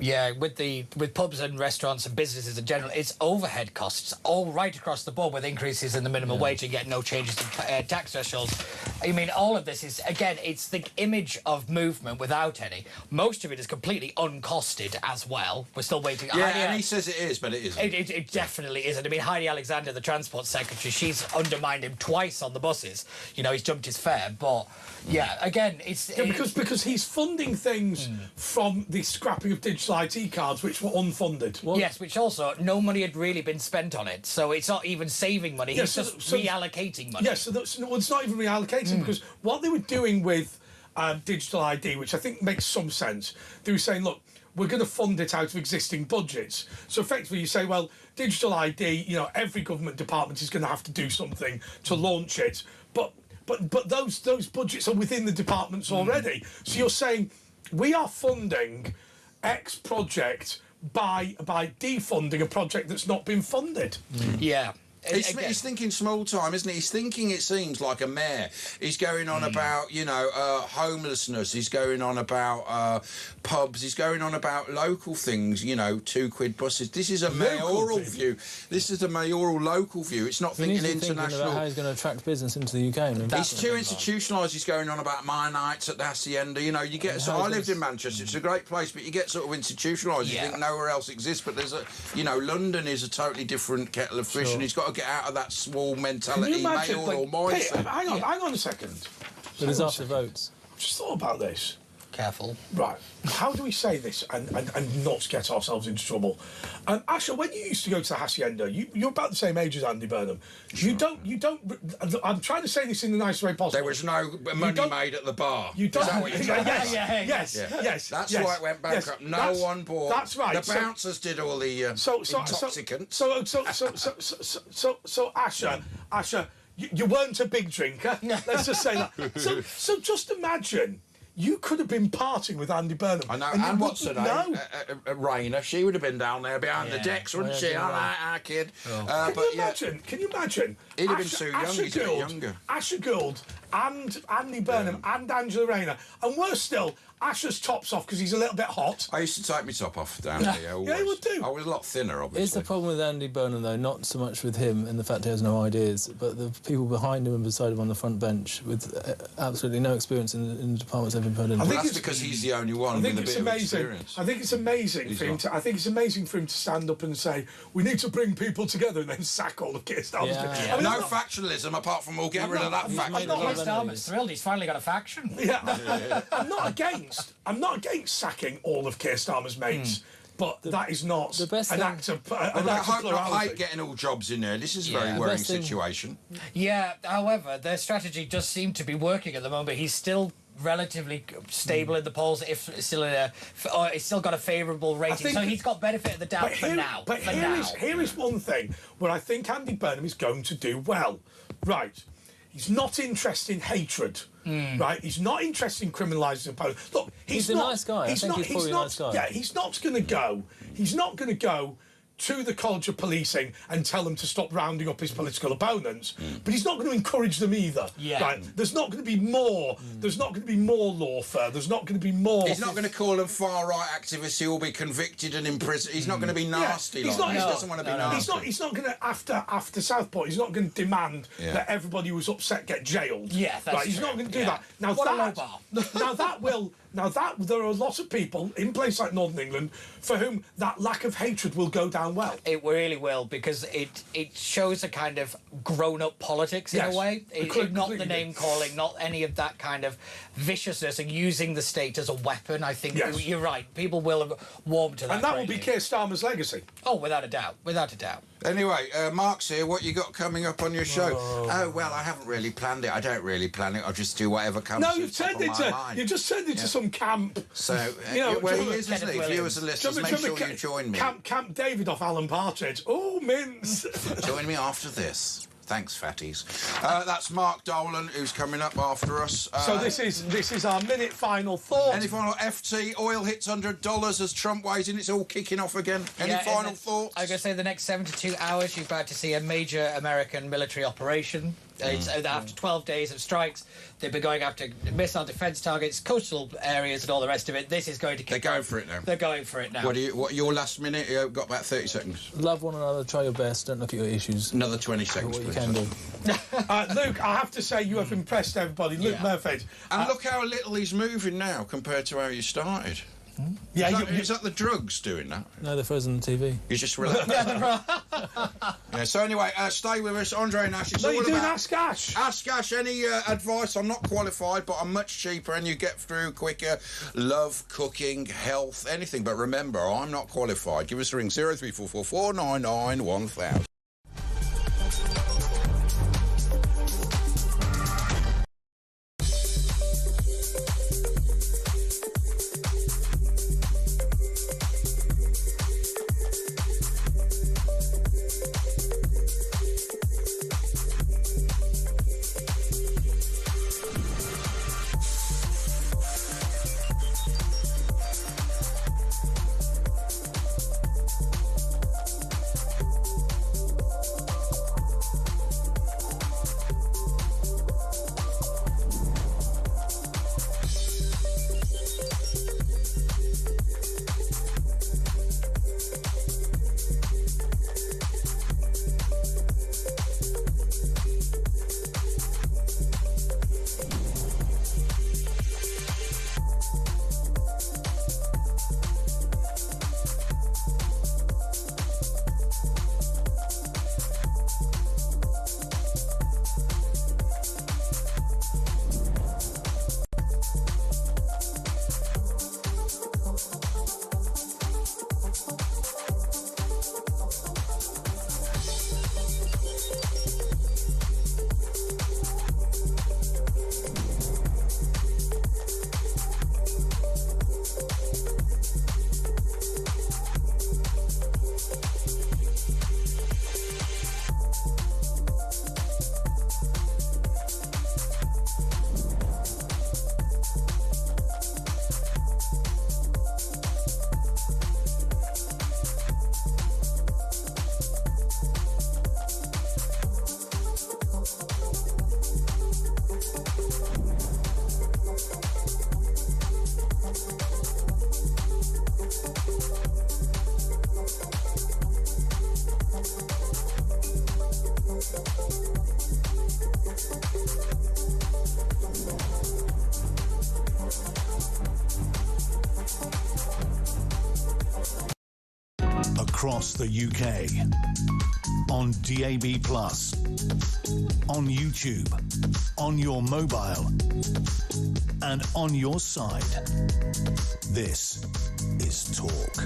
Yeah, with pubs and restaurants and businesses in general, it's overhead costs all right across the board with increases in the minimum wage and yet no changes to tax thresholds. I mean, all of this is, again, it's the image of movement without any. Most of it is completely uncosted as well. We're still waiting. Yeah, and he says it is, but it isn't. It definitely isn't. I mean, Heidi Alexander, the Transport Secretary, she's undermined him twice on the buses. He's jumped his fare, but... Yeah, again, it's... Yeah, because he's funding things from the scrapping of digital ID cards, which were unfunded. Yes, which also, no money had really been spent on it, so it's not even saving money, he's just reallocating money. Yes, it's not even reallocating, because what they were doing with digital ID, which I think makes some sense, they were saying, look, we're going to fund it out of existing budgets. So effectively you say, well, digital ID, every government department is going to have to do something to launch it, But those budgets are within the departments already. So you're saying we are funding X project by defunding a project that's not been funded. Yeah. He's thinking small time, isn't he? He's thinking, it seems, like a mayor. He's going on about, homelessness. He's going on about pubs. He's going on about local things, £2 buses. This is a mayoral view. This is a mayoral local view. It's not thinking international. Thinking about how he's going to attract business into the UK. He's too institutionalised. He's going on about my nights at the Hacienda. You get... So I lived in Manchester. It's a great place, but you get sort of institutionalised. You think nowhere else exists, but there's London is a totally different kettle of fish, and he's got to get out of that small mentality, mayoral mindset. Hang on a second. But it's after votes. I've just thought about this. Careful. Right. How do we say this and not get ourselves into trouble? Asher, when you used to go to the Hacienda, you're about the same age as Andy Burnham. You don't. I'm trying to say this in the nicest way possible. There was no money made at the bar. You don't. Is that what you're trying to say? Yes. That's why it went bankrupt. No one bought. That's right. The bouncers did all the intoxicants. So Asher, you weren't a big drinker. Let's just say that. So just imagine you could have been partying with Andy Burnham. I know. And And what's her wouldn't name? know. Raina. She would have been down there behind the Yeah. decks, wouldn't she? All right, our kid. Can you imagine? Can you imagine? He'd have been too young, he's a bit younger. Asher Gould and Andy Burnham and Angela Rayner. And worse still, Asher's top's off because he's a little bit hot. I used to take my top off down here. Yeah, he would do. I was a lot thinner, obviously. Is the problem with Andy Burnham, though, not so much with him and the fact he has no ideas, but the people behind him and beside him on the front bench with absolutely no experience in the departments they've been put into? I think That's it's because he's the only one I think with a it's bit of amazing. experience. I think it's amazing for him to. I think it's amazing for him to stand up and say, "We need to bring people together," and then sack all of Keir Starmer's. Yeah. I mean, No I'm not- factualism apart from all getting rid of that I'm faction. not- Keir Starmer's thrilled. He's finally got a faction. Yeah, I'm not against sacking all of Keir Starmer's mates, but that is not the best an thing- act of I hope not plurality. hate getting all jobs in there. This is a Yeah, very the worrying best thing- situation. Yeah, however, their strategy does seem to be working at the moment. He's still relatively stable in the polls, if still he's still got a favourable rating, so he's got benefit of the doubt for now. But here is one thing where I think Andy Burnham is going to do well. Right, he's not interested in hatred. Right, he's not interested in criminalising opponents. Look, He's a nice guy. I think he's probably a nice guy. Yeah, he's not going to go. He's not going to go to the College of Policing and tell them to stop rounding up his political opponents, but he's not going to encourage them either. Yeah. Right? There's not going to be more. There's not going to be more lawfare. There's not going to be more. He's not going to call them far-right activists who will be convicted and imprisoned. He's not going to be nasty he's like not, that. He doesn't want to be nasty. He's not going to after Southport. He's not going to demand that everybody who was upset get jailed. Yeah, that's right. He's true. not going to do Yeah. that. Now What a that, low bar. now that there are a lot of people in places like Northern England for whom that lack of hatred will go down well. It really will, because it shows a kind of grown-up politics in Yes. a way. Not the Completely. name-calling, not any of that kind of viciousness and using the state as a weapon. I think you're right. People will have warmed to that. And that will be greatly. Keir Starmer's legacy. Oh, without a doubt. Without a doubt. Anyway, Mark's here. What you got coming up on your show? Oh, well, I haven't really planned it. I don't really plan it. I'll just do whatever comes No, to you've the top turned of my into mind. you've just turned into some camp. So, You know, well, do he you is, isn't he? Kenneth Viewers and listeners, Do you make remember sure you join me. Camp David off Alan Partridge. Oh, mince. Join me after this. Thanks, fatties. That's Mark Dolan, who's coming up after us. So this is our minute final thought. Any final FT? Oil hits $100 as Trump weighs in. It's all kicking off again. Any final thoughts? I was going to say the next 72 hours, you're about to see a major American military operation. It's after 12 days of strikes, they've been going after missile defence targets, coastal areas, and all the rest of it. This is going to kick They're going for it now. They're going for it now. What your last minute? You've got about 30 seconds. Love one another, try your best, don't look at your issues. Another 20 seconds, What you please. can do. Luke, I have to say you have impressed everybody. Luke Murphy. And look how little he's moving now compared to how you started. Yeah, Is that the drugs doing that? No, they're frozen on the TV. You just relax. So anyway, stay with us, Andre Nash. It's No, all you're doing about Ask Ash. Ask Ash. Any advice? I'm not qualified, but I'm much cheaper, and you get through quicker. Love, cooking, health, anything. But remember, I'm not qualified. Give us a ring 0344 499 1000. across the UK. On DAB+, on YouTube, on your mobile, and on your side. This is Talk.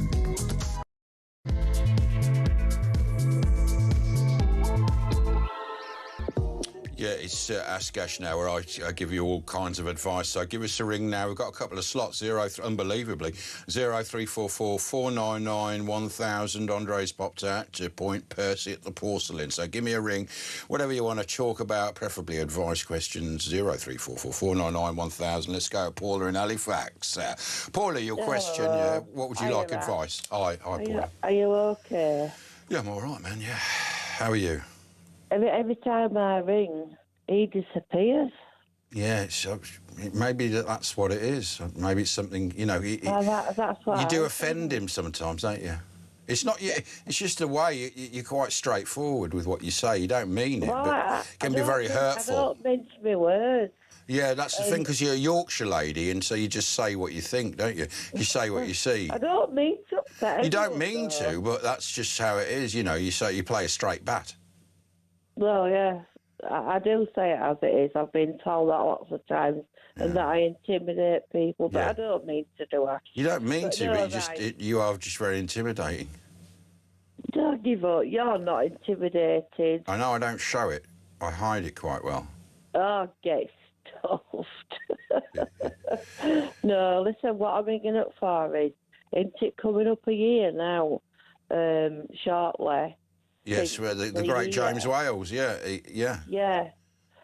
Yeah, it's Ask Ash now, where I give you all kinds of advice. So give us a ring now. We've got a couple of slots, unbelievably. 0344 499 1000. Andre's popped out to point Percy at the porcelain. So give me a ring. Whatever you want to talk about, preferably advice questions. 0344 499 1000. Let's go. Paula in Halifax. Paula, your question, what would you like advice? Hi, Paula. Are you okay? Yeah, I'm all right, man, yeah. How are you? Every time I ring, he disappears. Yeah, maybe that's what it is. Maybe it's something, you know. That's what you do offend him sometimes, don't you? It's not. It's just the way you're quite straightforward with what you say. You don't mean it, but it can be very hurtful. I don't mince my words. Yeah, that's the thing, because you're a Yorkshire lady, and so you just say what you think, don't you? You say what you see. I don't mean to upset. You don't mean to, but that's just how it is. You know, you play a straight bat. Well, yeah, I do say it as it is. I've been told that lots of times, and that I intimidate people, but I don't mean to do that. You don't mean to, but you are just very intimidating. Don't give up. You're not intimidating. I know, I don't show it. I hide it quite well. Oh, get stuffed. No, listen, what I'm ringing up for is, isn't it coming up a year now, shortly? Yes, the great James Wales, yeah. Yeah.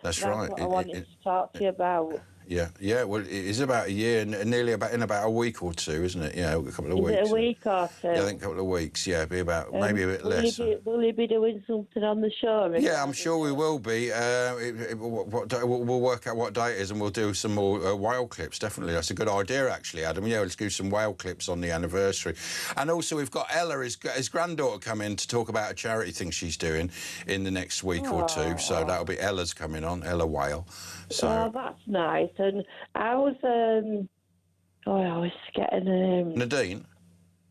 That's right. What I wanted to talk to you about. Yeah. Well, it is about a year, nearly in about a week or two, isn't it? Yeah, a couple of weeks. Is it a week or two? Yeah, I think a couple of weeks. Yeah, be about maybe a bit less. Will you be doing something on the show? Yeah, I'm sure we will be. We'll work out what day it is, and we'll do some more whale clips. Definitely, that's a good idea, actually, Adam. Yeah, let's do some whale clips on the anniversary. And also, we've got Ella, his granddaughter, come in to talk about a charity thing she's doing in the next week or two. So that'll be Ella's coming on, Ella Whale. So that's nice. And I was I was getting Nadine.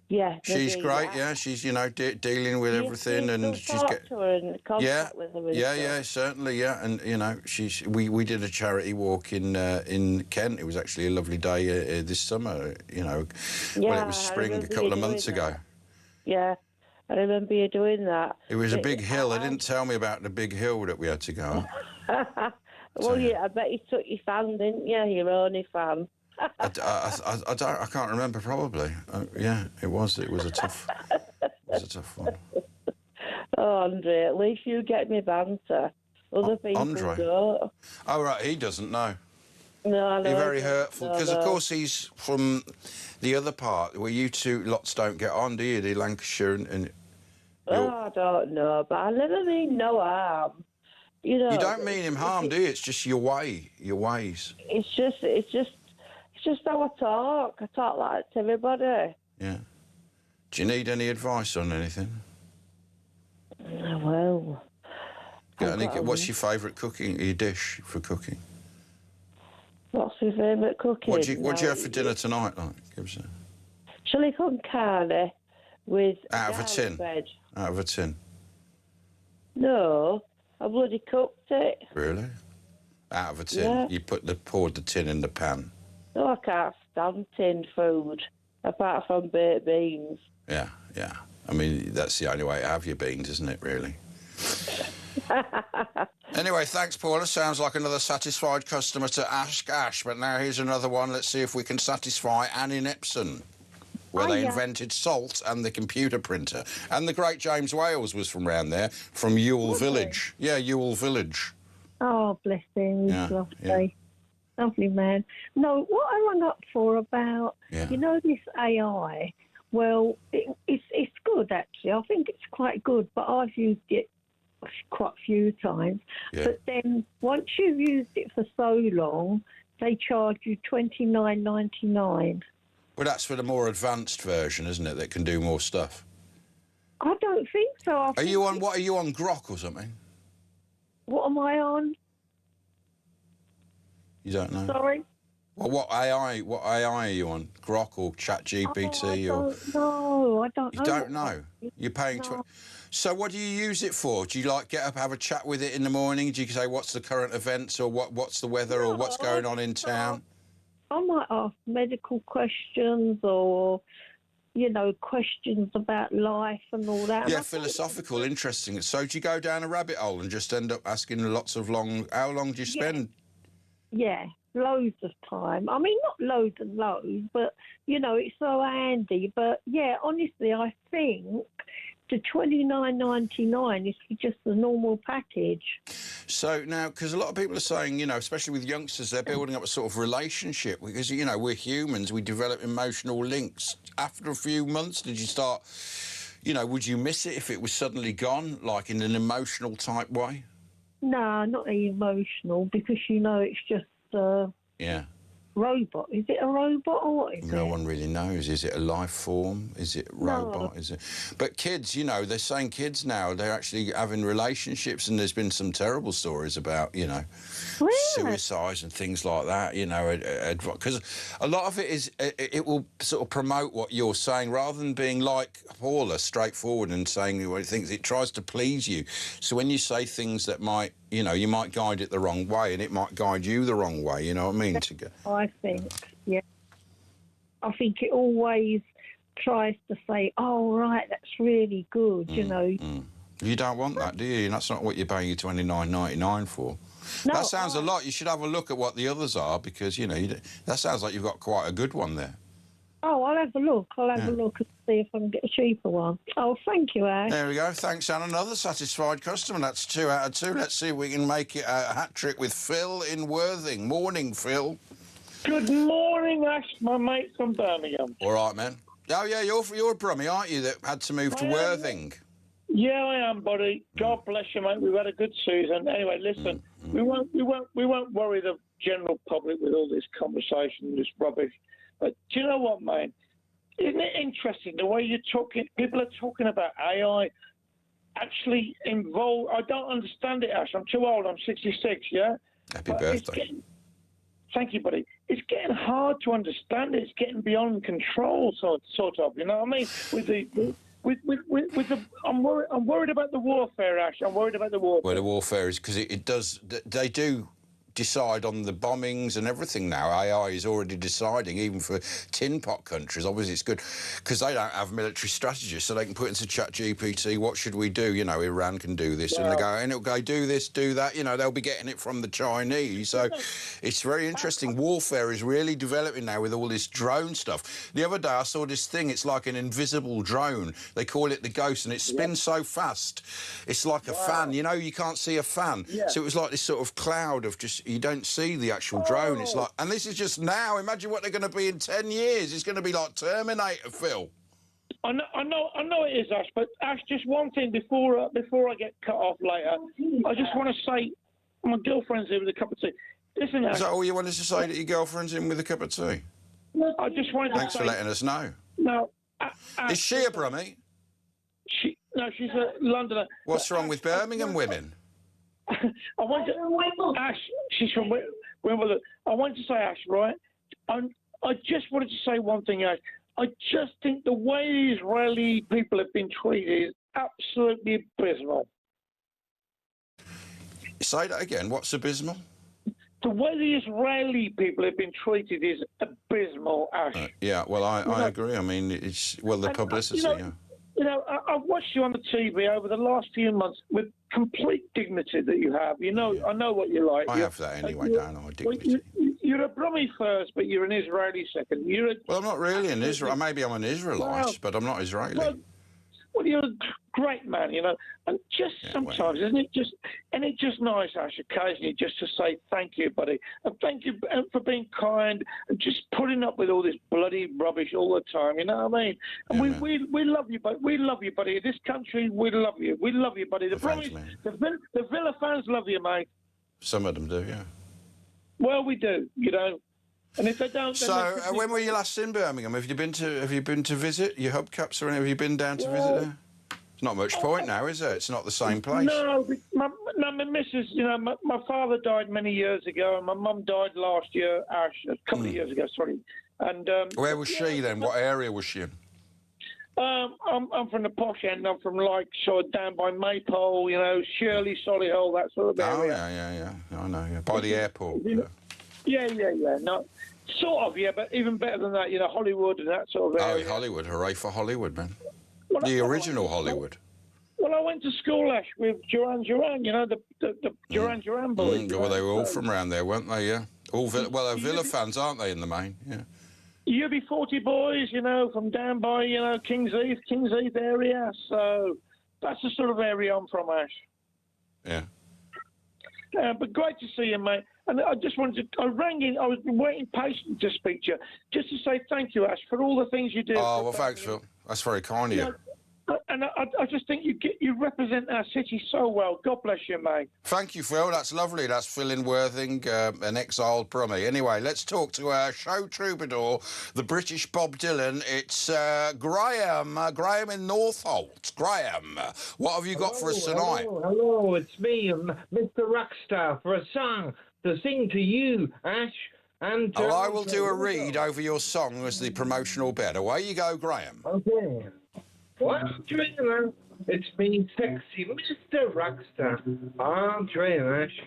Yeah, she's great. Yeah, she's dealing with everything, and she's contact with her. Yeah, certainly. Yeah, and we did a charity walk in Kent. It was actually a lovely day this summer. When it was spring a couple of months ago. Yeah, I remember you doing that. It was a big hill. They didn't tell me about the big hill that we had to go on. Well, yeah, I bet you took your fan, didn't you? Your only fan. I can't remember. Probably. Yeah, it was. It was a tough. It was a tough one. Oh, Andre, at least you get me banter. Other people Andre. don't. Oh right, he doesn't know. No, I know. You're very hurtful because, of course, he's from the other part where you two lots don't get on, do you? The Lancashire and I don't know, but I never mean no harm. You don't mean him harm, do you? It's just your ways. It's just how I talk. I talk like that to everybody. Yeah. Do you need any advice on anything? Well. What's your favourite your dish for cooking? What's your favourite cooking? What do you have for dinner tonight? Give us a... Chili con carne with out of a tin. Bread. Out of a tin. No. I bloody cooked it. Really? Out of a tin? Yeah. You poured the tin in the pan? No, I can't stand tinned food, apart from baked beans. Yeah. I mean, that's the only way to have your beans, isn't it, really? Anyway, thanks, Paula. Sounds like another satisfied customer to Ask Ash, but now here's another one. Let's see if we can satisfy Anne in Epsom, where they invented salt and the computer printer. And the great James Wales was from round there, from Ewell Village. Yeah, Ewell Village. Oh, bless him. He's lovely. Yeah. Lovely man. No, what I rang up for about, this AI, well, it's good, actually. I think it's quite good, but I've used it quite a few times. Yeah. But then once you've used it for so long, they charge you $29.99. Well, that's for the more advanced version, isn't it, that can do more stuff? I don't think so. What are you on, Grok or something? What am I on? You don't know? Sorry? Well, what AI are you on? Grok or ChatGPT or? No, I don't know. You don't know. You're paying. So what do you use it for? Do you like get up, have a chat with it in the morning? Do you say what's the current events or what's the weather or what's going on in town? I might ask medical questions or, you know, questions about life and all that. Yeah, philosophical, interesting. So do you go down a rabbit hole and just end up asking lots of long... How long do you spend? Yeah, loads of time. I mean, not loads and loads, but, you know, it's so handy. But, yeah, honestly, I think the $29.99 is just the normal package. So now, because a lot of people are saying, you know, especially with youngsters, they're building up a sort of relationship because, you know, we're humans, we develop emotional links. After a few months, did you start, you know, would you miss it if it was suddenly gone, like in an emotional type way? No, not emotional, because, you know, it's just Yeah. robot. Is it a robot or what is it? No one really knows. Is it a life form? Is it robot? No. Is it? But kids, you know, they're saying kids now, they're actually having relationships, and there's been some terrible stories about, you know, suicides and things like that, you know, because a lot of it is, it will sort of promote what you're saying rather than being like Paula, straightforward and saying what it thinks. It tries to please you. So when you say things that might, you know, you might guide it the wrong way and it might guide you the wrong way, you know what I mean? I think, yeah. I think it always tries to say, oh, right, that's really good, you know. You don't want that, do you? That's not what you're paying your $29.99 for. No, that sounds a lot. You should have a look at what the others are because, you know, that sounds like you've got quite a good one there. Oh, I'll have a look. I'll have a look and see if I can get a cheaper one. Oh, thank you, Ash. There we go. Thanks, Anne. Another satisfied customer. That's 2 out of 2. Let's see if we can make it a hat-trick with Phil in Worthing. Morning, Phil. Good morning, Ash, my mate from Birmingham. All right, man. Oh, yeah, you're a Brummie, aren't you, that had to move to Worthing? Yeah, I am, buddy. God bless you, mate. We've had a good season. Anyway, listen, we won't worry the general public with all this conversation, this rubbish. But do you know what, mate? Isn't it interesting the way you're talking? People are talking about AI actually involved. I don't understand it, Ash. I'm too old. I'm 66. Yeah. Happy birthday. Thank you, buddy. It's getting hard to understand. It's getting beyond control, sort of. You know what I mean? With the, I'm worried about the warfare, Ash. I'm worried about the warfare. Well, the warfare is because it does. They do decide on the bombings and everything now. AI is already deciding, even for tin pot countries. Obviously, it's good because they don't have military strategists, so they can put into ChatGPT, what should we do? You know, Iran can do this, and they go, and it'll go, do this, do that. You know, they'll be getting it from the Chinese. So it's very interesting. Warfare is really developing now with all this drone stuff. The other day, I saw this thing. It's like an invisible drone. They call it the Ghost, and it spins so fast. It's like a fan. You know, you can't see a fan. So it was like this sort of cloud of just, you don't see the actual drone. It's like, and this is just now. Imagine what they're going to be in 10 years. It's going to be like Terminator, Phil. I know it is, Ash. But Ash, just one thing before I get cut off later. I just want to say, my girlfriend's here with a cup of tea. Listen, Ash. Is that all you wanted to say, that your girlfriend's in with a cup of tea? I just wanted to Thanks say, for letting us know. No. Is she a Brummie? No, she's a Londoner. What's wrong with Birmingham women? I want to, Ash, she's from Wimbledon. I want to say, Ash, right? I just wanted to say one thing, Ash. I just think the way the Israeli people have been treated is absolutely abysmal. Say that again. What's abysmal? The way the Israeli people have been treated is abysmal, Ash. Yeah, well, I agree. I mean, it's, well, the publicity, yeah. You know, I've watched you on the TV over the last few months with complete dignity that you have. You know, I know what you're like. I have that anyway, don't I? Dignity. You're a Brummie first, but you're an Israeli second. Well, I'm not really an Israel. Maybe I'm an Israelite, but I'm not Israeli. Well, you're a great man, you know. And just sometimes, isn't it just nice, Ash, occasionally just to say thank you, buddy. And thank you for being kind and just putting up with all this bloody rubbish all the time, you know what I mean? And we love you, buddy. We love you, buddy. This country, we love you. We love you, buddy. The Villa fans love you, mate. Some of them do, yeah. Well, we do, you know. And if they don't, so when were you last in Birmingham? Have you been to visit your hubcaps or anything? Have you been down to visit there? It's not much point now, is it? It's not the same place. No, my missus, you know, my father died many years ago, and my mum died last year, Ash, a couple of years ago, sorry. And where was she then? What area was she in? I'm from the posh end. I'm from like sort of down by Maypole, you know, Shirley, Solihull, that sort of area. Oh yeah. I know. Yeah. By the airport. Yeah. No, sort of, yeah, but even better than that, you know, Hollywood and that sort of area. Oh, Hollywood! Hooray for Hollywood, man. Well, the original Hollywood. Well, I went to school, Ash, with Duran Duran. You know, the Duran Duran boys. Well, they were all from around there, weren't they? Yeah. All Villa, well, they're Villa fans, aren't they, in the main? Yeah. UB40 boys, you know, from down by, you know, Kings Heath area. So that's the sort of area I'm from, Ash. Yeah. But great to see you, mate. And I just wanted to, I rang in, I was waiting patiently to speak to you, just to say thank you, Ash, for all the things you do. Oh, well, thanks, Phil. That's very kind of you. And I just think you represent our city so well. God bless you, mate. Thank you, Phil. That's lovely. That's Phil in Worthing, an exiled Brummie. Anyway, let's talk to our show troubadour, the British Bob Dylan. It's Graham. Graham in Northolt. Graham, what have you got for us tonight? Hello, it's me, Mr. Rockstar, for a song to sing to you, Ash. And I will do a read over your song as the promotional bit. Away you go, Graham. Okay. One dreamer, it's me, sexy Mr. Rockstar. I'm dreamer, Ash.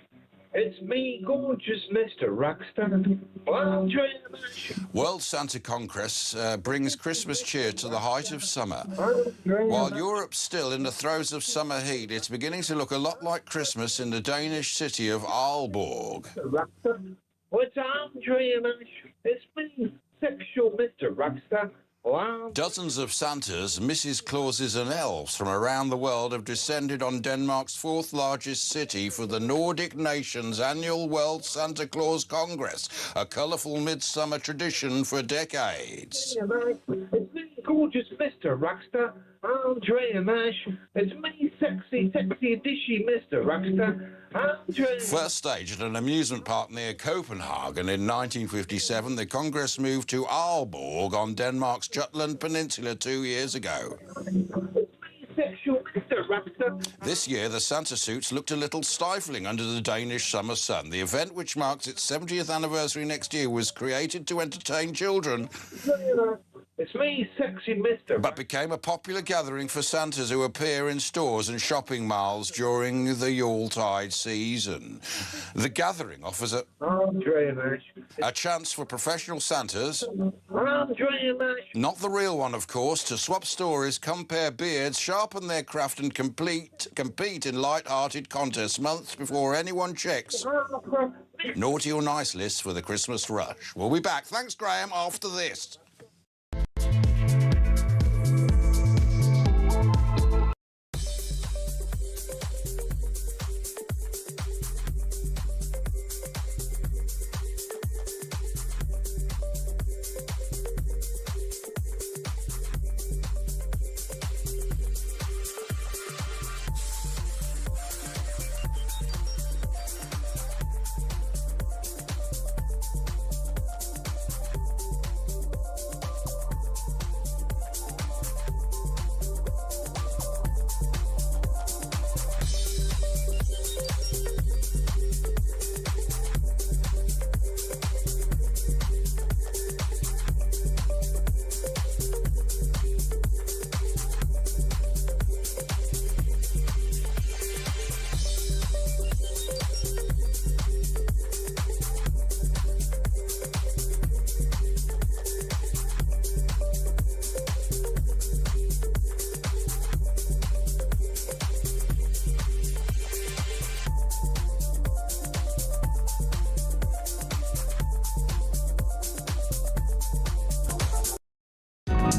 It's me, gorgeous Mr. Rockstar. One dreamer, Ash. World Santa Congress brings Christmas cheer to the height of summer. While Europe's still in the throes of summer heat, it's beginning to look a lot like Christmas in the Danish city of Aalborg. What's Andre and Ash? It's me, sexual Mr. Rockstar. Wow. Dozens of Santas, Mrs. Clauses and elves from around the world have descended on Denmark's fourth largest city for the Nordic nation's annual World Santa Claus Congress, a colourful midsummer tradition for decades. It's me, gorgeous Mr. Rockstar. Andre and Ash. It's me, sexy, dishy Mr. Rockstar. First staged at an amusement park near Copenhagen in 1957, the Congress moved to Aalborg on Denmark's Jutland Peninsula 2 years ago. This year, the Santa suits looked a little stifling under the Danish summer sun. The event, which marks its 70th anniversary next year, was created to entertain children. It's me, sexy Mr. But became a popular gathering for Santas who appear in stores and shopping malls during the Yuletide season. The gathering offers a chance for professional Santas, not the real one, of course, to swap stories, compare beards, sharpen their craft and compete in light-hearted contests months before anyone checks naughty or nice lists for the Christmas rush. We'll be back. Thanks, Graham, after this.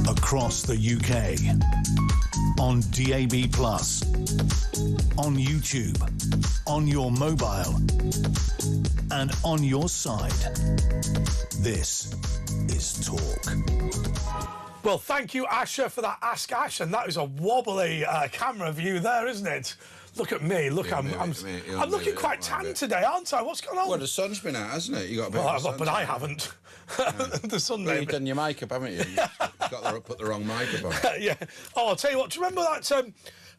Across the UK, on DAB+, on YouTube, on your mobile, and on your side. This is Talk. Well, thank you, Asher, for that Ask Ash, and that is a wobbly camera view there, isn't it? Look at me. Look, I'm looking quite tan today, aren't I? What's going on? Well, the sun's been out, hasn't it? You got a bit of sun. But I haven't. The sun. Well, you've done your makeup, haven't you? You've put the wrong makeup on. Yeah. Oh, I'll tell you what. Do you remember that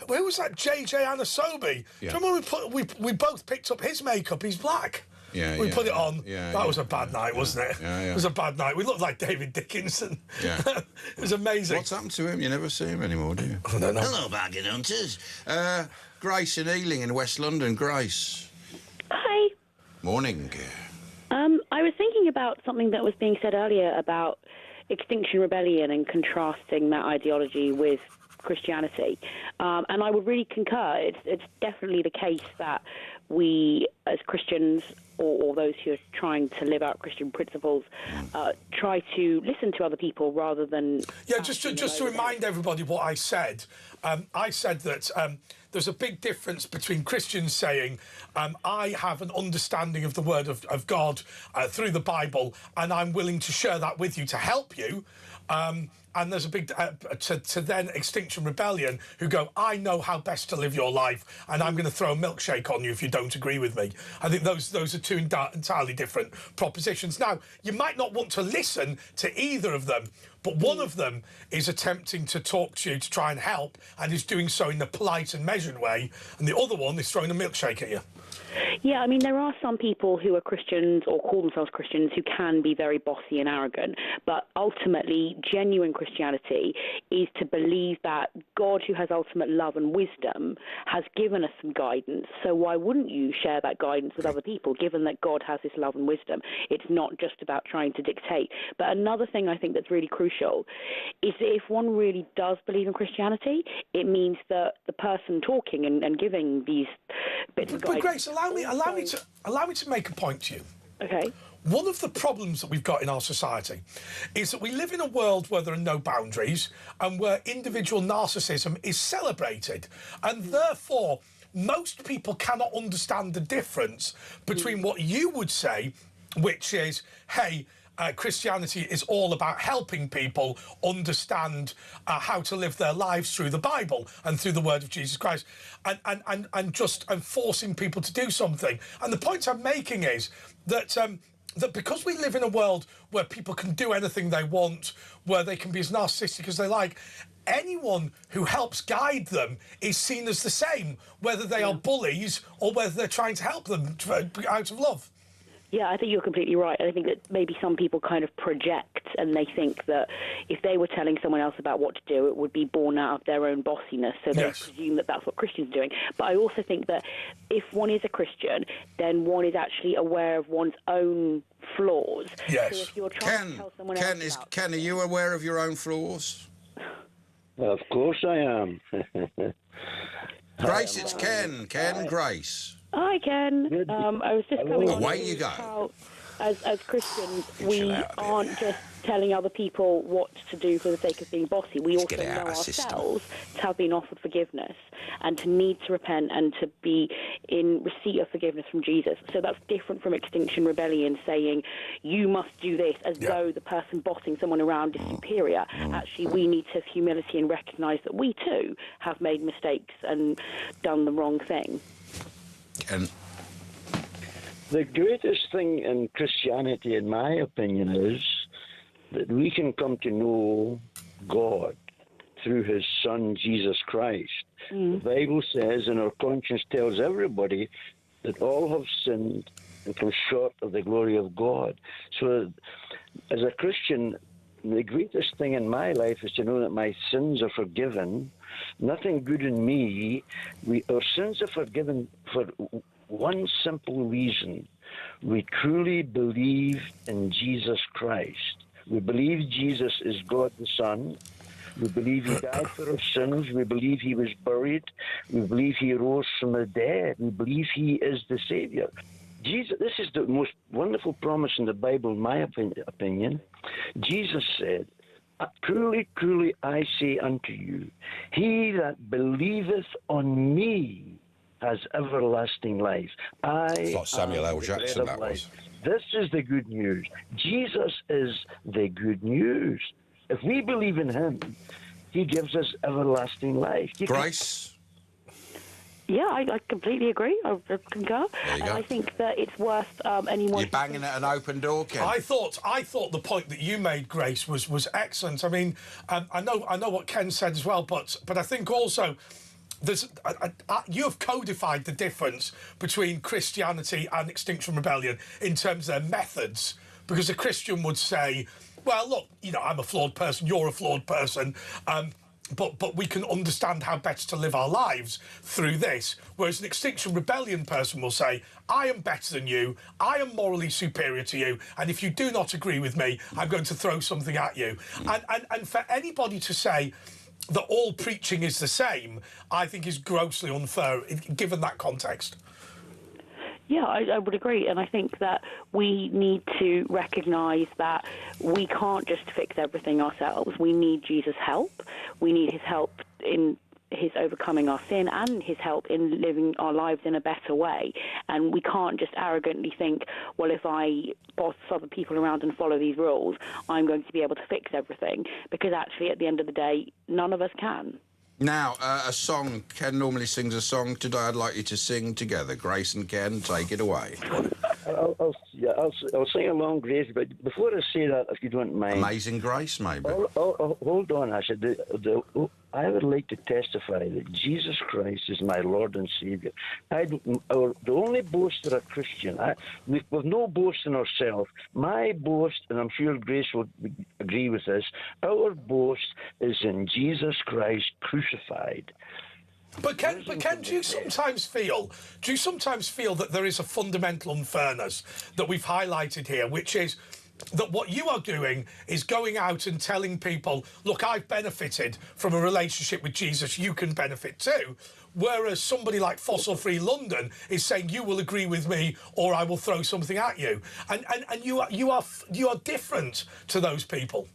where was that JJ Anasobi? Yeah. Do you remember we both picked up his makeup? He's black. Yeah, we put it on. That was a bad yeah, night, wasn't it? Yeah, yeah. It was a bad night. We looked like David Dickinson. Yeah. It was amazing. What's happened to him? You never see him anymore, do you? I don't know. Hello, bargain hunters. Grace in Ealing in West London. Grace. Hi. Morning. I was thinking about something that was being said earlier about Extinction Rebellion and contrasting that ideology with Christianity. And I would really concur. It's definitely the case that we, as Christians, or those who are trying to live out Christian principles, try to listen to other people rather than... Yeah, just to remind everybody what I said that there's a big difference between Christians saying, I have an understanding of the Word of God through the Bible, and I'm willing to share that with you to help you. And there's a big to then Extinction Rebellion who go, I know how best to live your life, and I'm going to throw a milkshake on you if you don't agree with me. I think those are two entirely different propositions. Now, you might not want to listen to either of them, but one of them is attempting to talk to you to try and help, and is doing so in a polite and measured way, and the other one is throwing a milkshake at you. Yeah, I mean, there are some people who are Christians or call themselves Christians who can be very bossy and arrogant, but ultimately, genuine Christianity is to believe that God, who has ultimate love and wisdom, has given us some guidance. So why wouldn't you share that guidance with other people, given that God has this love and wisdom? It's not just about trying to dictate. But another thing I think that's really crucial is that if one really does believe in Christianity, it means that the person talking and giving these bits of guidance... But Grace, allow me to make a point to you. Okay. One of the problems that we've got in our society is that we live in a world where there are no boundaries and where individual narcissism is celebrated. And therefore, most people cannot understand the difference between what you would say, which is, hey, Christianity is all about helping people understand how to live their lives through the Bible and through the word of Jesus Christ, and forcing people to do something. And the point I'm making is that that because we live in a world where people can do anything they want, where they can be as narcissistic as they like, anyone who helps guide them is seen as the same, whether they are bullies or whether they're trying to help them out of love. Yeah, I think you're completely right. I think that maybe some people kind of project and they think that if they were telling someone else about what to do, it would be born out of their own bossiness. So they presume that that's what Christians are doing. But I also think that if one is a Christian, then one is actually aware of one's own flaws. Yes. So if you're trying to tell someone else about... Ken, are you aware of your own flaws? Of course I am. Grace, it's Ken. Ken, Grace. Hi, Ken. I was just coming on. Away you go. How, as Christians, we aren't just telling other people what to do for the sake of being bossy. We also know ourselves to have been offered forgiveness and to need to repent and to be in receipt of forgiveness from Jesus. So that's different from Extinction Rebellion saying you must do this as though the person bossing someone around is superior. Actually, we need to have humility and recognise that we too have made mistakes and done the wrong thing. And the greatest thing in Christianity, in my opinion, is that we can come to know God through his Son, Jesus Christ. The Bible says, and our conscience tells everybody, that all have sinned and come short of the glory of God. So as a Christian, the greatest thing in my life is to know that my sins are forgiven. Nothing good in me. Our sins are forgiven for one simple reason. We truly believe in Jesus Christ. We believe Jesus is God the Son. We believe he died for our sins. We believe he was buried. We believe he rose from the dead. We believe he is the Savior. Jesus, this is the most wonderful promise in the Bible, in my opinion. Jesus said, truly, truly, I say unto you, he that believeth on me has everlasting life. It's like Samuel L. Jackson, that was. This is the good news. Jesus is the good news. If we believe in him, he gives us everlasting life. Grace? Yeah, I completely agree. I concur. And I think that it's worth anyone... You're banging at an open door, Ken. I thought the point that you made, Grace, was excellent. I mean, I know what Ken said as well, but I think also you have codified the difference between Christianity and Extinction Rebellion in terms of their methods, because a Christian would say, well, look, I'm a flawed person, you're a flawed person, but we can understand how better to live our lives through this. Whereas an Extinction Rebellion person will say, I am better than you, I am morally superior to you, and if you do not agree with me, I'm going to throw something at you. And for anybody to say that all preaching is the same, I think is grossly unfair, given that context. Yeah, I would agree, and I think that we need to recognise that we can't just fix everything ourselves. We need Jesus' help. We need his help in his overcoming our sin and his help in living our lives in a better way. And we can't just arrogantly think, well, if I boss other people around and follow these rules, I'm going to be able to fix everything, because actually at the end of the day, none of us can. Now, a song. Ken normally sings a song. Today I'd like you to sing together. Grace and Ken, take it away. I'll sing along, Grace, but before I say that, if you don't mind... Amazing Grace, maybe. Hold on, Asha. I would like to testify that Jesus Christ is my Lord and Saviour. The only boast of a Christian, with no boast in ourselves, my boast, and I'm sure Grace will agree with this, our boast is in Jesus Christ crucified. But Ken, do you sometimes feel that there is a fundamental unfairness that we've highlighted here, which is that what you are doing is going out and telling people, look, I've benefited from a relationship with Jesus, you can benefit too, whereas somebody like Fossil Free London is saying, you will agree with me or I will throw something at you. And you are different to those people.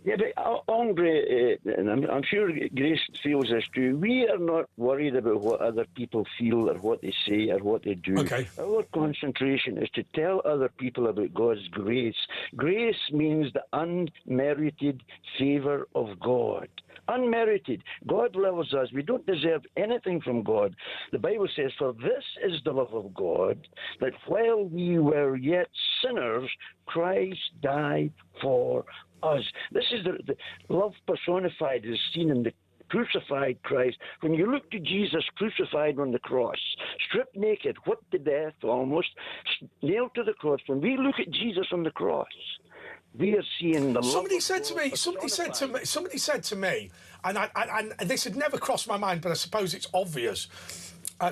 Yeah, but Andre, and I'm sure Grace feels this too, we are not worried about what other people feel or what they say or what they do. Okay. Our concentration is to tell other people about God's grace. Grace means the unmerited favour of God. Unmerited. God loves us. We don't deserve anything from God. The Bible says, for this is the love of God, that while we were yet sinners, Christ died for us. This is the love personified, is seen in the crucified Christ. When you look to Jesus crucified on the cross, stripped naked, whipped to death almost, nailed to the cross, when we look at Jesus on the cross, we are seeing the Somebody said to me, and this had never crossed my mind, but I suppose it's obvious.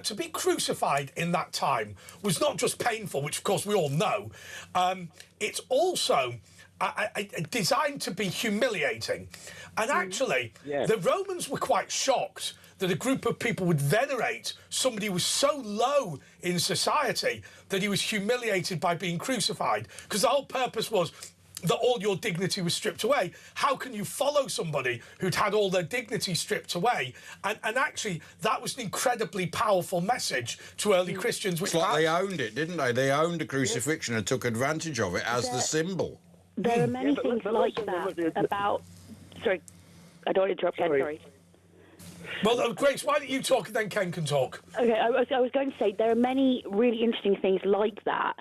To be crucified in that time was not just painful, which of course we all know. It's also designed to be humiliating. And actually, the Romans were quite shocked that a group of people would venerate somebody who was so low in society that he was humiliated by being crucified. Because the whole purpose was that all your dignity was stripped away. How can you follow somebody who'd had all their dignity stripped away? And actually, that was an incredibly powerful message to early Christians. It's like they owned it, didn't they? They owned the crucifixion and took advantage of it as the symbol. There are many things like that about... Sorry, I don't want to interrupt Ken, sorry. Well, Grace, why don't you talk and then Ken can talk? Okay, I was going to say there are many really interesting things like that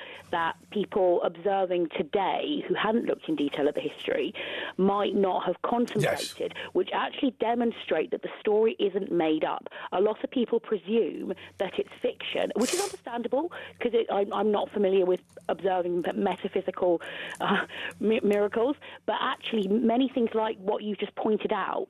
people observing today who hadn't looked in detail at the history might not have contemplated, which actually demonstrate that the story isn't made up. A lot of people presume that it's fiction, which is understandable because I'm not familiar with observing metaphysical miracles, but actually many things like what you just pointed out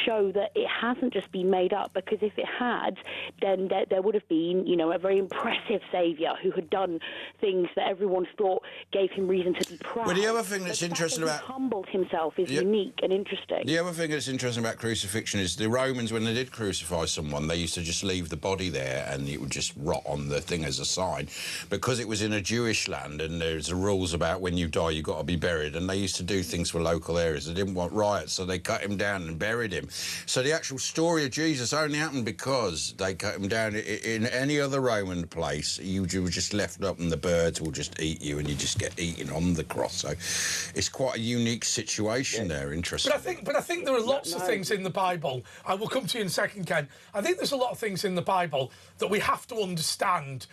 show that it hasn't just been made up, because if it had, then there would have been, a very impressive saviour who had done things that everyone thought gave him reason to be proud. Well, the other thing that's interesting about... He humbled himself is unique and interesting. The other thing that's interesting about crucifixion is the Romans, when they did crucify someone, they used to just leave the body there and it would just rot on the thing as a sign, because it was in a Jewish land and there's rules about when you die, you've got to be buried, and they used to do things for local areas. They didn't want riots, so they cut him down and buried him. So the actual story of Jesus only happened because they cut him down. In any other Roman place, you were just left up and the birds will just eat you and you just get eaten on the cross. So it's quite a unique situation there, interesting. But I think there are lots of things in the Bible. I will come to you in a second, Ken. I think there's a lot of things in the Bible that we have to understand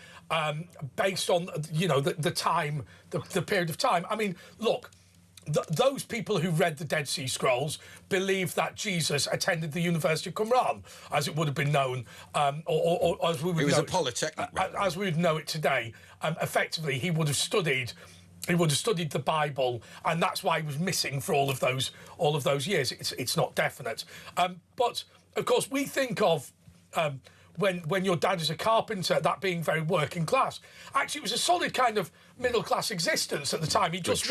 based on, the time, the period of time. I mean, look, those people who read the Dead Sea Scrolls believe that Jesus attended the University of Qumran, as it would have been known, or as we would know it was a polytechnic, as we would know it today. Effectively, he would have studied the Bible, and that's why he was missing for all of those years. It's not definite, but of course we think of. When your dad is a carpenter, that being very working class. Actually, it was a solid kind of middle class existence at the time. He just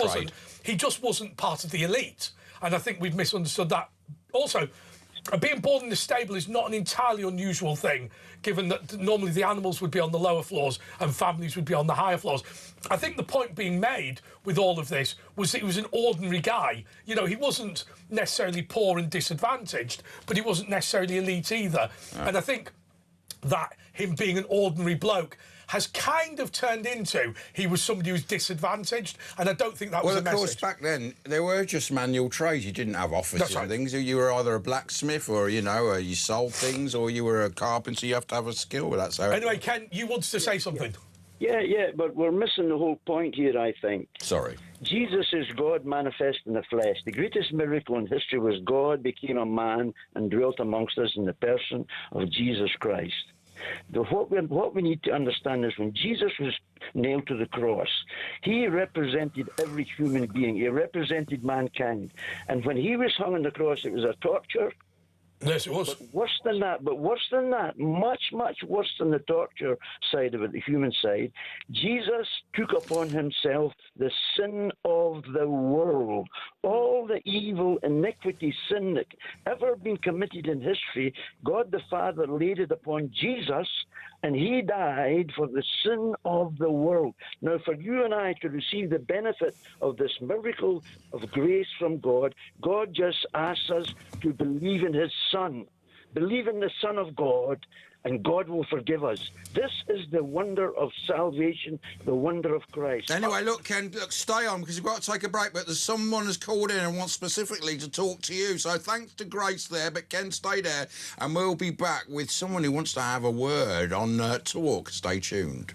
wasn't part of the elite, and I think we've misunderstood that. Also, being born in a stable is not an entirely unusual thing, given that normally the animals would be on the lower floors and families would be on the higher floors. I think the point being made with all of this was that he was an ordinary guy. You know, he wasn't necessarily poor and disadvantaged, but he wasn't necessarily elite either. Yeah. And I think that him being an ordinary bloke has kind of turned into he was somebody who's disadvantaged, and I don't think that was a message. Well, of course, back then, there were just manual trades. You didn't have offices and things. You were either a blacksmith or, you know, you sold things, or you were a carpenter. You have to have a skill. That's how. Anyway, Ken, you wanted to say something. Yeah, but we're missing the whole point here, I think. Sorry. Jesus is God manifest in the flesh. The greatest miracle in history was God became a man and dwelt amongst us in the person of Jesus Christ. What we need to understand is when Jesus was nailed to the cross, he represented every human being. He represented mankind. And when he was hung on the cross, it was a torture. Yes, it was. But worse than that, much, much worse than the torture side of it, the human side, Jesus took upon himself the sin of the world. All the evil, iniquity, sin that ever been committed in history, God the Father laid it upon Jesus, and he died for the sin of the world. Now, for you and I to receive the benefit of this miracle of grace from God, God just asks us to believe in his Son. Believe in the Son of God, and God will forgive us. This is the wonder of salvation, the wonder of Christ. Anyway, look, Ken, stay on, because we've got to take a break, but there's someone who's called in and wants specifically to talk to you. So thanks to Grace there, but Ken, stay there, and we'll be back with someone who wants to have a word on Talk. Stay tuned.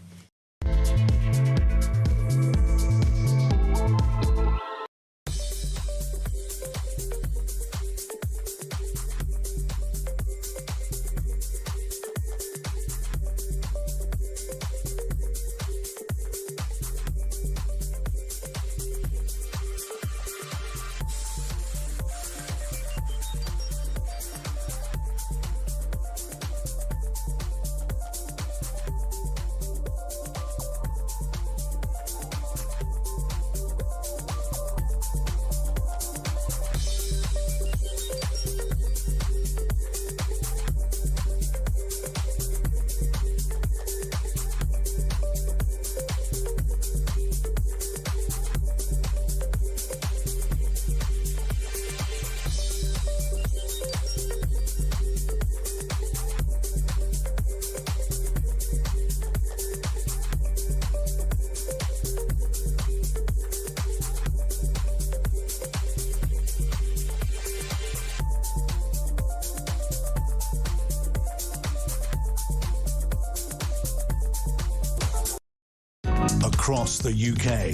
Across the UK,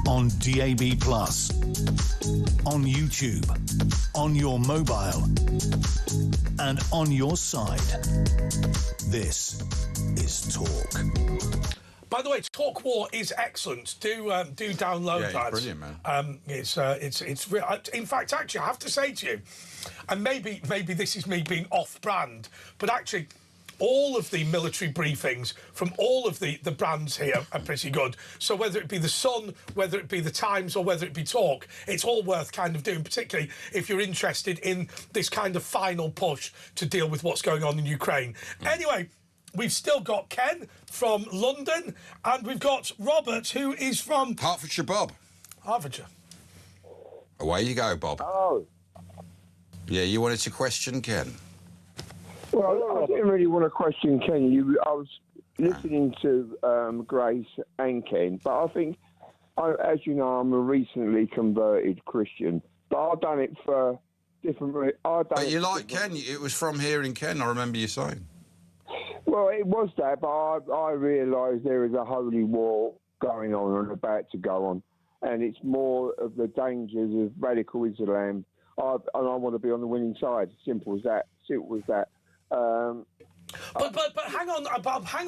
on DAB+, on YouTube, on your mobile, and on your side. This is Talk. By the way, Talk War is excellent. Do download that. Brilliant, man. It's real. In fact, actually, I have to say to you, and maybe this is me being off-brand, but actually, all of the military briefings from all of the brands here are pretty good. So whether it be The Sun, whether it be The Times, or whether it be Talk, it's all worth kind of doing, particularly if you're interested in this kind of final push to deal with what's going on in Ukraine. Anyway, we've still got Ken from London, and we've got Robert, who is from... Hertfordshire, Bob. Hertfordshire. Away you go, Bob. Oh. Yeah, you wanted to question Ken? Well, I didn't really want to question Ken. I was listening to Grace and Ken, but I think, as you know, I'm a recently converted Christian, but I've done it for different... But you like Ken? It was from hearing Ken, I remember you saying. Well, it was that, but I realised there is a holy war going on and about to go on. and it's more of the dangers of radical Islam. And I want to be on the winning side. Simple as that. Simple as that. But hang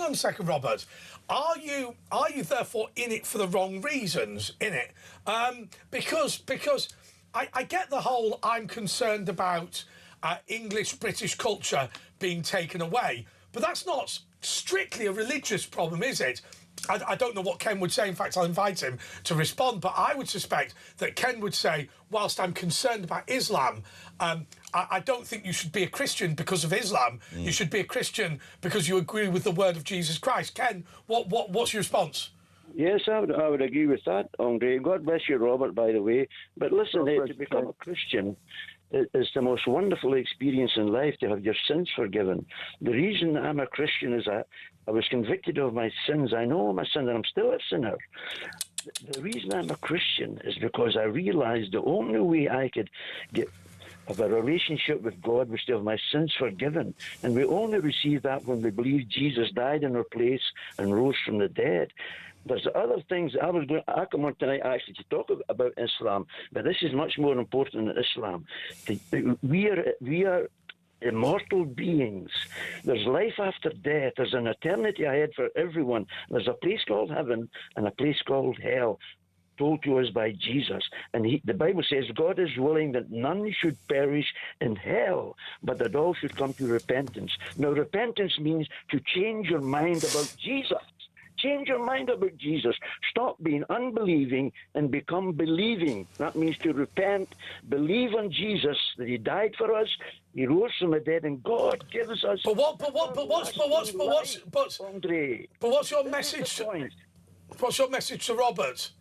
on a second, Robert. Are you therefore in it for the wrong reasons? In it, because I get the whole I'm concerned about English British culture being taken away, but that's not strictly a religious problem, is it? I don't know what Ken would say. In fact, I'll invite him to respond. But I would suspect that Ken would say, whilst I'm concerned about Islam, I don't think you should be a Christian because of Islam. You should be a Christian because you agree with the word of Jesus Christ. Ken, what's your response? Yes, I would agree with that, Andre. God bless you, Robert, by the way. But listen, to become a Christian is the most wonderful experience in life, to have your sins forgiven. The reason I'm a Christian is that I was convicted of my sins. I know I'm a sinner. I'm still a sinner. The reason I'm a Christian is because I realized the only way I could have a relationship with God was to have my sins forgiven. And we only receive that when we believe Jesus died in our place and rose from the dead. There's other things I come on tonight actually to talk about Islam, but this is much more important than Islam. We are immortal beings. There's life after death. There's an eternity ahead for everyone. There's a place called heaven and a place called hell, told to us by Jesus. And the Bible says God is willing that none should perish in hell, but that all should come to repentance. Now, repentance means to change your mind about Jesus. Change your mind about Jesus. Stop being unbelieving and become believing. That means to repent, believe on Jesus, that he died for us, he rose from the dead, and God gives us. But what's your message? What's your message to Robert?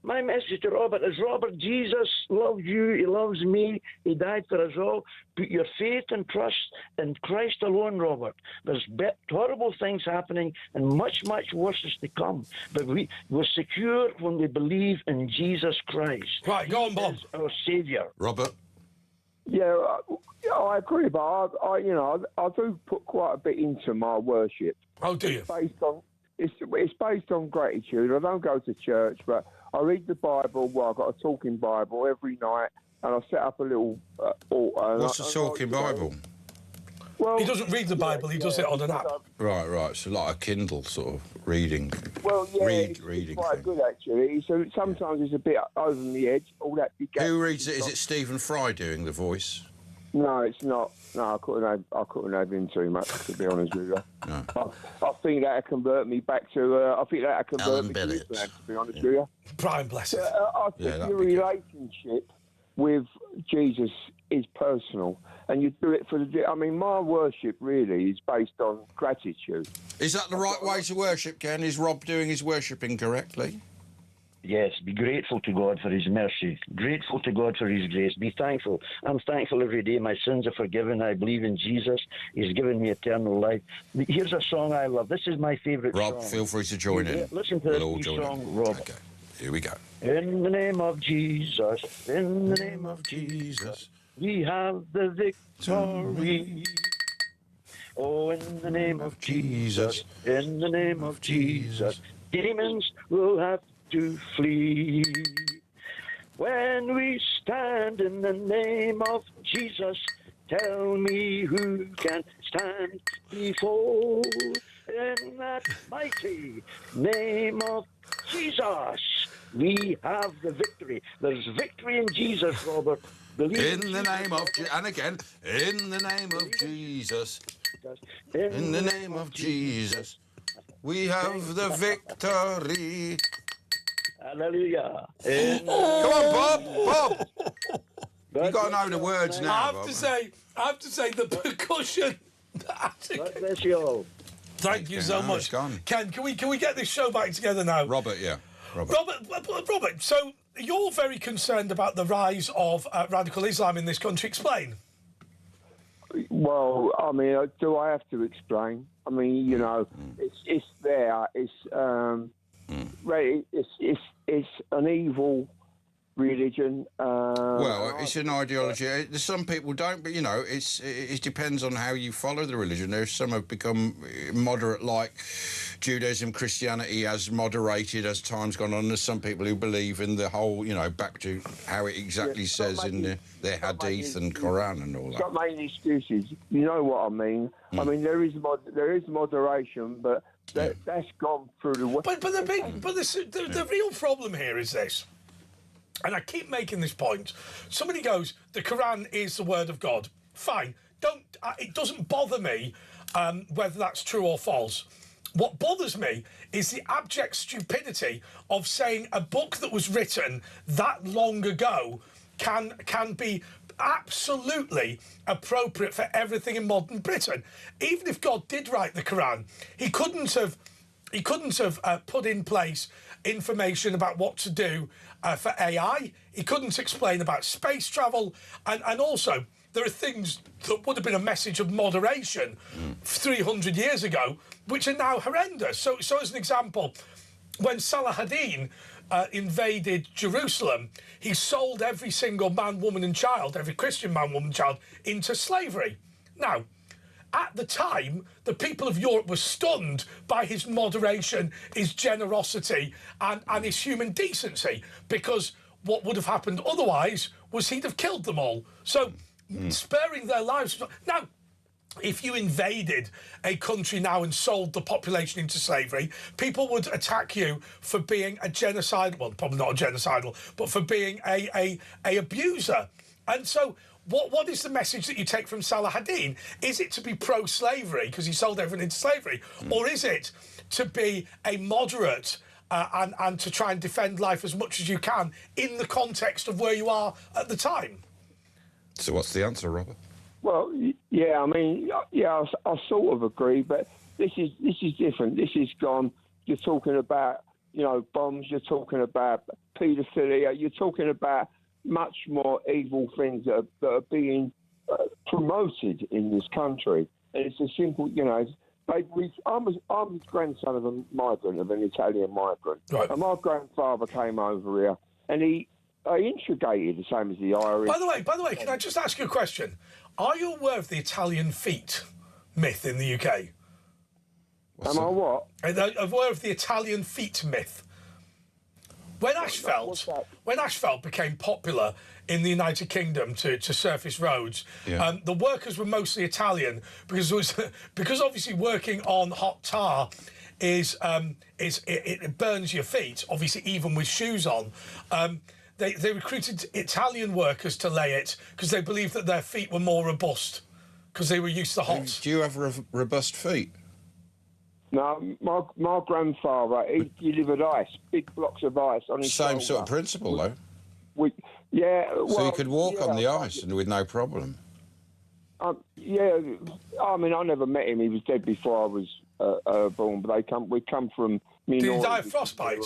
My message to Robert is, Robert, Jesus loves you, he loves me, he died for us all. Put your faith and trust in Christ alone, Robert. There's horrible things happening and much, much worse is to come. But we're secure when we believe in Jesus Christ. Right, go on, Bob. Our Saviour. Robert? Yeah, I agree, but I do put quite a bit into my worship. Oh, do you? It's based on gratitude. I don't go to church, but I read the Bible. Well, I've got a talking Bible every night, and I set up a little altar. What's a talking Bible? Well, he doesn't read the Bible. He does it on an app. Right. So like a Kindle sort of reading. Well, yeah, reading. It's quite good actually. So sometimes it's a bit over the edge. All that. Who reads it? Is it Stephen Fry doing the voice? No, it's not. No, I couldn't have him too much, to be honest with you. No. I think that'll convert me back to. I think that'll convert me to Islam, to be honest with you. Brian, bless it. I think your relationship with Jesus is personal, and you do it for the. I mean, my worship really is based on gratitude. Is that the right way to worship, Ken? Is Rob doing his worshipping correctly? Yes, be grateful to God for his mercy, grateful to God for his grace, be thankful. I'm thankful every day. My sins are forgiven. I believe in Jesus. He's given me eternal life. Here's a song I love. This is my favourite song. Rob, feel free to join in. Listen to this song, Rob. Okay, here we go. In the name of Jesus, in the name of Jesus, we have the victory. Oh, in the name of Jesus, in the name of Jesus, demons will have to flee. When we stand in the name of Jesus, tell me who can stand before. In that mighty name of Jesus, we have the victory. There's victory in Jesus, Robert. Believe in the name of and again, in the name of Jesus, in the name of Jesus, we have the victory. Hallelujah. Come on, Bob. You got to know the words now. I have to say the percussion. God bless you all. Thank you so much, Ken. Can we get this show back together now? Robert. Robert. So you're very concerned about the rise of radical Islam in this country. Explain. Well, I mean, do I have to explain? I mean, you know, it's there. It's an evil religion. Well, it's an ideology. Some people don't, but you know, it depends on how you follow the religion. There's some have become moderate, like Judaism, Christianity has moderated as time's gone on. There's some people who believe in the whole, you know, back to how it exactly says in their Hadith and Quran and all that. Stop making excuses. You know what I mean? I mean, there is moderation, but that's gone through the way. But the real problem here is this, and I keep making this point. Somebody goes, the Quran is the word of God. Fine. It doesn't bother me whether that's true or false. What bothers me is the abject stupidity of saying a book that was written that long ago can be absolutely appropriate for everything in modern Britain. Even if God did write the Quran, he couldn't have put in place information about what to do for AI. He couldn't explain about space travel, and also there are things that would have been a message of moderation 300 years ago, which are now horrendous. So as an example, when Salah ad-Din invaded Jerusalem, he sold every single man, woman and child, every Christian man, woman and child, into slavery. Now, at the time, the people of Europe were stunned by his moderation, his generosity and his human decency, because what would have happened otherwise was he'd have killed them all. So sparing their lives. Now, if you invaded a country now and sold the population into slavery, people would attack you for being a genocidal, well, probably not a genocidal, but for being a abuser. And so what is the message that you take from Salah ad-Din? Is it to be pro-slavery because he sold everyone into slavery? Or is it to be a moderate and to try and defend life as much as you can in the context of where you are at the time? So what's the answer, Robert? Well, yeah, I mean, yeah, I sort of agree, but this is different. This is gone. You're talking about, you know, bombs. You're talking about paedophilia. You're talking about much more evil things that are being promoted in this country. And it's a simple, you know. I'm the grandson of a migrant, of an Italian migrant, right. And my grandfather came over here, and he instigated the same as the Irish. By the way, can I just ask you a question? Are you aware of the Italian feet myth in the UK? Am I what? Aware of the Italian feet myth. When asphalt became popular in the United Kingdom to surface roads, the workers were mostly Italian because obviously working on hot tar it burns your feet, obviously even with shoes on. They recruited Italian workers to lay it because they believed that their feet were more robust because they were used to hot. Do you have robust feet? No, my grandfather, he delivered ice, big blocks of ice on his shoulder. Same sort of principle, though. So you could walk on the ice and with no problem. Yeah, I mean, I never met him. He was dead before I was born. But we come from. Did he die of frostbite?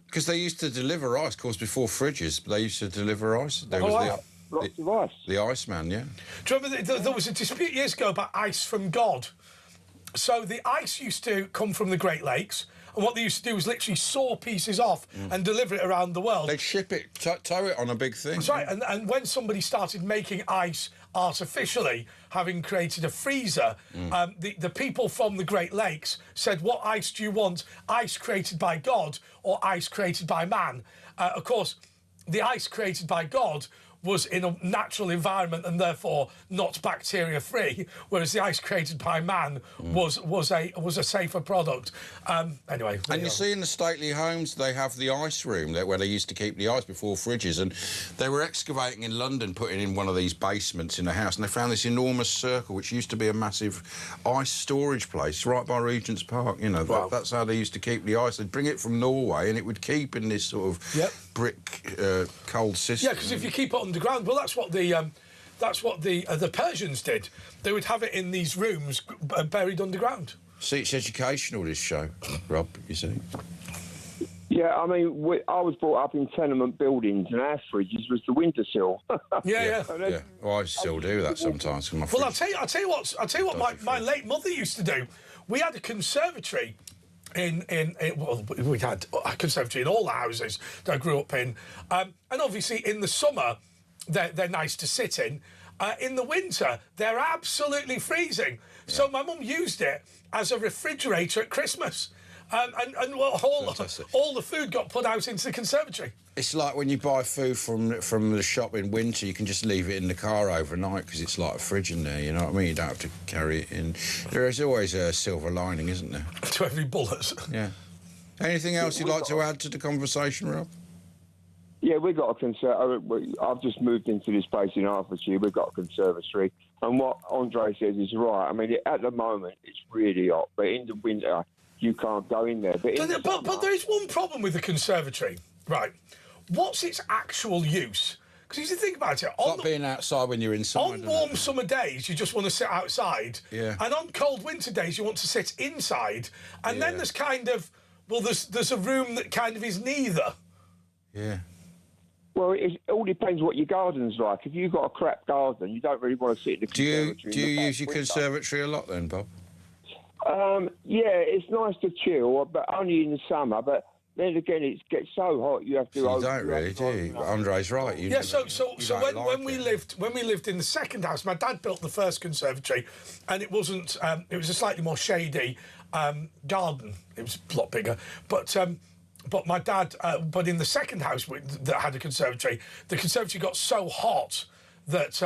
Because they used to deliver ice, of course, before fridges. They used to deliver ice. There was lots of ice. The Iceman, yeah. Do you remember there was a dispute years ago about ice from God? So the ice used to come from the Great Lakes, and what they used to do was literally saw pieces off and deliver it around the world. They'd ship it, tow it on a big thing. That's right, and when somebody started making ice artificially, having created a freezer, the people from the Great Lakes said, what ice do you want? Ice created by God or ice created by man? Of course, the ice created by God was in a natural environment and therefore not bacteria free, whereas the ice created by man was a safer product. Anyway. And you see in the stately homes they have the ice room where they used to keep the ice before fridges, and they were excavating in London, putting in one of these basements in a house, and they found this enormous circle which used to be a massive ice storage place right by Regent's Park. You know, that's how they used to keep the ice. They'd bring it from Norway and it would keep in this sort of brick cold system. Yeah, because if you keep it underground, well, that's what the Persians did. They would have it in these rooms buried underground. See, it's educational, this show, Rob, you see. Yeah, I mean, I was brought up in tenement buildings, and our fridges was the windowsill. Yeah. Well, I still do that sometimes. Well, I'll tell you what my late mother used to do. We had a conservatory we had a conservatory in all the houses that I grew up in, and obviously in the summer they're nice to sit in. In the winter they're absolutely freezing. So my mum used it as a refrigerator at Christmas. And well, all the food got put out into the conservatory. It's like when you buy food from the shop in winter, you can just leave it in the car overnight because it's like a fridge in there, you know what I mean? You don't have to carry it in. There is always a silver lining, isn't there? To every bullet. Yeah. Anything else you'd like to add to the conversation, Rob? Yeah, we've got a conservatory. I've just moved into this place in Hertfordshire. We've got a conservatory. And what Andre says is right. I mean, at the moment, it's really hot. But in the winter, you can't go in there. But there is one problem with the conservatory, right? What's its actual use? Because if you think about it... It's like being outside when you're inside. On warm summer days, you just want to sit outside. Yeah. And on cold winter days, you want to sit inside. And then there's kind of... Well, there's a room that kind of is neither. Yeah. Well, it all depends what your garden's like. If you've got a crap garden, you don't really want to sit in the conservatory. Do you use your conservatory a lot then, Bob? Yeah, it's nice to chill, but only in the summer. But then again, it gets so hot you have to. You don't really, do you? Andre's right. So when we lived in the second house, my dad built the first conservatory, and it wasn't. It was a slightly more shady garden. It was a lot bigger, but my dad. But in the second house that had a conservatory, the conservatory got so hot that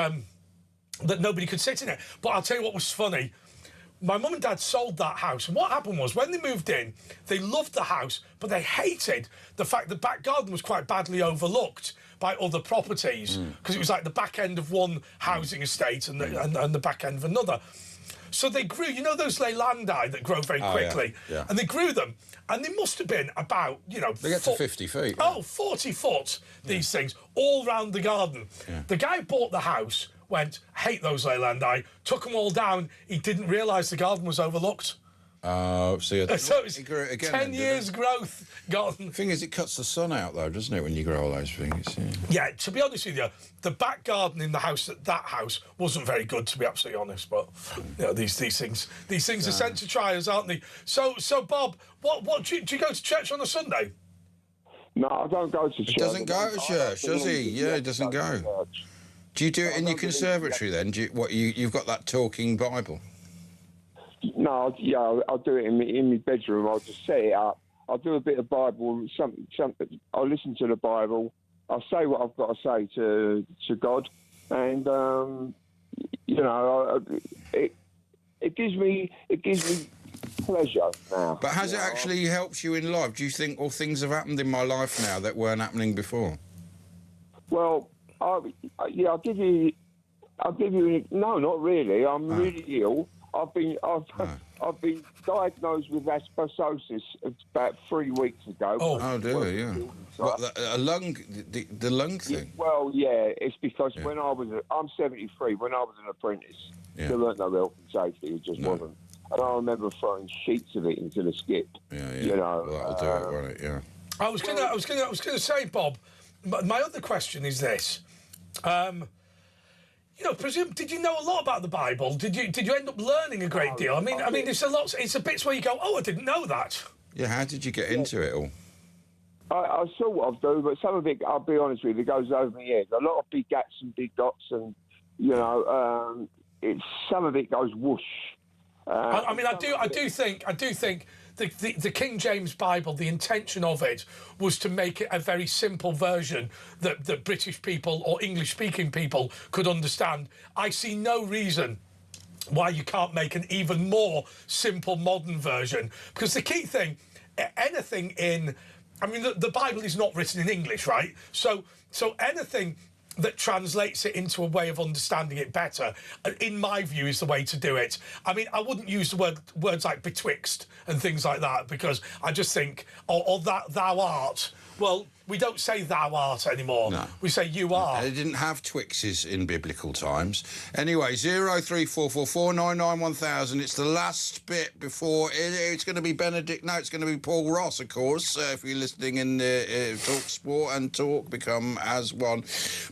that nobody could sit in it. But I'll tell you what was funny. My mum and dad sold that house, and what happened was when they moved in, they loved the house, but they hated the fact the back garden was quite badly overlooked by other properties because it was like the back end of one housing estate and the back end of another. So they grew, you know, those leylandi that grow very quickly, and they grew them, and they must have been about, you know, they get to 50 feet. Oh, 40 foot, these things, all round the garden. Yeah. The guy bought the house, went, hate those leylandi, took them all down. He didn't realise the garden was overlooked. Oh, so it's 10 years growth garden. The thing is, it cuts the sun out, though, doesn't it, when you grow all those things? Yeah, to be honest with you, the back garden in the house, that house, wasn't very good, to be absolutely honest. But you know, these things are sent to try us, aren't they? So Bob, what do you go to church on a Sunday? No, I don't go to church. He doesn't go to church, does he? Yeah, he doesn't go. Do you do it in your conservatory then? You've got that talking Bible? No, I'll do it in my bedroom. I'll just set it up. I'll do a bit of Bible. I'll listen to the Bible. I'll say what I've got to say to God, and you know, it gives me pleasure now. But has it actually helped you in life? Do you think, well, things have happened in my life now that weren't happening before? Well, I'll give you. No, not really. I'm really ill. I've been diagnosed with asbestosis about 3 weeks ago. Oh dear, yeah. What, a lung, the lung thing? Well, yeah, it's because when I'm 73. When I was an apprentice, there weren't no health and safety. It just wasn't. And I remember throwing sheets of it into the skip. Yeah. You know, well, that'll do it, won't it? Yeah. I was gonna say, Bob. My other question is this. You know, did you know a lot about the Bible? Did you end up learning a great deal? I mean, it's a lot. It's a bits where you go, oh, I didn't know that. Yeah, how did you get into it all? I sort of do, but some of it, I'll be honest with you, it goes over my head. A lot of big gaps and big dots, and you know, some of it goes whoosh. I do think the King James Bible, the intention of it was to make it a very simple version that British people or English-speaking people could understand. I see no reason why you can't make an even more simple modern version, because the key thing, anything in... I mean, the Bible is not written in English, right? So anything that translates it into a way of understanding it better, in my view, is the way to do it. I mean, I wouldn't use the words like betwixt and things like that, because I just think, or that thou art. Well, we don't say thou art anymore. No. We say you are. They didn't have Twixes in biblical times. Anyway, 03444991000. It's the last bit before... It's going to be Benedict. No, it's going to be Paul Ross, of course, if you're listening in Talk Sport and Talk Become as one.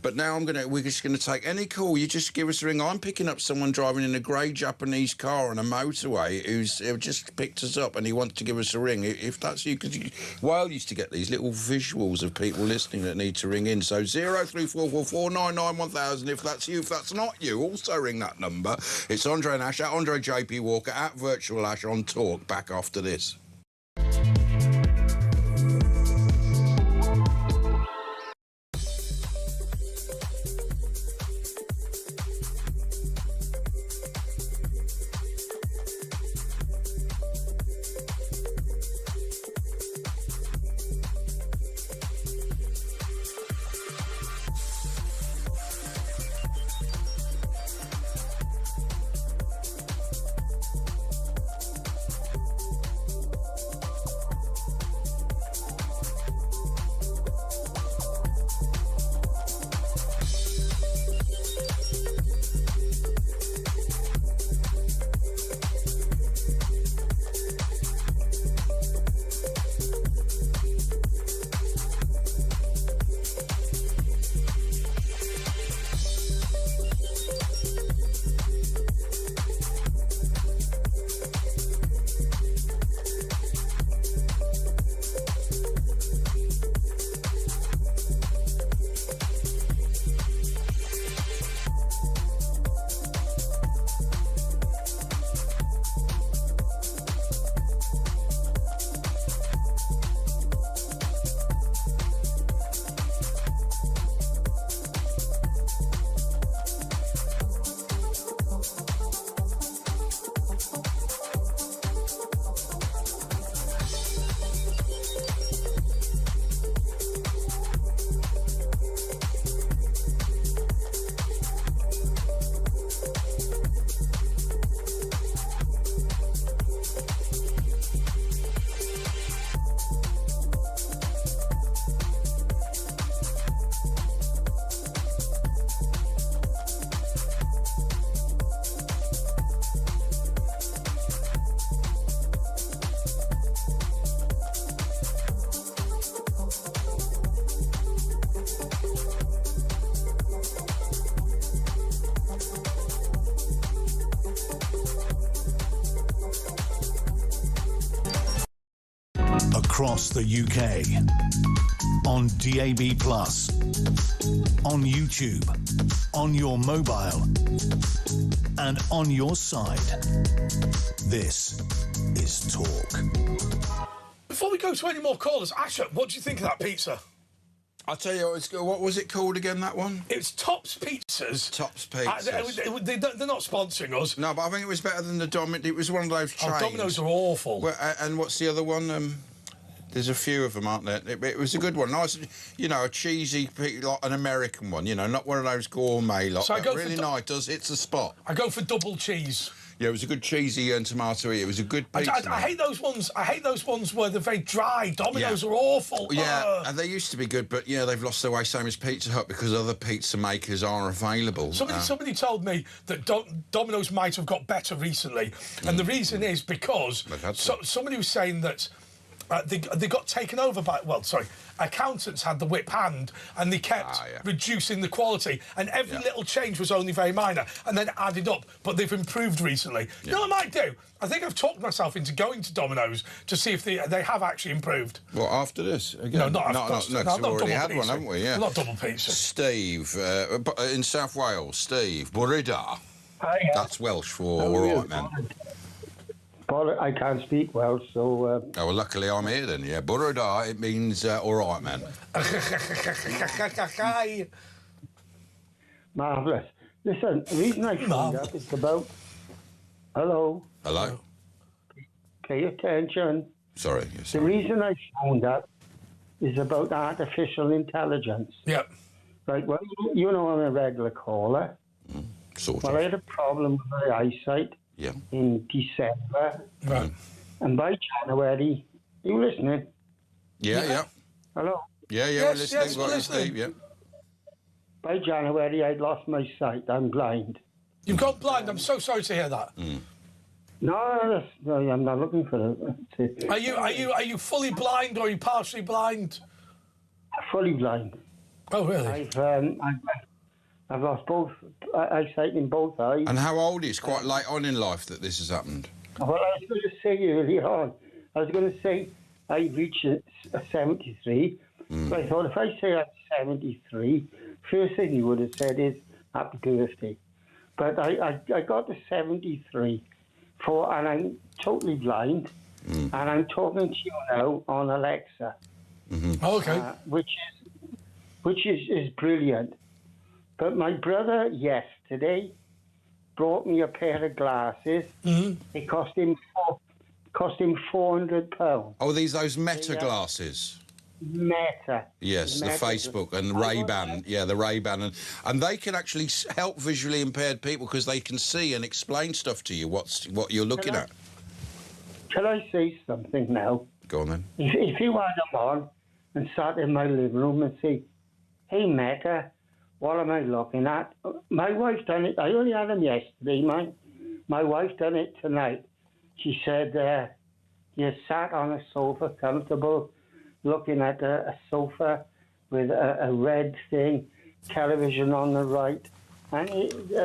But now we're just going to take any call. You just give us a ring. I'm picking up someone driving in a grey Japanese car on a motorway who's just picked us up and he wants to give us a ring. If that's you, because Wales used to get these little visuals of people listening that need to ring in. So 03444991000. If that's you, if that's not you, also ring that number. It's Andre and Ash at Andre JP Walker at Virtual Ash on Talk. Back after this. across the UK. On DAB+, on YouTube, on your mobile, and on your side. This is Talk. Before we go to any more callers, Asher, what do you think of that pizza? I'll tell you what was it called again, that one? It's Tops Pizzas. Tops Pizzas. They're not sponsoring us. No, but I think it was better than the Domino's. It was one of those chains. Domino's are awful. Well, and what's the other one? There's a few of them, aren't there? It was a good one. Nice, a cheesy, like an American one, not one of those gourmet lot. So I go really for nice. It's a spot. I go for double cheese. Yeah, it was a good cheesy and tomato. It was a good pizza. I hate those ones. I hate those ones where they're very dry. Domino's are awful. Yeah, and they used to be good, but they've lost their way, same as Pizza Hut, because other pizza makers are available. Somebody told me that Domino's might have got better recently, and the reason is because somebody was saying that they got taken over by, accountants had the whip hand and they kept reducing the quality, and every little change was only very minor and then added up, but they've improved recently. You know what I might do? I think I've talked myself into going to Domino's to see if they have actually improved. Well, after this? Again? No, not after this. We've already had one, haven't we? Yeah. Not double pizza. Steve, in South Wales, Steve, Burrida. Hi. That's Welsh for all right, man. Well, I can't speak Welsh, so... well, luckily I'm here then, yeah. Burrida, it means all right, man. Marvellous. Listen, the reason I phoned up is about... Hello? Hello? Pay attention. Sorry. The reason I phoned up is about artificial intelligence. Yep. Right, well, I'm a regular caller. Well, I had a problem with my eyesight. Yeah. In December. Right. And by January, you listening? Yeah. Hello? Yeah, we're listening. Yes, we're listening. Yeah. By January, I'd lost my sight. I'm blind. You've gone blind. I'm so sorry to hear that. No, I'm not looking for it. Are you fully blind or are you partially blind? Fully blind. Oh, really? I've lost both eyesight in both eyes. And how old is? Quite late on in life that this has happened. Well, I was going to say earlier on. I was going to say I reached 73. But I thought if I say I'm 73, first thing you would have said is happy birthday. But I got to 73, and I'm totally blind, and I'm talking to you now on Alexa. Oh, okay. Which is brilliant. But my brother yesterday brought me a pair of glasses. It cost him £400. Oh, those Meta glasses. Meta. Yes, the Facebook and the Ray-Ban. Yeah, the Ray-Ban. And they can actually help visually impaired people because they can see and explain stuff to you, what you're looking at. Shall I say something now? Go on, then. If you had them on and sat in my living room and say, hey, Meta, what am I looking at? My wife done it. I only had them yesterday, man. My wife done it tonight. She said, you sat on a sofa, comfortable, looking at a sofa with a red thing, television on the right, and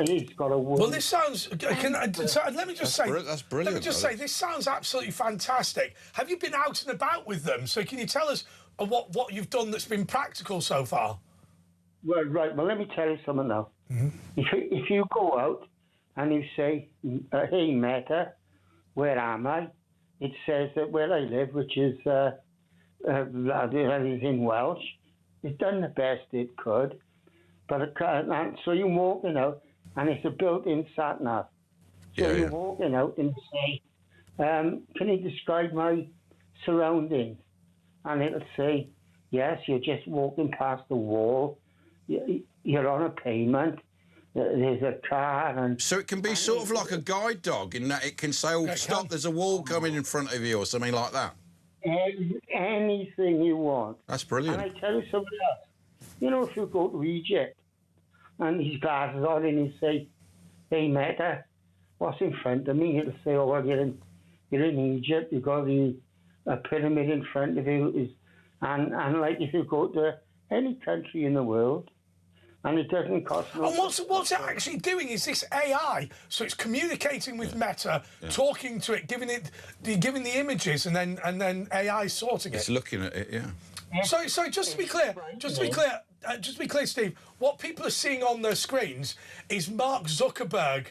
he's got a wood. Well, this sounds... let me just say... That's brilliant. Let me just say, this sounds absolutely fantastic. Have you been out and about with them? So can you tell us what you've done that's been practical so far? Well, right. Well, let me tell you something now. If you go out and you say, hey, Meta, where am I? It says that where I live, which is in Welsh. It's done the best it could. But so you're walking out, and it's a built-in sat-nav. So you're walking out and say, can you describe my surroundings? And it'll say, yes, you're just walking past the wall. You're on a pavement. There's a car. And so it can be sort of like a guide dog in that it can say, oh, stop, there's a wall coming in front of you or something like that. Anything you want. That's brilliant. And I tell you something else. If you go to Egypt and these glasses on and you say, hey, Meta, what's in front of me? It'll say, oh, well, you're in Egypt. You've got a pyramid in front of you. And like if you go to any country in the world and it doesn't cost no. And what's it actually doing? Is this AI? So it's communicating with Meta, talking to it, giving the images, and then AI sorting it. It's looking at it, yeah. So just to be clear, Steve, what people are seeing on their screens is Mark Zuckerberg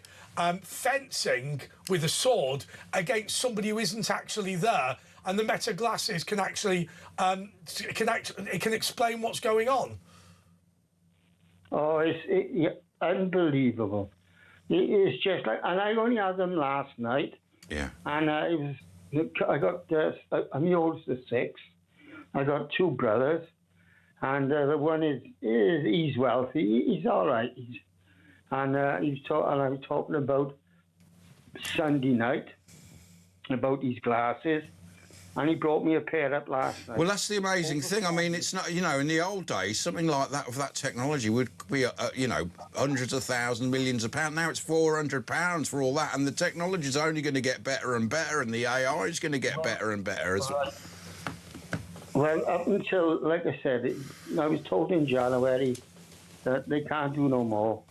fencing with a sword against somebody who isn't actually there, and the Meta glasses can actually it can explain what's going on. Oh, it's unbelievable. It's just like, and I only had them last night. Yeah. And I got, I'm the oldest of 6. I got 2 brothers, and the one he's wealthy. He's all right. I was talking about Sunday night about these glasses. And he brought me a pair up last night. Well, that's the amazing thing. I mean, it's not, you know, in the old days, something like that with that technology would be, you know, hundreds of thousands, millions of pounds. Now it's £400 for all that, and the technology is only going to get better and better, and the AI is going to get better and better as well. Well, up until, like I said, I was told in January that they can't do no more.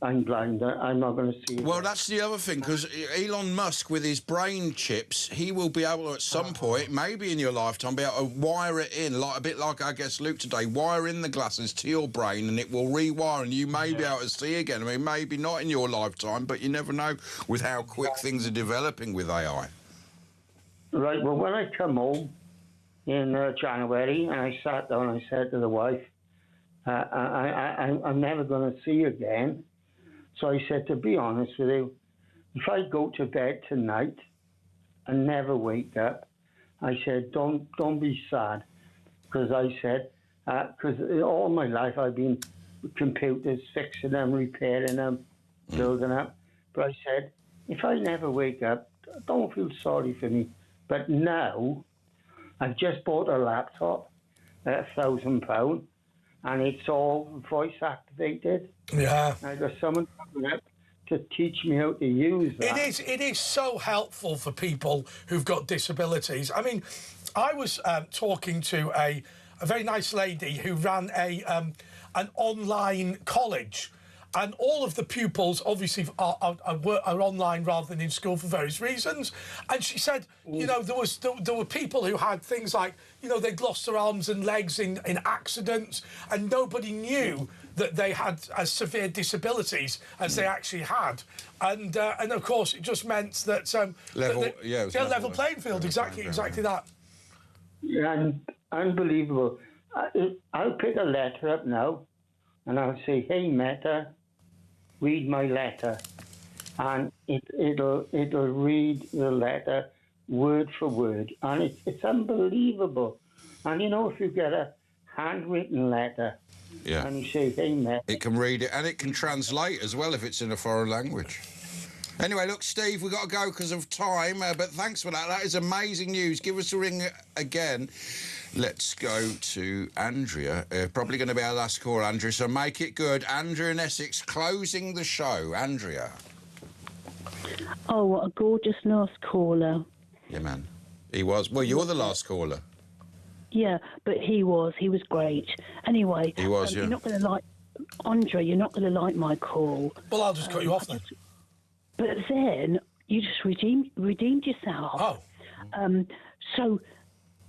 I'm blind. I'm not going to see it. Well, that's the other thing, because Elon Musk, with his brain chips, he will be able to, at some point, maybe in your lifetime, be able to wire it in, like a bit like, I guess, Luke today, wire in the glasses to your brain, and it will rewire, and you may be able to see again. I mean, maybe not in your lifetime, but you never know with how quick things are developing with AI. Right, well, when I come home in January, and I sat down, I said to the wife, I'm never going to see you again. So I said, to be honest with you, if I go to bed tonight and never wake up, I said, don't be sad. Because I said, because all my life I've been with computers, fixing them, repairing them, building up. But I said, if I never wake up, don't feel sorry for me. But now, I've just bought a laptop at £1,000, and it's all voice activated. Yeah. I got someone coming up to teach me how to use that. It is so helpful for people who've got disabilities. I mean, I was talking to a very nice lady who ran an online college, and all of the pupils obviously are online rather than in school for various reasons. And she said, you know, there were people who had things like, you know, they'd lost their arms and legs in accidents, and nobody knew that they had as severe disabilities as they actually had, and of course it just meant that level playing field, exactly that. Yeah, and unbelievable. I'll pick a letter up now, and I'll say, "Hey Meta, read my letter," and it'll read the letter word for word, and it's unbelievable. And you know, if you get a handwritten letter. Yeah. And you say, hey, Matt. It can read it, and it can translate as well if it's in a foreign language. Anyway, look, Steve, we've got to go because of time, but thanks for that. That is amazing news. Give us a ring again. Let's go to Andrea. Probably going to be our last call, Andrea, so make it good. Andrea in Essex, closing the show. Andrea. Oh, what a gorgeous last caller. Yeah, man. He was. Well, you're the last caller. Yeah, but he was great. Anyway, he was, you're not going to like, Andre, you're not going to like my call. Well, I'll just cut you off then. But then you just redeemed yourself. Oh. So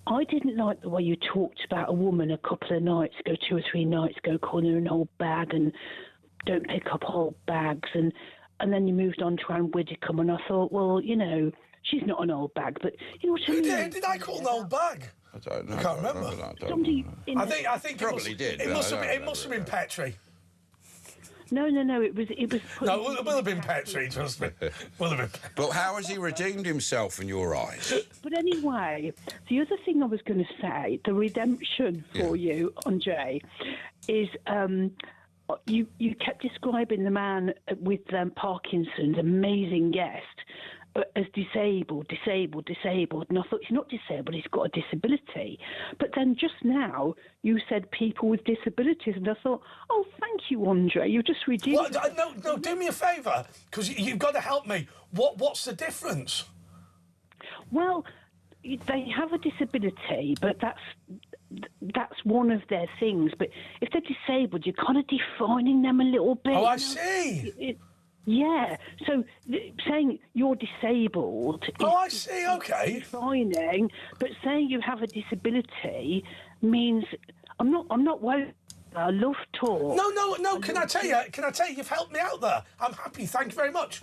I didn't like the way you talked about a woman a couple of nights ago, 2 or 3 nights ago, calling her an old bag and don't pick up old bags. And then you moved on to Anne Widdecombe, and I thought, well, you know, she's not an old bag, but you know what I mean? Did I call an old bag? I don't know. I can't remember. I think probably did. It must have been Petrie. No. It was. No, it will have been Petrie. Trust me. Will have been. But how has he redeemed himself in your eyes? But anyway, the other thing I was going to say, the redemption for you, Andre, is you kept describing the man with Parkinson's, amazing guest, as disabled. And I thought, he's not disabled, he's got a disability. But then just now, you said people with disabilities, and I thought, oh, thank you, Andre, you just redeemed... Well, no, do me a favour, because you've got to help me. What's the difference? Well, they have a disability, but that's one of their things. But if they're disabled, you're kind of defining them a little bit. Oh, I see. Yeah. So saying you're disabled is defining, but saying you have a disability means I'm not worried. I love talk. No. Can I tell you? You've helped me out there. I'm happy. Thank you very much.